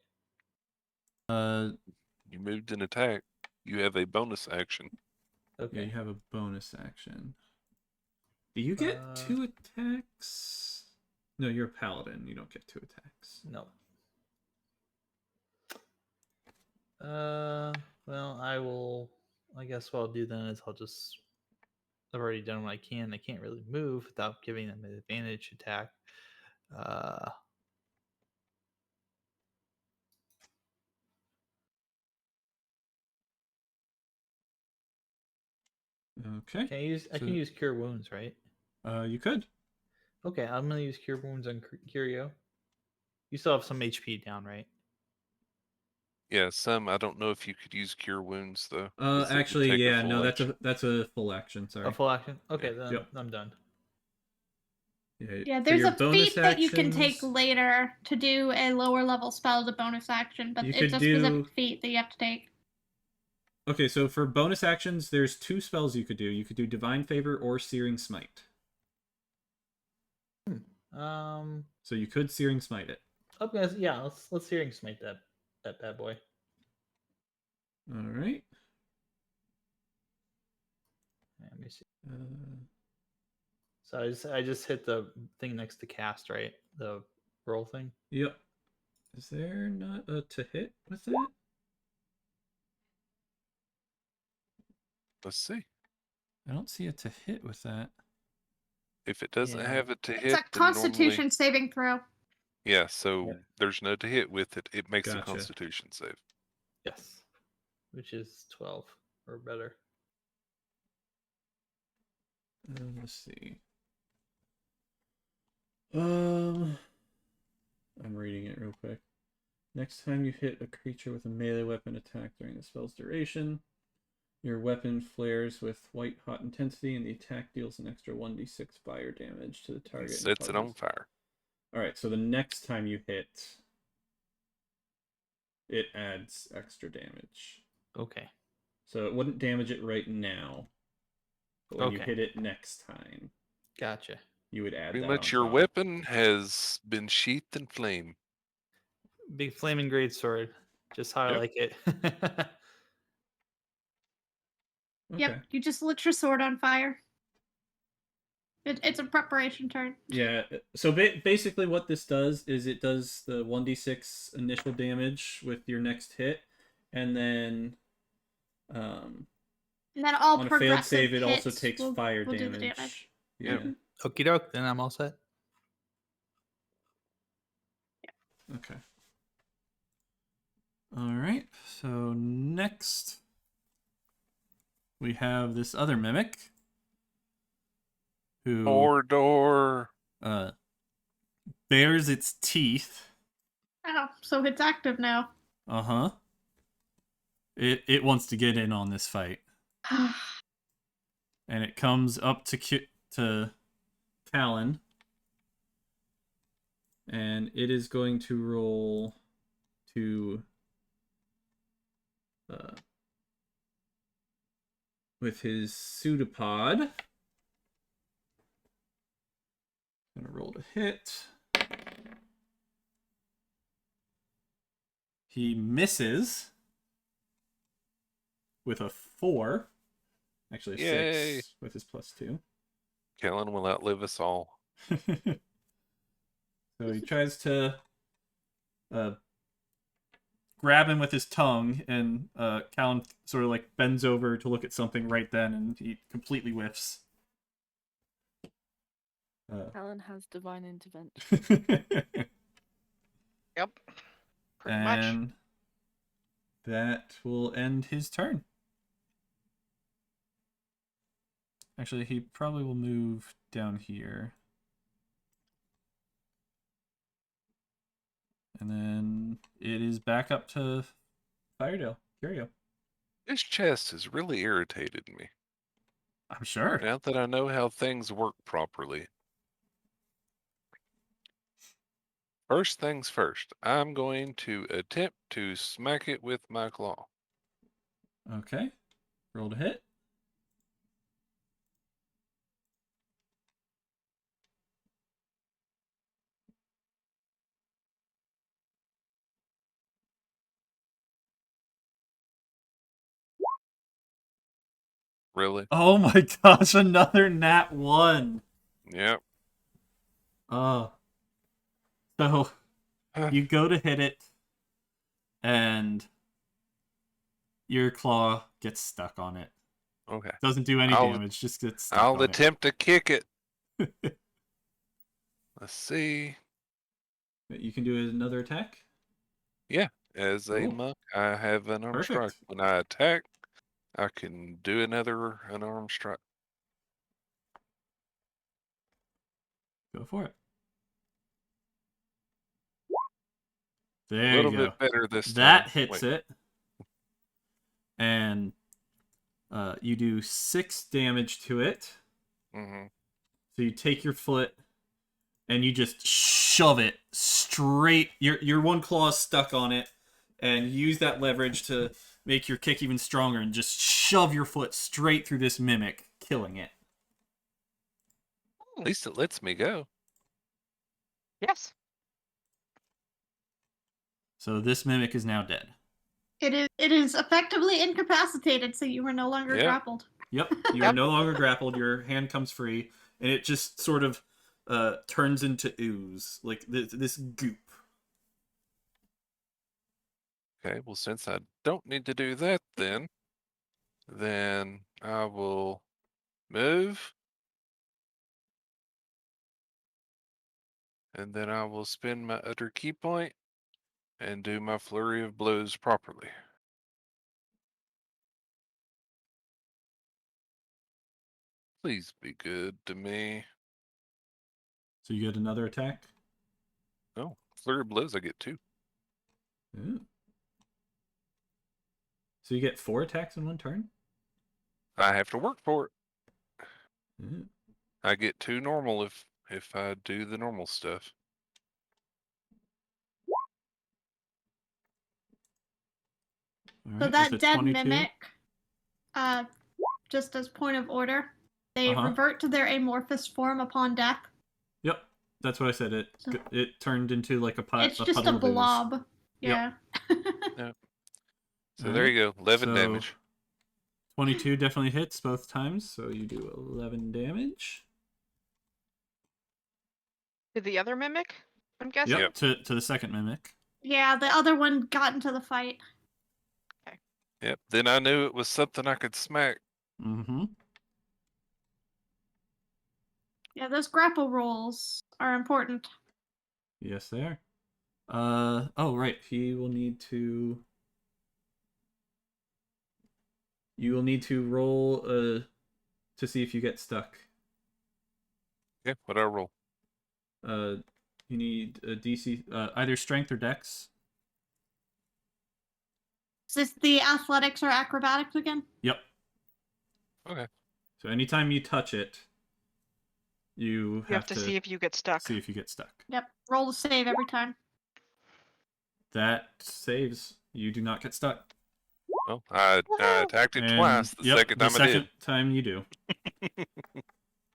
You moved an attack. You have a bonus action. Okay. Yeah, you have a bonus action. Do you get 2 attacks? No, you're a paladin. You don't get 2 attacks. No. Well, I guess what I'll do then is I've already done what I can. I can't really move without giving them an advantage attack. Okay. I can use Cure Wounds, right? You could. Okay, I'm gonna use Cure Wounds on Curio. You still have some HP down, right? Yeah, some. I don't know if you could use Cure Wounds though. 'cause it would Actually, take a yeah, full no, action. that's a full action. Sorry. A full action. Okay, Yeah. then Yep. I'm done. Yeah, for there's your a feat that you can take actions, later to do a lower level spell as a bonus action, but You it's could a do- specific feat that you have to take. Okay, so for bonus actions, there's 2 spells you could do. You could do Divine Favor or Searing Smite. So you could Searing Smite it. Okay, yeah, let's Searing Smite that bad boy. All right. Let me see. Uh, So I just hit the thing next to cast, right? The roll thing. Yep. Is there not a to hit with that? Let's see. I don't see a to hit with that. If it doesn't Yeah. have it to It's hit, a then Constitution normally, saving throw. yeah. So Yep. there's no to hit with it. It makes a Gotcha. Constitution save. Yes. Which is 12 or better. Let's see. I'm reading it real quick. Next time you hit a creature with a melee weapon attack during the spell's duration, your weapon flares with white hot intensity, and the attack deals an extra 1d6 fire damage to the It target. and sets it on causes- fire. All right, so the next time you hit, it adds extra damage. Okay. So it wouldn't damage it right now, but when you Okay. hit it next time, Gotcha. you would add Pretty that much on your top. weapon has been sheathed in flame. Big flaming great sword. Just how I Yep. like it. Okay. Yep, you just lit your sword on fire. It's a preparation turn. Yeah, so basically what this does is it does the 1d6 initial damage with your next hit, and then And then all on a failed progressive save it also hits takes will fire do the damage. damage. Yeah. Yep. Okie doke, then I'm all set. Okay. All right. So next we have this other mimic who Door. bares its teeth. Oh, so it's active now. Uh-huh. It wants to get in on this fight. And it comes up to Callan. And it is going to roll to with his pseudopod. Gonna roll to hit. He misses with a 4. Actually, a Yay. 6 with his +2. Callan will outlive us all. So he tries to grab him with his tongue, and Callan sort of like bends over to look at something right then, and he completely whiffs. Callan has divine intervention. Yep. Pretty much. And that will end his turn. Actually, he probably will move down here. And then it is back up to Firedale. Curio. This chest has really irritated me. I'm sure. Now that I know how things work properly. First things first, I'm going to attempt to smack it with my claw. Okay. Roll to hit. Really? Oh my gosh, another nat 1. Yep. Oh. So you go to hit it, and your claw gets stuck on it. Okay. Doesn't do any I'll- damage, just gets stuck I'll on attempt to kick it. Let's see. it. You can do another attack. As a Cool. monk, I have an unarmed strike. Perfect. When I attack, I can do another unarmed strike. Go for it. A There little you go. bit better this time. That hits Wait. it. And you do 6 damage to it. Mm-hmm. So you take your foot and you just shove it straight. Your one claw is stuck on it, and you use that leverage to make your kick even stronger and just shove your foot straight through this mimic, killing it. At least it lets me go. Yes. So this mimic is now dead. It is effectively incapacitated, so you are no longer Yep. grappled. Yep, you are no longer grappled. Your hand comes free, and it just sort of turns into ooze, like this goop. Okay, well, since I don't need to do that then I will move. And then I will spend my utter key point and do my flurry of blows properly. Please be good to me. So you get another attack. Oh, flurry of blows, I get 2. Ooh. So you get 4 attacks in one turn. I have to work for it. Ooh. I get 2 normal if I do the normal stuff. All So right, that with a dead 22. mimic, just as point of order, they Uh-huh. revert to their amorphous form upon death. Yep, that's what I said. It turned into like It's a just puddle a of ooze. blob. Yeah. So there you go, 11 So, damage. 22 definitely hits both times, so you do 11 damage. Did the other mimic? I'm guessing. Yep, to the second mimic. Yeah, the other one got into the fight. Yep, then I knew it was something I could smack. Mm-hmm. Yeah, those grapple rolls are important. Yes, they are. Oh, right. He will need to... You will need to roll to see if you get stuck. Yeah, what I roll? You need a DC, either strength or dex. Is this the athletics or acrobatics again? Yep. Okay. So anytime you touch it, you You have to see if you get stuck. see if you get stuck. Yep. Roll to save every time. That saves. You do not get stuck. Well, I attacked it And, twice. The second time I did. second time you do.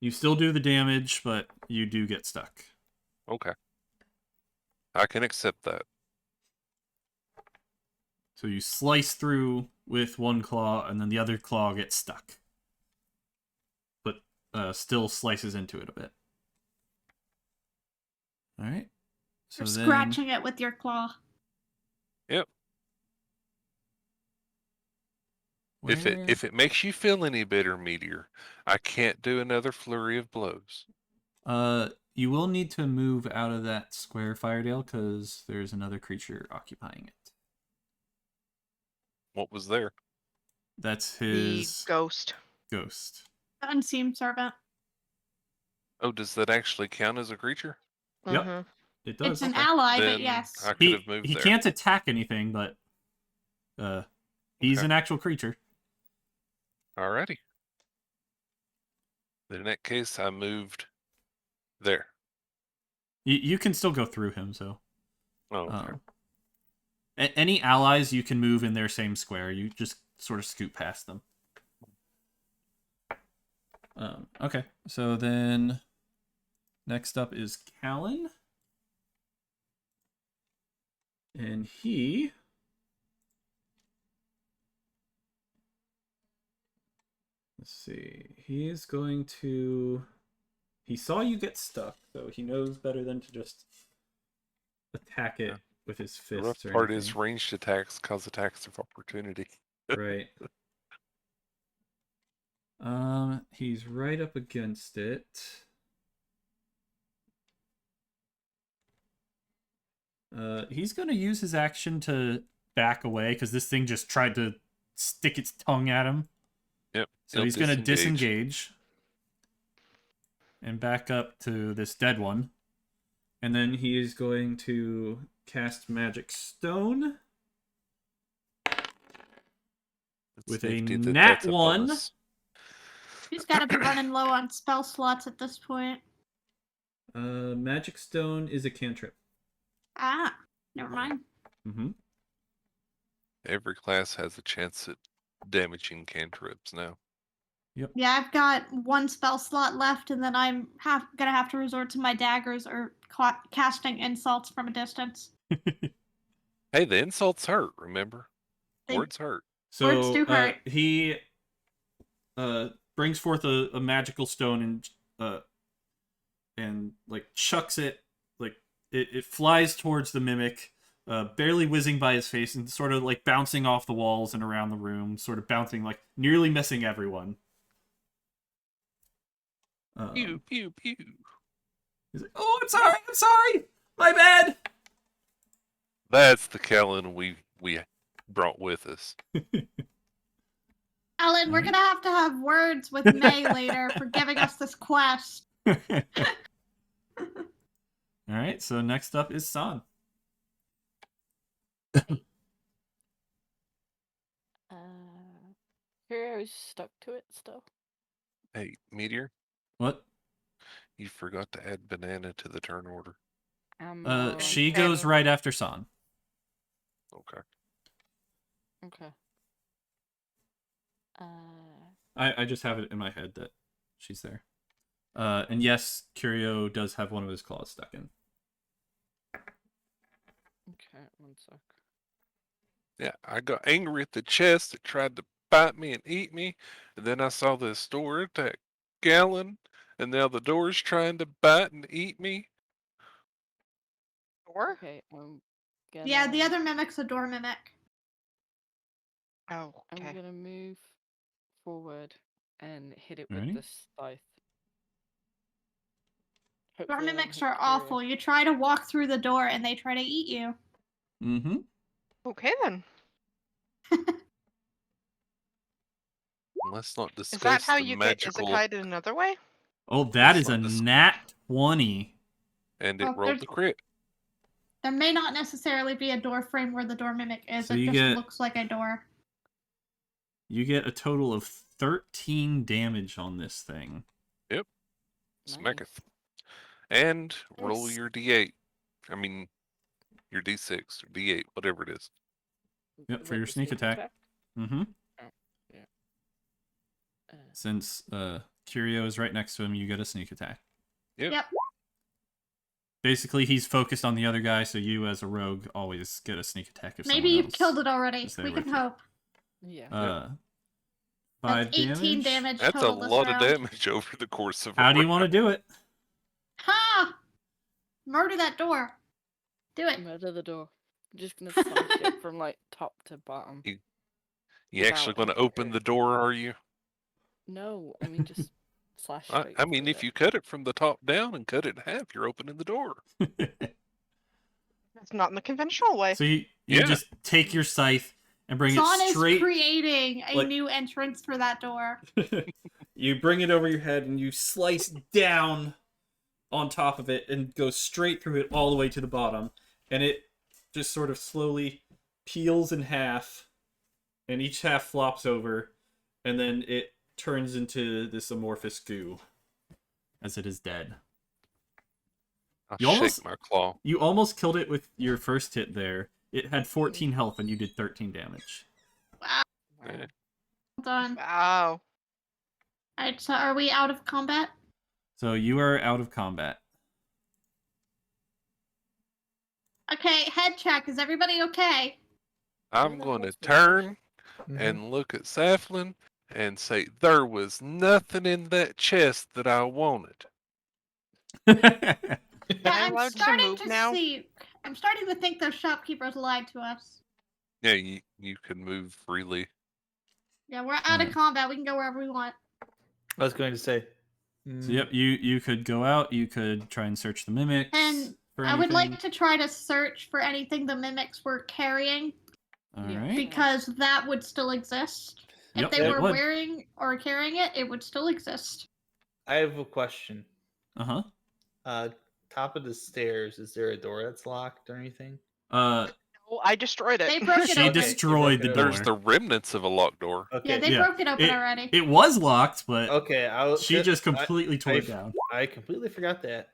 You still do the damage, but you do get stuck. Okay. I can accept that. So you slice through with one claw, and then the other claw gets stuck. But still slices into it a bit. Alright. So You're then... scratching it with your claw. Yep. Where... If it makes you feel any better, Meteor, I can't do another flurry of blows. you will need to move out of that square, Firedale, because there's another creature occupying it. What was there? That's The his ghost. ghost. Unseen servant. Oh, does that actually count as a creature? Yep. Mhm. It does. It's an Okay. ally, Then but yes. I could have moved He there. can't attack anything, but he's Okay. an actual creature. Alrighty. Then in that case, I moved there. You can still go through him, so. Oh, okay. Any allies you can move in their same square. You just sort of scoot past them. Okay, so then next up is Callan. And he... Let's see. He is going to... He saw you get stuck, so he knows better than to just attack it with his The fists rough or part anything. is ranged attacks cause attacks of opportunity. Right. He's right up against it. He's going to use his action to back away because this thing just tried to stick its tongue at him. Yep. So he's going to disengage and back up to this dead one. And then he is going to cast Magic Stone with a nat 1. He's got to be running low on spell slots at this point. Magic Stone is a cantrip. Ah, never mind. Mm-hmm. Every class has a chance at damaging cantrips now. Yep. Yeah, I've got one spell slot left, and then I'm gonna have to resort to my daggers or casting insults from a distance. Hey, the insults hurt, remember? Words hurt. So Words do hurt. He brings forth a magical stone and like chucks it, like it flies towards the mimic, barely whizzing by his face and sort of like bouncing off the walls and around the room, sort of bouncing, like nearly missing everyone. Pew, pew, pew. He's like, "Oh, I'm sorry, my bad." That's the Callan we brought with us. Alan, we're gonna have to have words with May later for giving us this quest. All right, so next up is San. Hero's stuck to it still. Hey, Meteor, What? you forgot to add banana to the turn order. She goes right after San. Okay. Okay. I just have it in my head that she's there. And yes, Curio does have one of his claws stuck in. Okay, one sec. Yeah, I got angry at the chest that tried to bite me and eat me, and then I saw this door attack Callan, and now the door's trying to bite and eat me. Or? Okay, Yeah, the other mimic's a door mimic. Oh, okay. I'm gonna move forward and hit it Alrighty. with the scythe. Door Hopefully I don't mimics hit are Curio. awful. You try to walk through the door and they try to eat you. Mm-hmm. Okay then. Let's not discuss Is that how the you magical, get Isekai another way? Oh, that is Let's a not dis- nat 20. and it Well, rolled the crit. There may not necessarily be a door frame where the door mimic is. So it you just get- looks like a door. You get a total of 13 damage on this thing. Smacketh. And roll Nice. your D8. I mean, your D6 or D8, whatever it is. Yep, for What, your the sneak attack. Mm-hmm. Yeah. Since Curio is right next to him, you get a sneak attack. Yep. Basically, he's focused on the other guy, so you, as a rogue, always get a sneak attack if Maybe someone you've else killed it already. is there We with can you. hope. Yeah. 5 That's 18 damage. damage That's a total this lot round. of damage over the course of a How do you round. want to do it? Ha! Murder that door. Do it. Murder the door. I'm just gonna slice it from like top to bottom. You actually without going to any open hurt. the door, are you? No, I mean just slash I straight mean, through if it. you cut it from the top down and cut it in half, you're opening the door. It's not in the conventional way. So you Yeah. just take your scythe and bring Zon it is straight. creating a like- new entrance for that door. You bring it over your head and you slice down on top of it and go straight through it all the way to the bottom. And it just sort of slowly peels in half, and each half flops over, and then it turns into this amorphous goo as it is dead. I You shake almost- my claw. You almost killed it with your first hit there. It had 14 health and you did 13 damage. Wow. Yeah. Done. Wow. Alright, so are we out of combat? So you are out of combat. Okay, head check. Is everybody okay? I'm going to turn Mhm. and look at Saflin and say, there was nothing in that chest that I wanted. Yeah, I I'm allowed to starting move to now? see. I'm starting to think those shopkeepers lied to us. Yeah, you can move freely. Yeah, we're out of combat. We can go wherever we want. I was going to say. So yep, you could go out, you could try and search the mimics. And for I would anything. like to try to search for anything the mimics were carrying, Alright. because that would still exist. Yep, If they it were would. wearing or carrying it, it would still exist. I have a question. Uh-huh. Top of the stairs, is there a door that's locked or anything? Oh, I destroyed it. They broke it She open. destroyed the Okay. door. There's the remnants of a locked door. Okay. Yeah, they Yeah, broke it open already. It was locked, but Okay. she just completely tore it down. I completely forgot that.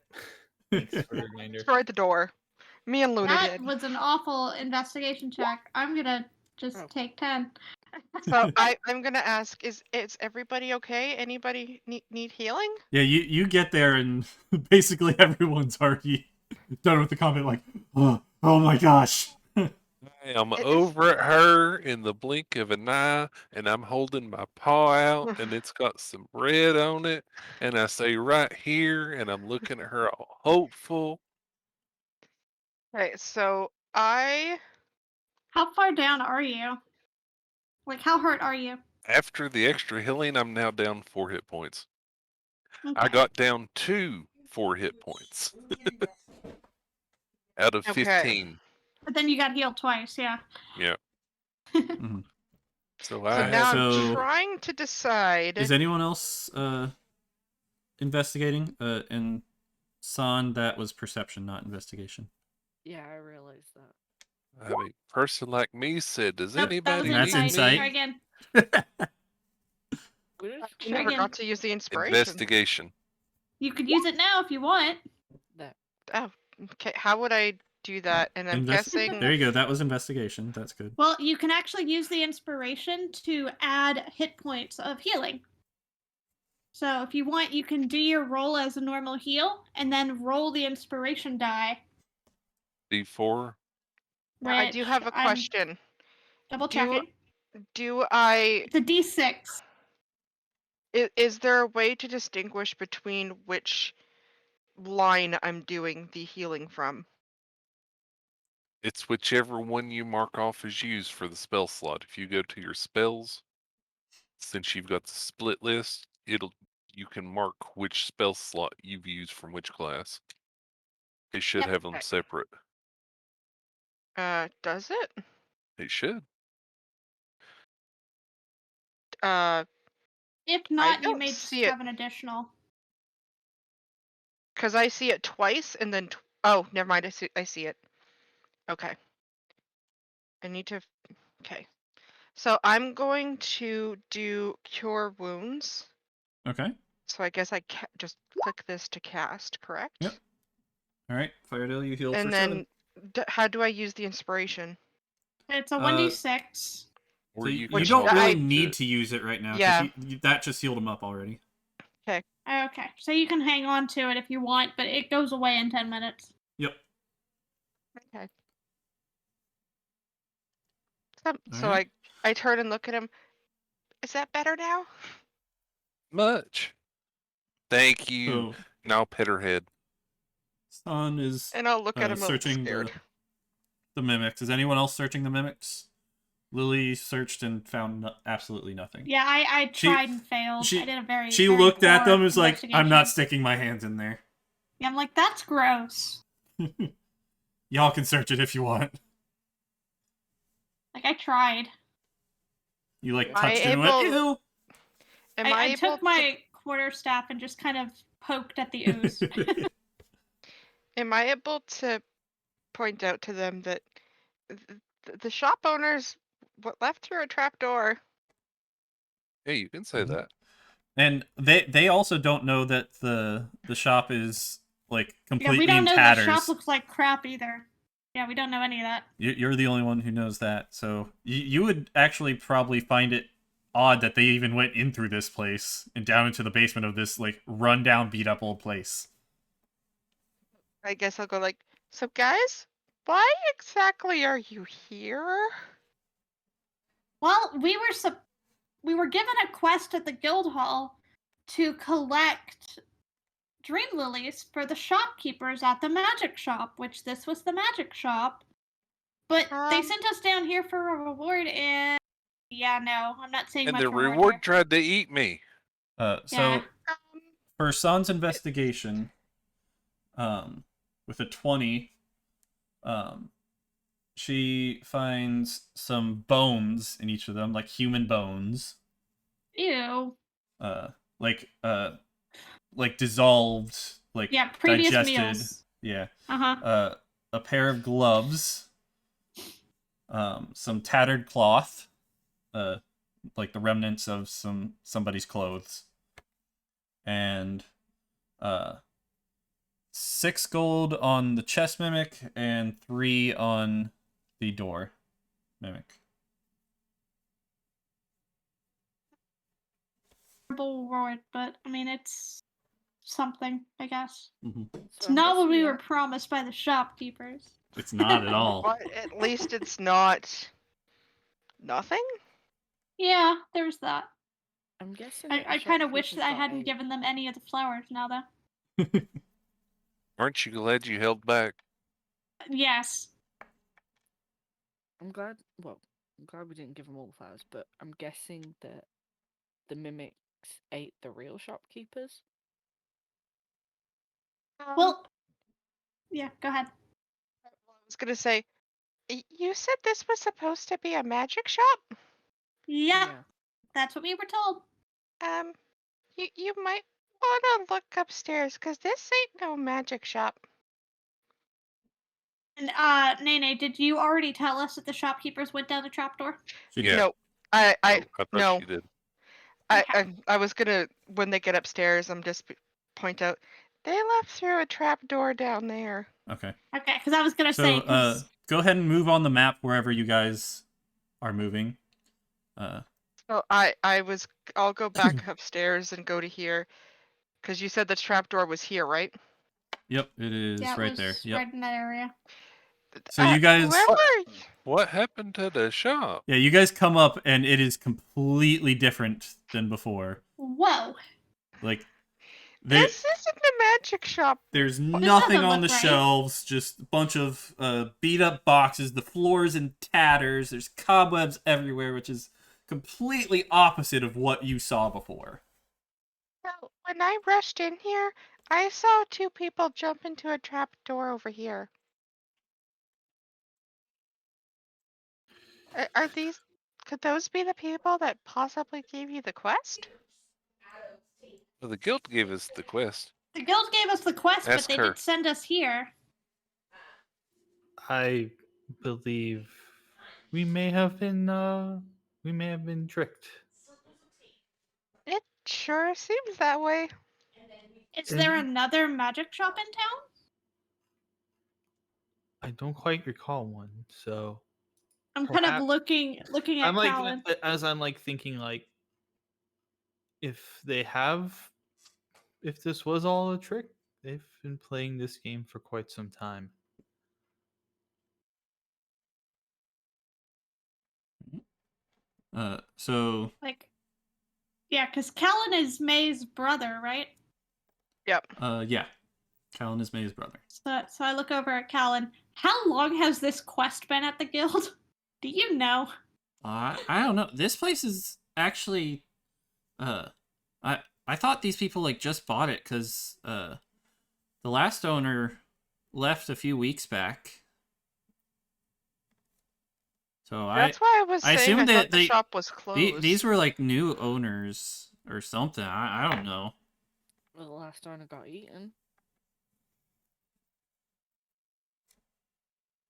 Thanks for the reminder. Destroyed the door. Me and Luna That did. was an awful investigation check. I'm gonna just take 10. So I'm gonna ask: Is everybody okay? Anybody need healing? Yeah, you get there and basically everyone's already done with the combat. Like, oh my gosh. I am It's- over at her in the blink of an eye, and I'm holding my paw out, and it's got some red on it, and I say right here, and I'm looking at her all hopeful. Okay, so I How far down are you? Like, how hurt are you? After the extra healing, I'm now down 4 hit points. I Okay. got down to 4 hit points out of Okay. 15. But then you got healed twice, yeah. Yeah. Mhm. So so I now have So- I'm trying to decide. Is anyone else investigating? And San, that was perception, not investigation. Yeah, I realized that. I mean, a person like me said, does Nope, that was anybody That's need insight. Try me? again. What is I never again. got to use the inspiration. Investigation. You could use it now if you want. that? Oh, okay. How would I do that? And I'm guessing. There you go. That was investigation. That's good. Well, you can actually use the inspiration to add hit points of healing. So if you want, you can do your roll as a normal heal, and then roll the inspiration die. D4. Now, I do which have a I'm question. Double Do- checking. Do I? It's a D6. Is there a way to distinguish between which line I'm doing the healing from? It's whichever one you mark off as used for the spell slot. If you go to your spells, since you've got the split list, you can mark which spell slot you've used from which class. It should Yep. have them separate. Does it? It should. If not, you don't may just see it. have an additional. Because I see it twice and then. Oh, never mind. I see it. Okay. I need to. Okay. So I'm going to do Cure Wounds. Okay. So I guess I just click this to cast, correct? Yep. All right. Firedale, you heal And for then 7. how do I use the inspiration? It's a 1d6. So Or you can don't also really I- need to use it right now. 'cause Yeah. that just healed him up already. Okay, so you can hang on to it if you want, but it goes away in 10 minutes. Yep. Okay. So Alright. I turn and look at him. Is that better now? much. Thank you. So Now pet her head. San is And I'll look at him a little searching scared. the mimics. Is anyone else searching the mimics? Lily searched and found absolutely nothing. Yeah, I She- tried and failed. she- I did a very. She very looked at poor them and was like, I'm not investigation. sticking my hands in there. Yeah, I'm like, that's gross. Y'all can search it if you want. Like, I tried. You like Am I touched it and went, able- ew. Am I able took my quarterstaff and just kind of poked at the ooze. Am I able to point out to them that the shop owners left through a trapdoor? Yeah, you can say that. And they also don't know that the shop is like Yeah, completely we don't in know tatters. the shop looks like crap either. Yeah, we don't know any of that. You're the only one who knows that. So you would actually probably find it odd that they even went in through this place and down into the basement of this like rundown, beat up old place. I guess I'll go like, so guys, why exactly are you here? Well, we were given a quest at the guild hall to collect dream lilies for the shopkeepers at the magic shop, which this was the magic shop. But they sent us down here for a reward, and yeah, no, I'm not saying And much the reward reward here. tried to eat me. So Yeah. for San's investigation, with a 20, she finds some bones in each of them, like human bones. Ew. Like dissolved, like Yeah, previous digested. meals. Yeah. Uh-huh. A pair of gloves, some tattered cloth, like the remnants of somebody's clothes, and 6 gold on the chest mimic and 3 on the door mimic. Reward, but I mean, it's something, I guess. Mm-hmm. It's not what we were promised by the shopkeepers. It's not at all. But at least it's not nothing. Yeah, there's that. I'm guessing. that the I kind of wish shopkeepers that I got hadn't a- given them any of the flowers now, though. Aren't you glad you held back? Yes. I'm glad. Well, I'm glad we didn't give them all the flowers, but I'm guessing that the mimics ate the real shopkeepers. Well, yeah, go ahead. I was gonna say, you said this was supposed to be a magic shop. Yeah, that's what we were told. You might want to look upstairs, cause this ain't no magic shop. And Nene, did you already tell us that the shopkeepers went down the trapdoor? Yeah. No, I I thought no. you did. I was gonna, when they get upstairs, I'm just point out they left through a trap door down there. Okay. Okay, because I was gonna So, say. 'Cause- go ahead and move on the map wherever you guys are moving. So I'll go back upstairs and go to here, because you said the trap door was here, right? Yep, it is yeah, it right was there. Yep. right in that area. So you guys, Whoever, What happened to the shop? yeah, you guys come up and it is completely different than before. Whoa. Like, there, this isn't a magic shop. there's doesn't nothing on the look right. shelves, just a bunch of beat up boxes. The floor's in tatters. There's cobwebs everywhere, which is completely opposite of what you saw before. Well, when I rushed in here, I saw 2 people jump into a trap door over here. Are these? Could those be the people that possibly gave you the quest? Well, the guild gave us the quest. The guild gave us the quest, Ask but they her. did send us here. I believe we may have been tricked. It sure seems that way. Is there another magic shop in town? I don't quite recall one, so I'm kind of Perhaps- looking at I'm like Callan. as I'm like thinking like if this was all a trick, they've been playing this game for quite some time. So Like, yeah, because Callan is May's brother, right? Yep. yeah, Callan is May's brother. So I look over at Callan. How long has this quest been at the guild? Do you know? I don't know. This place is actually, I thought these people like just bought it because the last owner left a few weeks back. So That's why I was I saying I assumed thought that the shop was closed. these were like new owners or something. I don't know. Well, the last owner got eaten.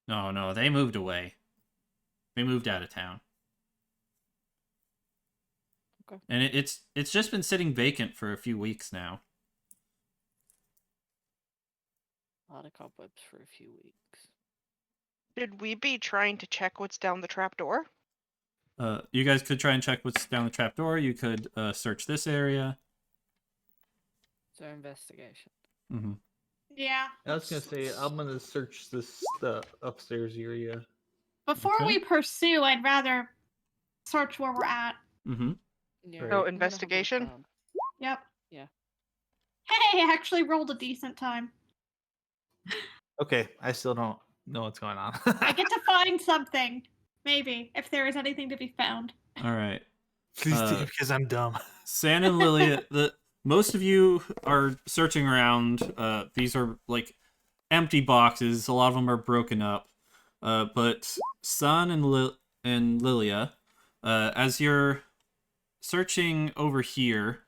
No, they moved away. They moved out of town. Okay. And it's just been sitting vacant for a few weeks now. A lot of cobwebs for a few weeks. Should we be trying to check what's down the trapdoor? You guys could try and check what's down the trapdoor. You could search this area. So investigation. Mm-hmm. Yeah. I was gonna say I'm gonna search the upstairs area. Before Okay. we pursue, I'd rather search where we're at. Mm-hmm. Yeah, Right. So I'm gonna have a look investigation? around. Yep. Yeah. Hey, I actually rolled a decent time. Okay, I still don't know what's going on. I get to find something. Maybe, if there is anything to be found. All right. Please do, because I'm dumb. San and Lilia, most of you are searching around. These are like empty boxes. A lot of them are broken up. But San and Lilia, as you're searching over here,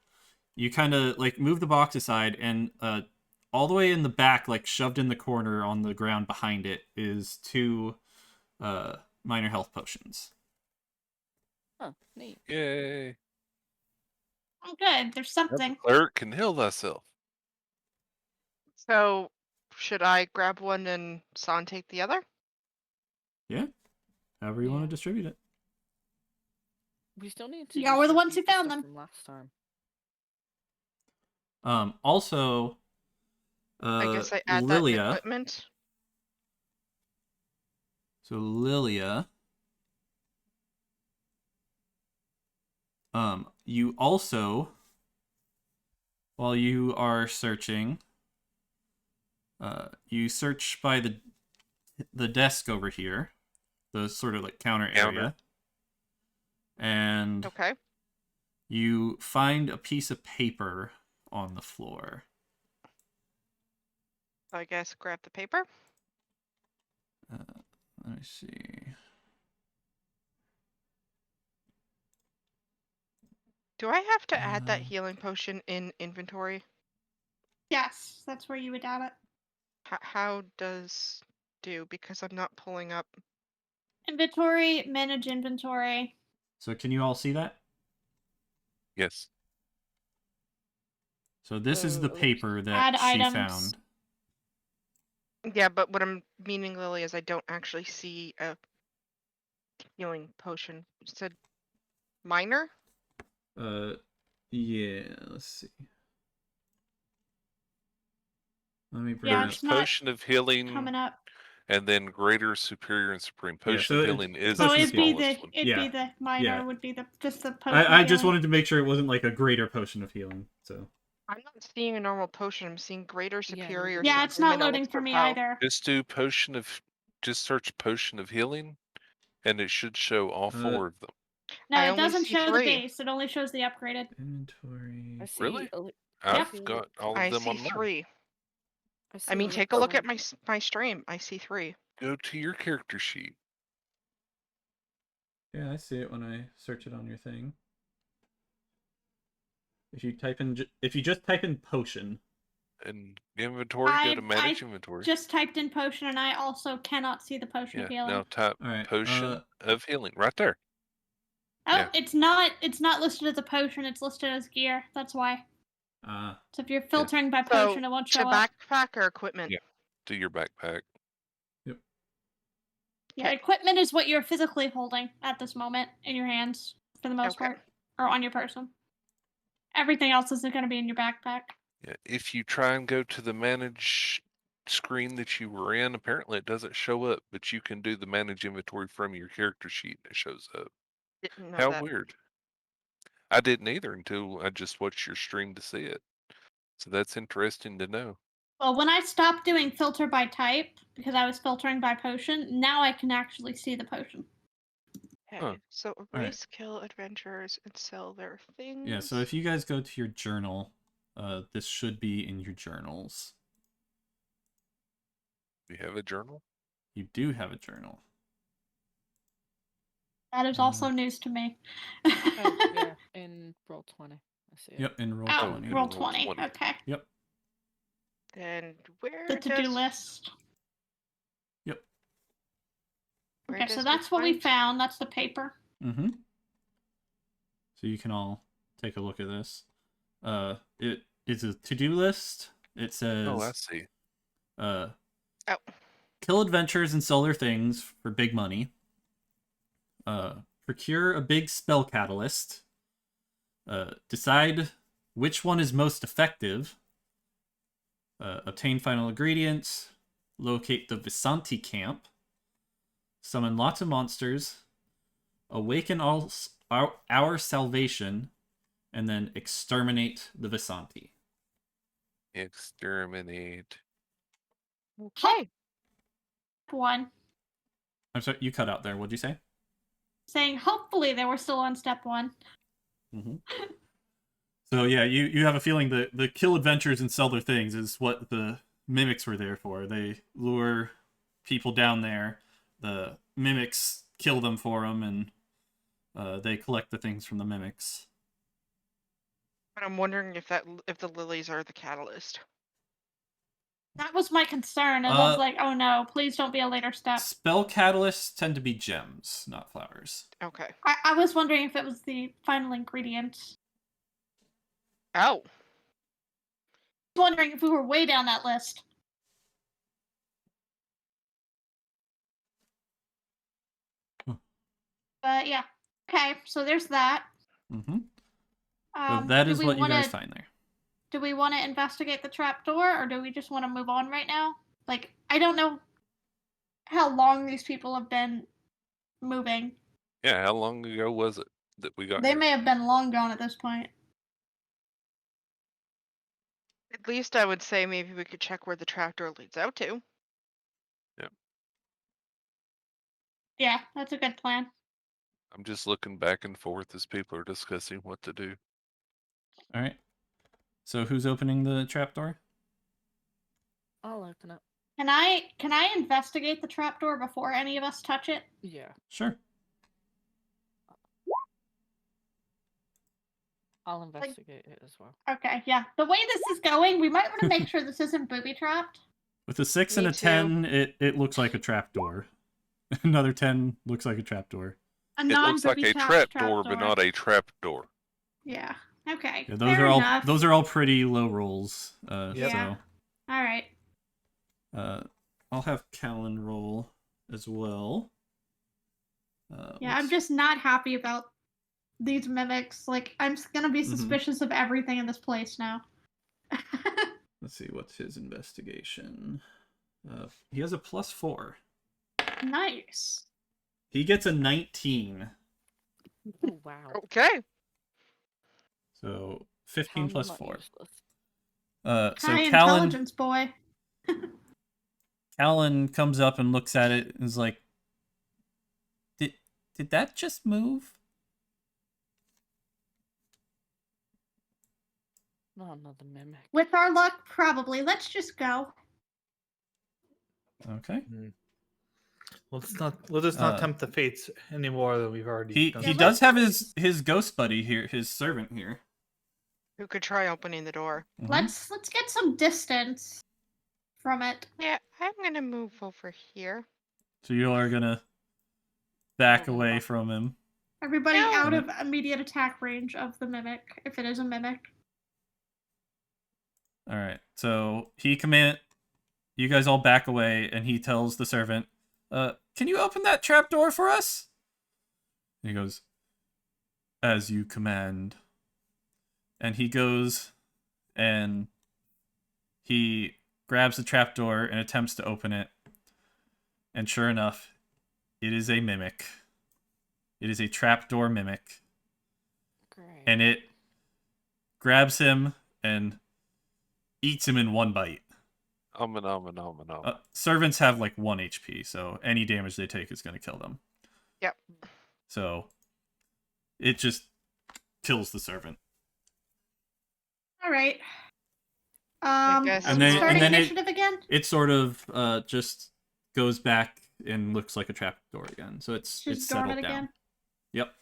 you kind of like move the box aside, and all the way in the back, like shoved in the corner on the ground behind it, is 2 minor health potions. Huh, neat. Yay. Oh, good. There's something. Cleric can heal thyself. So, should I grab one and San take the other? Yeah, however you want Yeah. to distribute it. We still need to. Yeah, we're the ones who distribute the found stuff them. From last time. Also, I guess I add that to Lilia. equipment. So Lilia, you also, while you are searching, you search by the desk over here, the sort of like counter area, and Okay. you find a piece of paper on the floor. I guess grab the paper. Let me see. Do I have to add that healing potion in inventory? Yes, that's where you would add it. How does do? Because I'm not pulling up. Inventory, manage inventory. So can you all see that? Yes. So this is the it looks- paper that Add she items. found. Yeah, but what I'm meaning, Lily, is I don't actually see a healing potion. You said minor? Yeah, let's see. Let me bring Yeah, up. There's it's not potion of healing, Coming up. and then greater, superior, and supreme. Potion so of it- healing is So the it'd be smallest the one. Yeah. the minor Yeah. would be just the potion. I of just healing. wanted to make sure it wasn't like a greater potion of healing. So I'm not seeing a normal potion. I'm seeing greater, Yeah, superior. Yeah, it's supreme, not and loading elixir for me power. either. Just do potion of. Just search potion of healing, and it should show all 4 of them. No, I it only doesn't see show the 3. base. It only shows the upgraded. inventory. I see. Really? I I've see got all of I them see on mine. 3. I see mean, elixir. take a look at my stream. I see 3. Go to your character sheet. Yeah, I see it when I search it on your thing. If you type in, if you just type in potion. And inventory, go to manage inventory. Just typed in potion, and I also cannot see the potion Yeah. of healing. Now type All right. potion of healing right there. Oh, yeah. it's not listed as a potion. It's listed as gear. That's why. So if you're filtering by potion, it won't show to up. backpack or equipment? Yeah. Do your backpack. Yep. Yeah, equipment is what you're physically holding at this moment in your hands, for the most part, or on your person. Everything else isn't going to be in your backpack. Yeah. If you try and go to the manage screen that you were in, apparently it doesn't show up, but you can do the manage inventory from your character sheet and it shows up. Didn't know How that. weird. I didn't either until I just watched your stream to see it. So that's interesting to know. Well, when I stopped doing filter by type, because I was filtering by potion, now I can actually see the potion. Okay, so right. erase, kill adventurers, and sell their things. Yeah, so if you guys go to your journal, this should be in your journals. We have a journal. You do have a journal. That is also news to me. Oh, yeah, in roll 20. I see it. Yep, in roll Oh, 20. roll Roll 20. 20. Okay. Yep. And where The to-do does list. Yep. where Okay, so does that's what we find- found. That's the paper. Mm-hmm. So you can all take a look at this. It is a to-do list. It says, Oh, I see. Oh, kill adventures and sell their things for big money. Procure a big spell catalyst. Decide which one is most effective. Obtain final ingredients. Locate the Vistani camp. Summon lots of monsters. Awaken our salvation. And then exterminate the Vistani. Exterminate. okay. One. I'm sorry, you cut out there. What'd you say? Saying hopefully they were still on step 1. Mm-hmm. So yeah, you have a feeling that the kill adventures and sell their things is what the mimics were there for. They lure people down there. The mimics kill them for them, and they collect the things from the mimics. But I'm wondering if the lilies are the catalyst. That was my concern. I was like, oh no, please don't be a later step. Spell catalysts tend to be gems, not flowers. Okay. I was wondering if it was the final ingredient. Oh. I was wondering if we were way down that list. But yeah. Okay, so there's that. Mm-hmm. So that is what you guys find there. Do we want to investigate the trapdoor, or do we just want to move on right now? Like, I don't know how long these people have been moving. Yeah, how long ago was it that we got They here? may have been long gone at this point. At least I would say maybe we could check where the trapdoor leads out to. Yeah, that's a good plan. I'm just looking back and forth as people are discussing what to do. All right. So who's opening the trapdoor? I'll open it. Can I investigate the trapdoor before any of us touch it? Yeah. Sure. I'll investigate it as well. Okay, yeah. The way this is going, we might want to make sure this isn't booby trapped. With a 6 and Me a too. 10, it looks like a trapdoor. Another 10 looks like a trapdoor. A It looks like non-booby a trapped trapdoor, but not a trapdoor. Yeah. Okay. Yeah, Fair enough. those are all pretty low rolls. Yeah. All right. So I'll have Callan roll as well. Yeah, I'm just not happy about these mimics. Like, I'm gonna be suspicious of everything in this place now. Let's see, what's his investigation? He has a +4. Nice. He gets a 19. Oh, wow. Okay. So 15 Pound plus not 4. useless. So High Callan intelligence boy. Callan comes up and looks at it and is like, Did that just move? Not another mimic. With our luck, probably. Let's just go. Okay. Let us not tempt the fates any more than we've already He done. he Yeah, does have his ghost buddy here, his servant here. Who could try opening the door? Mhm. Let's get some distance from it. Yeah, I'm gonna move over here. So you are gonna back Oh, away wow. from him. Everybody No. out of immediate attack range of the mimic, if it is a mimic. All right. So you guys all back away, and he tells the servant, "Can you open that trapdoor for us?" And he goes, "As you command." And he goes and he grabs the trapdoor and attempts to open it. And sure enough, it is a mimic. It is a trapdoor mimic. Great. And it grabs him and eats him in one bite. Servants have like 1 HP, so any damage they take is going to kill them. Yep. So it just kills the servant. All right. guess Are And we then- starting and then initiative again? It sort of just goes back and looks like a trapdoor again. So it's Just settled dormant down. again? Yep.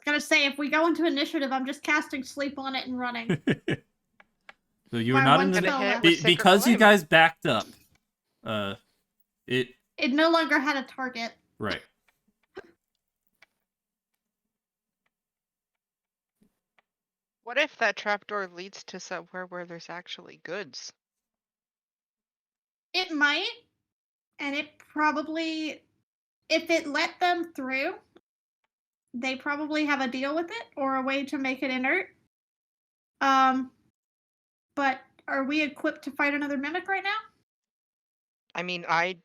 Gonna say, if we go into initiative, I'm just casting sleep on it and running. So you are My not one in the spell hit left. with Sacred because you Flame. guys backed up. It It no longer had a target. right. What if that trapdoor leads to somewhere where there's actually goods? It might, and it probably, if it let them through, they probably have a deal with it or a way to make it inert. But are we equipped to fight another mimic right now? I mean, I've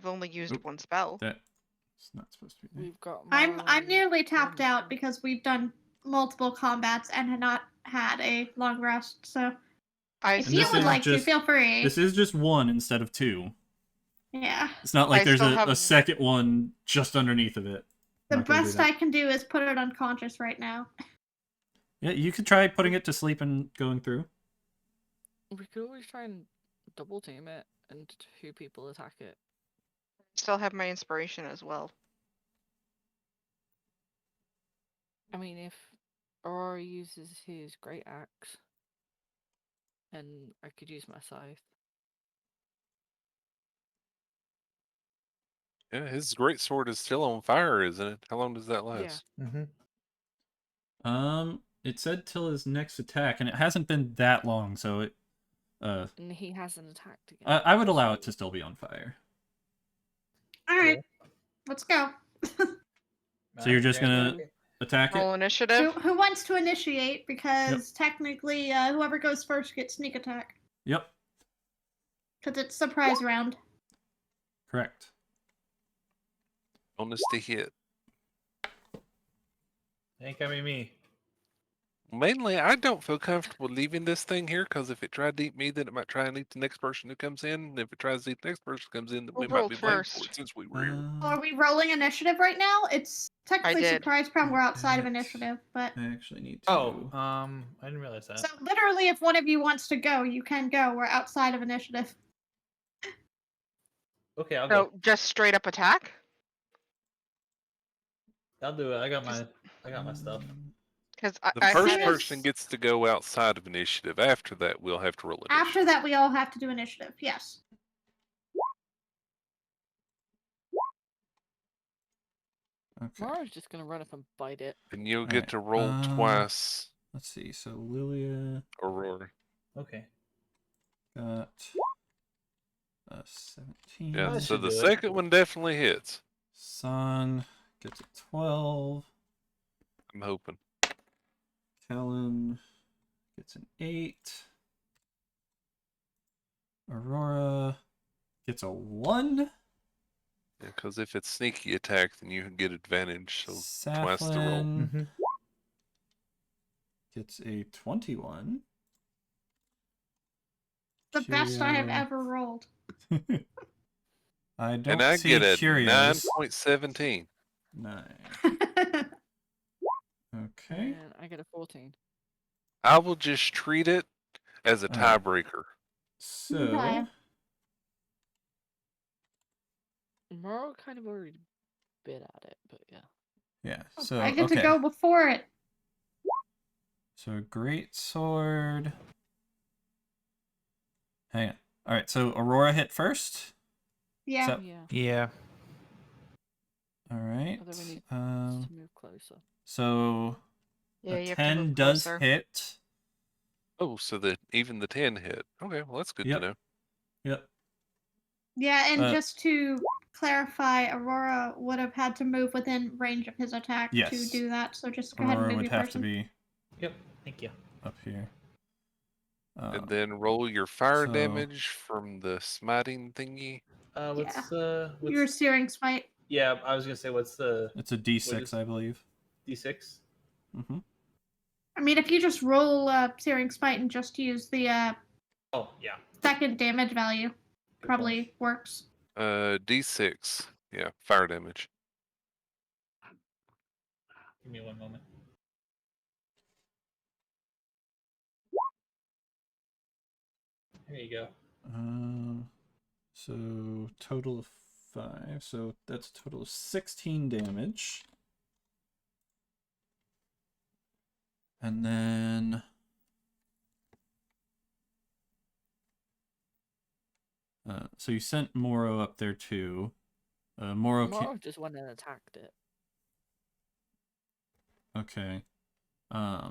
only used Oop. one spell. That's not supposed to be there. We've got. I'm my nearly tapped dormant out one. because we've done multiple combats and have not had a long rest. So I if And you this would is like to, just- feel free. This is just one instead of two. Yeah. It's not like I there's still a have- second one just underneath of it. The Not gonna do best that. I can do is put it unconscious right now. Yeah, you could try putting it to sleep and going through. We could always try and double team it and two people attack it. still have my inspiration as well. I mean, if Aurora uses his great axe, and I could use my scythe. Yeah, his great sword is still on fire, isn't it? How long does that last? Mm-hmm. It said till his next attack, and it hasn't been that long, so it. And he hasn't attacked again. I would allow it so- to still be on fire. All right, let's go. So you're just gonna attack it? Roll initiative. Who wants to initiate? Because technically, whoever goes first gets sneak attack. Yep, Because it's surprise round. correct. Bonus to hit. Ain't gonna be me. Mainly, I don't feel comfortable leaving this thing here because if it tried to eat me, then it might try and eat the next person who comes in. And if it tries to eat the next person who comes in, then Who we might rolled be blamed for first? it since we were here. Are we rolling initiative right now? It's technically did. surprise round. We're outside of That- initiative, but I actually need to. Oh, I didn't realize that. so literally, if one of you wants to go, you can go. We're outside of initiative. Okay, I'll go. So just straight up attack? I'll do it. I got my stuff. Because The I first had person gets to go outside of initiative. After that, we'll have to roll initiative. After that, we all have to do initiative. Yes. Okay. Mara's just gonna run up and bite it. And you'll Alright, get to roll twice, Let's see. So Lilia Aurora. Okay. got a 17. Yeah, I so should the do it. second one definitely hits. Son gets a 12. I'm hoping. Callan gets an 8. Aurora gets a 1. Yeah, because if it's sneaky attack, then you can get advantage. So twice the roll. Saflin Mm-hmm. gets a 21. The best I have Curio- ever rolled. I don't And I see get a curios. 9.17. 9. Okay. And I get a 14. I will just treat it as a Alright. tiebreaker. So Okay. Mara kind of already bit at it, but yeah. yeah. So I get okay. to go before it. So great sword. Hang on. All right. So Aurora hit first. Yeah. So- Yeah. Yeah. All right. Although we need Um. to move closer. So Yeah, a you have to 10 move does closer. hit. Oh, so that even the 10 hit. Okay, well, that's good Yep. to know. Yep. Yeah, and Uh, just to clarify, Aurora would have had to move within range of his attack Yes. to do that. So just go ahead and Aurora move would your have person. to be Yep. Thank you. up here. And then roll your fire so- damage from the smiting thingy. What's Your Searing Smite. Yeah, I was gonna say what's the It's a D6, is- I believe. D6? Mm-hmm. I mean, if you just roll Searing Smite and just use the Oh yeah. second damage value, probably works. D6. Yeah, fire damage. Give me one moment. There you go. So total of 5. So that's a total of 16 damage. And then so you sent Moro up there too. Moro Moro just went and attacked it. Okay. I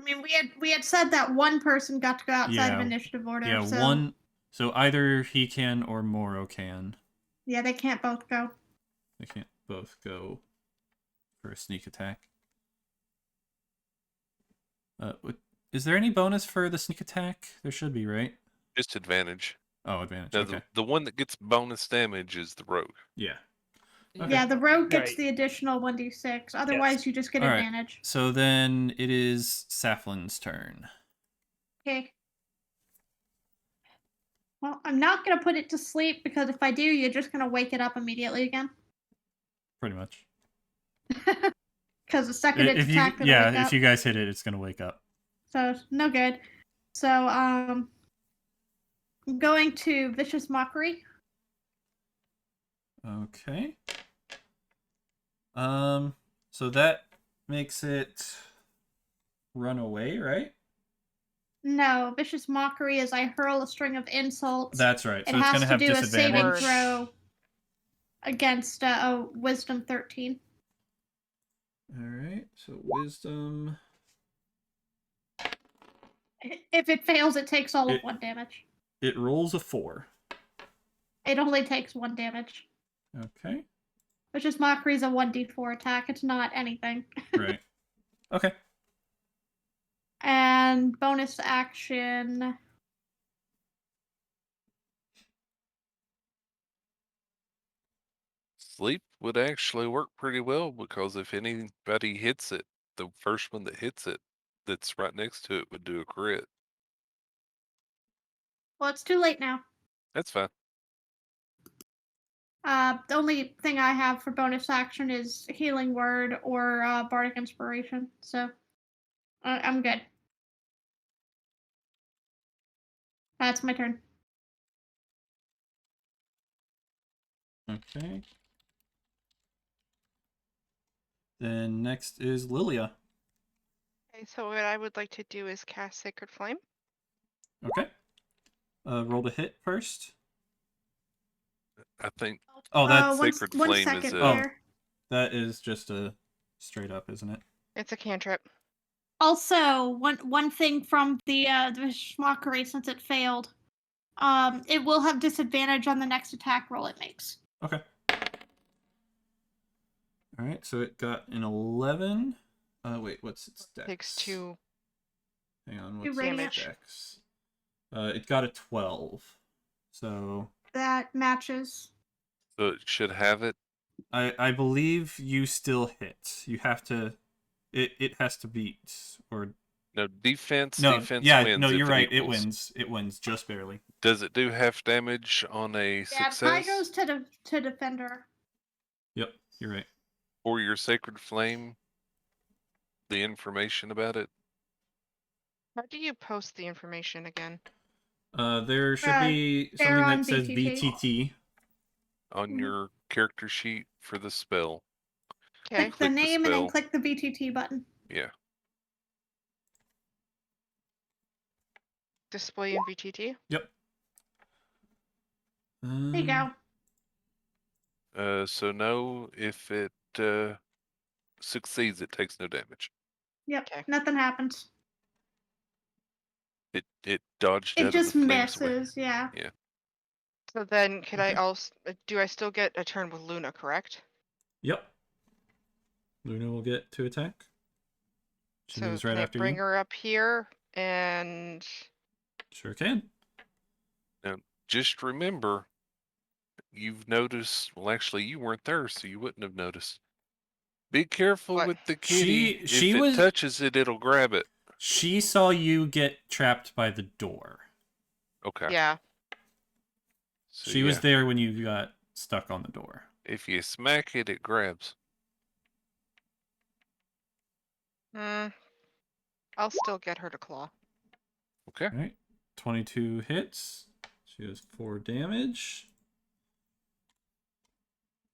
mean, we had said that one person got to go outside of Yeah. initiative order. Yeah, so one. So either he can or Moro can. yeah, they can't both go. They can't both go for a sneak attack. Is there any bonus for the sneak attack? There should be, right? Just advantage. Oh, advantage. No, Okay. the one that gets bonus damage is the rogue. Yeah. Okay. Yeah, the rogue gets Right. the additional 1d6. Otherwise, you just get All right. advantage. So then it is Saflin's turn. Okay. Well, I'm not gonna put it to sleep because if I do, you're just gonna wake it up immediately again. Pretty much. Because the second it's If you attacked, it'll wake if up. you guys hit it, it's gonna wake up. So no good. So I'm going to Vicious Mockery. Okay. So that makes it run away, right? No, Vicious Mockery is I hurl a string of insults. That's right. It So it's has gonna to have do a saving disadvantage. throw against a Wisdom 13. All right. So wisdom. If it fails, it takes all of It- 1 damage. It rolls a 4. It only takes 1 damage. Okay. Vicious Mockery is a 1d4 attack. It's not anything. Right. Okay. And bonus action. Sleep would actually work pretty well because if anybody hits it, the first one that hits it that's right next to it would do a crit. Well, it's too late now. That's fine. The only thing I have for bonus action is Healing Word or Bardic Inspiration. So I'm good. That's my turn. Okay. Then next is Lilia. Okay, so what I would like to do is cast Sacred Flame. Okay. Roll to hit first. I think Oh, that's Sacred one Flame second is a- there. that is just a straight up, isn't it? It's a cantrip. Also, one thing from the Mockery, since it failed, it will have disadvantage on the next attack roll it makes. Okay. All right. So it got an 11. Wait, what's its dex? Takes 2 Hang on, Two what's radiant. its dex? It got a 12. So That matches. So it should have it. I believe you still hit. You have to. It has to beat or No, defense no. wins. Yeah, if no, you're right. It equals. wins. It wins just barely. Does it do half damage on a Yeah, success? tie goes to Defender. Yep, you're right. For your Sacred Flame, the information about it? How do you post the information again? There should be they're something on that says BTT. BTT. On Mhm. your character sheet for the spell. Okay. Click the Click the name and then spell. click the BTT button. Yeah. Display in VTT. Yep. There you go. So no, if it succeeds, it takes no damage. Yep. Okay. Nothing happens. It dodged It out just of the flames away. misses. Yeah. So then, could I Okay. also do? I still get a turn with Luna, correct? Yep. Luna will get to attack. She So moves can right I after bring you. her up here and Sure can. Just remember, you've noticed. Well, actually, you weren't there, so you wouldn't have noticed. Be careful What? with the kitty. She if it was- touches it, it'll grab it. She saw you get trapped by the door. Okay. Yeah. So She was there when you got stuck on the door. If you smack it, it grabs. I'll still get her to claw. Okay. All right. 22 hits. She does 4 damage.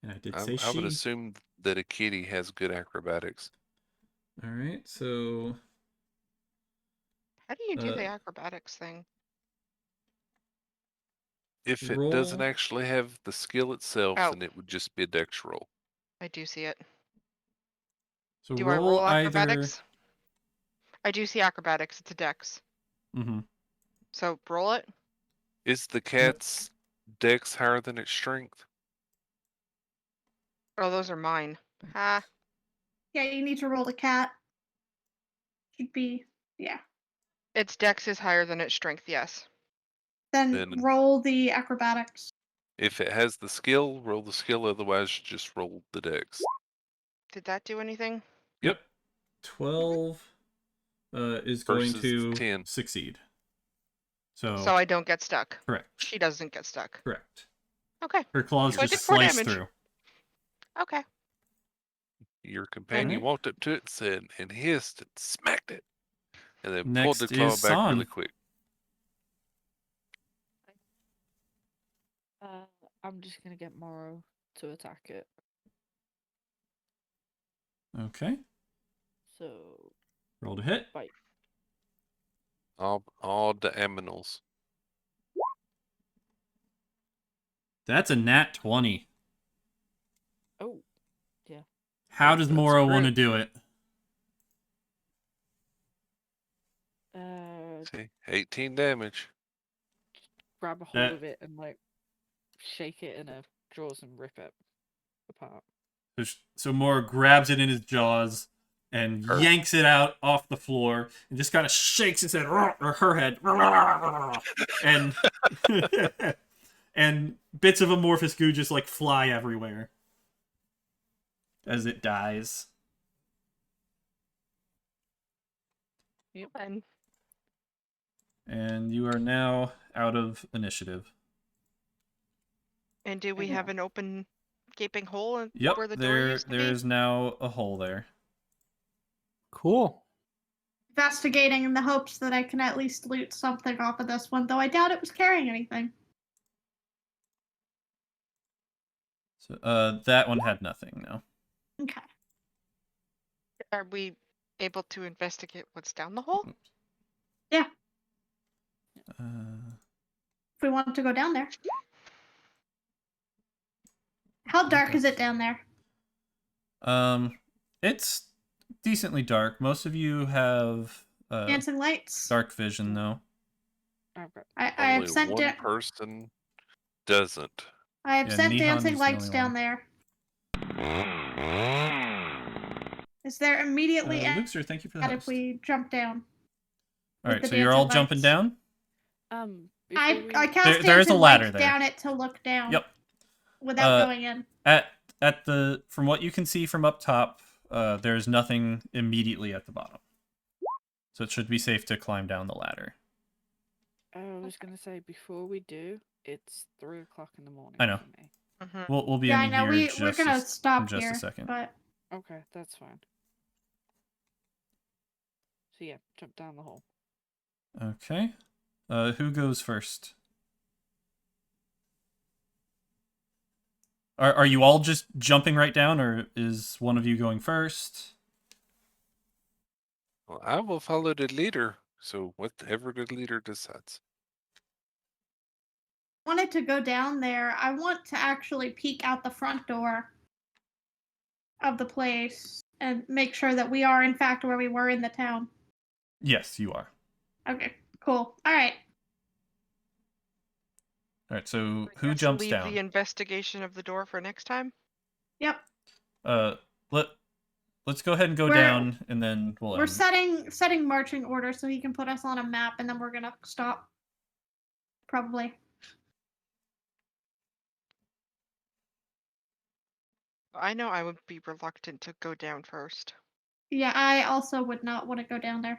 And I did say I would she. assume that a kitty has good acrobatics. All right. So How do you do the acrobatics thing? If it roll. doesn't actually have the skill itself, Oh. then it would just be a dex roll. I do see it. So Do I roll roll either. acrobatics? I do see acrobatics. It's a dex. Mm-hmm. So roll it. Is the cat's dex higher than its strength? Oh, those are mine. Ha. Yeah, you need to roll the cat. Should be, yeah. Its dex is higher than its strength, yes. Then roll the acrobatics. If it has the skill, roll the skill. Otherwise, just roll the dex. Did that do anything? Yep. 12 is going Versus to 10. succeed. So So I don't get stuck. correct. She doesn't get stuck. Correct. Okay. Her claws So I just did 4 slice damage. through. Okay. Your companion Alright. walked up to it, said, and hissed, and smacked it, and then pulled Next the claw is back San. really quick. I'm just gonna get Morrow to attack it. Okay. So Roll to hit. bite. All the aminals. That's a nat 20. Oh, yeah. How Oh, does that's Moro want to great. do it? See, 18 damage. Grab a hold of it and like shake it in her jaws and rip it apart. So Moro grabs it in his jaws and yanks it out off the floor and just kind of shakes its head, or her head, and and bits of amorphous goo just like fly everywhere as it dies. Yep. And you are now out of initiative. And do we have an open gaping hole Yep, where the door used to be? there's now a hole there. Cool. Investigating in the hopes that I can at least loot something off of this one, though I doubt it was carrying anything. So that one had nothing, no. Okay. Are we able to investigate what's down the hole? Yeah. Uh, If we want to go down there. How dark is it down there? it's decently dark. Most of you have Dancing lights? dark vision, though. Okay. I have Only sent one person doesn't. I have Yeah, sent Nihon dancing is the lights only down one. there. Is there immediately Luxor, thank you for the if host. we jump down? All right, the so you're all dancing jumping lights? down? I cast There is a dancing ladder lights there. down it to look down. Yep. Without going in. At the from what you can see from up top, there's nothing immediately at the bottom. So it should be safe to climb down the ladder. I was gonna say before we do, it's 3 o'clock in the morning. I know. For me. We'll be Yeah, I ending know. here We're gonna stop in just here, a second. but Okay, that's fine. So yeah, jump down the hole. Okay. Who goes first? Are you all just jumping right down, or is one of you going first? Well, I will follow the leader. So whatever the leader decides. I wanted to go down there. I want to actually peek out the front door of the place and make sure that we are in fact where we were in the town. Yes, you are. Okay, cool. All right. All right. So who Let's jumps leave down? the investigation of the door for next time. Yep. Let's go ahead and go down, and then we'll. We're setting marching order so he can put us on a map, and then we're gonna stop. Probably. I know I would be reluctant to go down first. Yeah, I also would not want to go down there.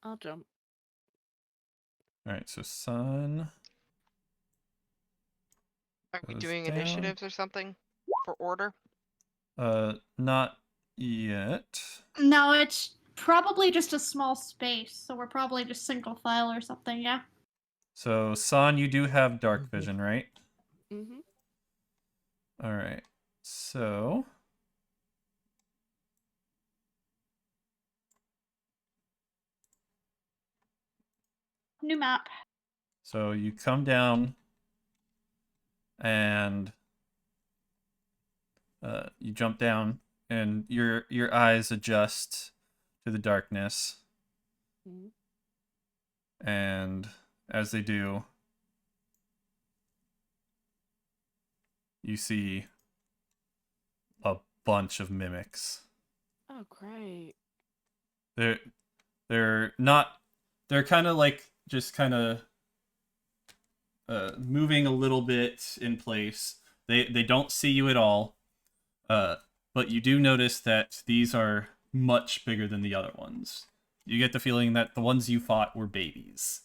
I'll jump. All right, so sun Are we goes doing down. initiatives or something for order? Not yet. No, it's probably just a small space, so we're probably just single file or something, yeah? So San, you do have dark vision, right? Mm-hmm. All right. So New map. So you come down and you jump down, and your eyes adjust to the darkness. Mm-hmm. And as they do, you see a bunch of mimics. Oh, great. They're not. They're kind of like just kind of moving a little bit in place. They don't see you at all. But you do notice that these are much bigger than the other ones. You get the feeling that the ones you fought were babies,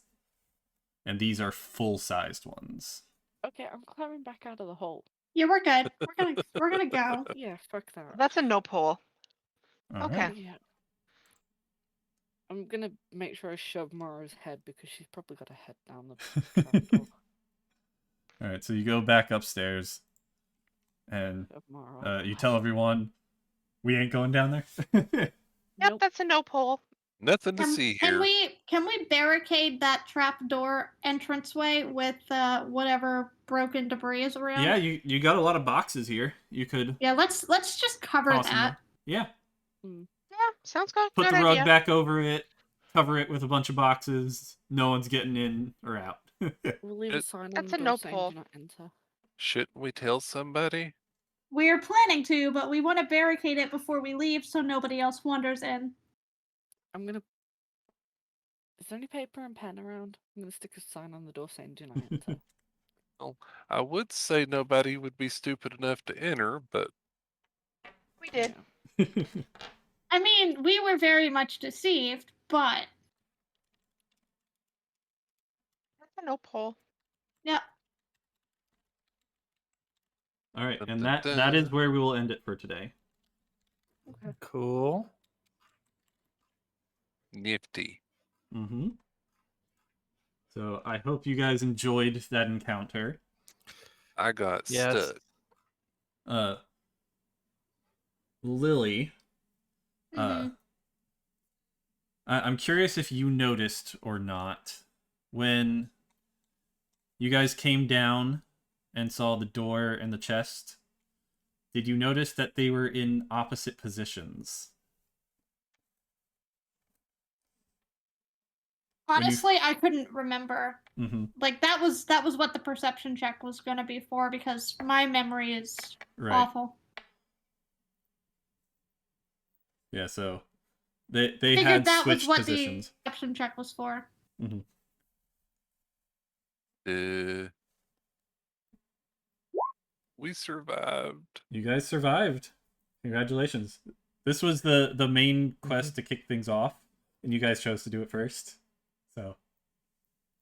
and these are full-sized ones. Okay, I'm climbing back out of the hole. Yeah, we're good. We're gonna go. Yeah, fuck that. That's a no pull. All Okay. right. Yeah. I'm gonna make sure I shove Mara's head because she's probably got a head down the trapdoor. All right, so you go back upstairs, and Shove Mara. you tell everyone, we ain't going down there. Yep, Nope. that's a no pull. Nothing to see here. Can we barricade that trapdoor entranceway with whatever broken debris is around? Yeah, you got a lot of boxes here. You could Yeah, let's just cover toss them that. there. Yeah. Yeah, sounds good. Put good the rug idea. back over it, cover it with a bunch of boxes. No one's getting in or out. We'll leave a It- sign on That's the a door no saying pull. do not enter. Shouldn't we tell somebody? We're planning to, but we want to barricade it before we leave so nobody else wanders in. I'm gonna. Is there any paper and pen around? I'm gonna stick a sign on the door saying do not enter. I would say nobody would be stupid enough to enter, but We did. Yeah. I mean, we were very much deceived, but That's a no pull. yeah. All right, Dun, and dun, that is dun. where we will end it for today. Okay. Cool. nifty. Mm-hmm. So I hope you guys enjoyed that encounter. I got Yes. stuck. Lily, Mhm. I'm curious if you noticed or not when you guys came down and saw the door and the chest. Did you notice that they were in opposite positions? Honestly, I couldn't remember. Mm-hmm. Like that was what the perception check was gonna be for because my memory is Right. awful. Yeah. So they Figured had that was switched what positions. the perception check was for. Mm-hmm. We survived. You guys survived. Congratulations. This was the main quest to kick things off, and you guys chose to do it first. So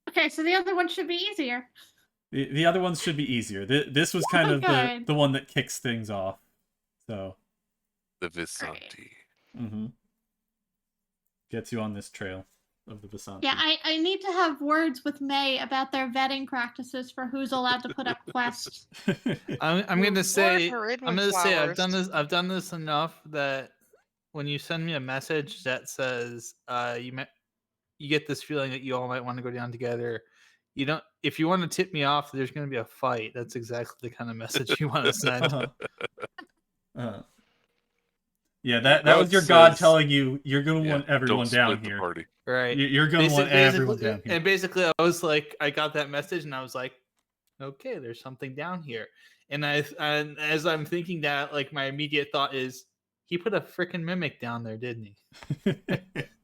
Okay, so the other one should be easier. the other ones should be easier. This was kind of Okay. the one that kicks things off. So The Vistani. gets you on this trail of the Vistani. Yeah, I need to have words with May about their vetting practices for who's allowed to put up quests. I'm Lure gonna say her in I'm with gonna say I've done flowers. this. I've done this enough that when you send me a message that says you get this feeling that you all might want to go down together. You don't. If you want to tip me off, there's going to be a fight. That's exactly the kind of message you want to send. Yeah, that God was your God says- telling you you're gonna Yeah, want everyone don't down split the here. party. Right. You're gonna want everyone down here. And basically, I was like, I got that message, and I was like, okay, there's something down here. And and as I'm thinking that, like, my immediate thought is, he put a freaking mimic down there, didn't he?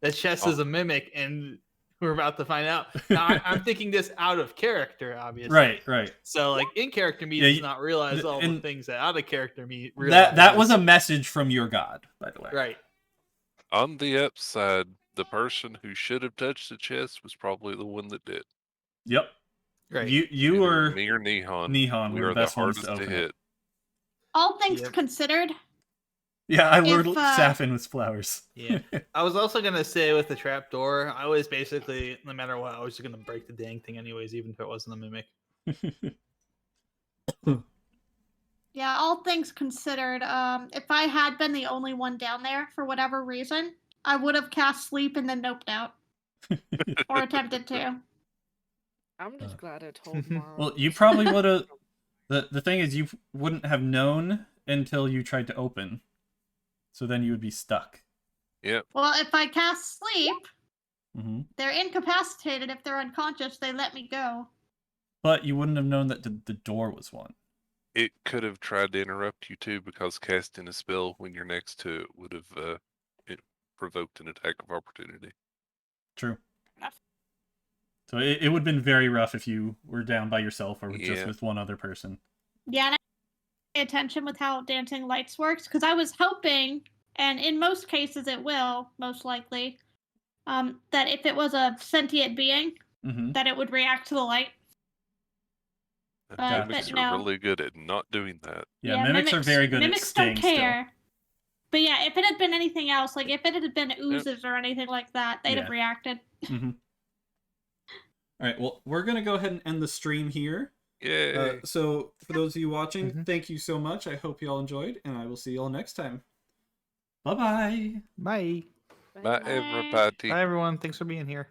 That chest is a mimic, and we're about to find out. Now, I'm thinking this out of character, obviously. Right. So, like, in character me Yeah, does not realize all the and things that out of character me realizes. That was a message from your God, by the way. right. On the upside, the person who should have touched the chest was probably the one that did. Yep. Great. You Either were me or Nihon. Nihon We were are the best ones hardest to open it. hit. All things Yep. considered, Yeah, I lured If, Safin with flowers. Yeah. I was also gonna say with the trapdoor, I was basically, no matter what, I was just gonna break the dang thing anyways, even if it wasn't a mimic. yeah, all things considered, if I had been the only one down there for whatever reason, I would have cast sleep and then noped out. Or attempted to. I'm just glad I told Mara. Well, you probably would have. The thing is, you wouldn't have known until you tried to open. So then you would be stuck. Yep. Well, if I cast sleep, Mm-hmm. they're incapacitated. If they're unconscious, they let me go. But you wouldn't have known that the door was one. It could have tried to interrupt you too, because casting a spell when you're next to it would have provoked an attack of opportunity. True. Enough. So it would have been very rough if you were down by yourself or just Yeah. with one other person. Yeah, and I pay attention with how Dancing Lights works, because I was hoping, and in most cases it will, most likely, that if it was a sentient being, Mm-hmm. that it would react to the light. Got it. Mimics but are no. really good at not doing that. Yeah, mimics are very good at Mimics staying don't care. But yeah, if it had been anything else, like if it had been oozes or anything like that, they'd have reacted. still. Mm-hmm. All right, well, we're going to go ahead and end the stream here. Yay. So, for those of you watching, thank you so much. I hope you all enjoyed, and I will see you all next time. Bye-bye. Bye. Bye, everybody. Bye, everyone. Thanks for being here.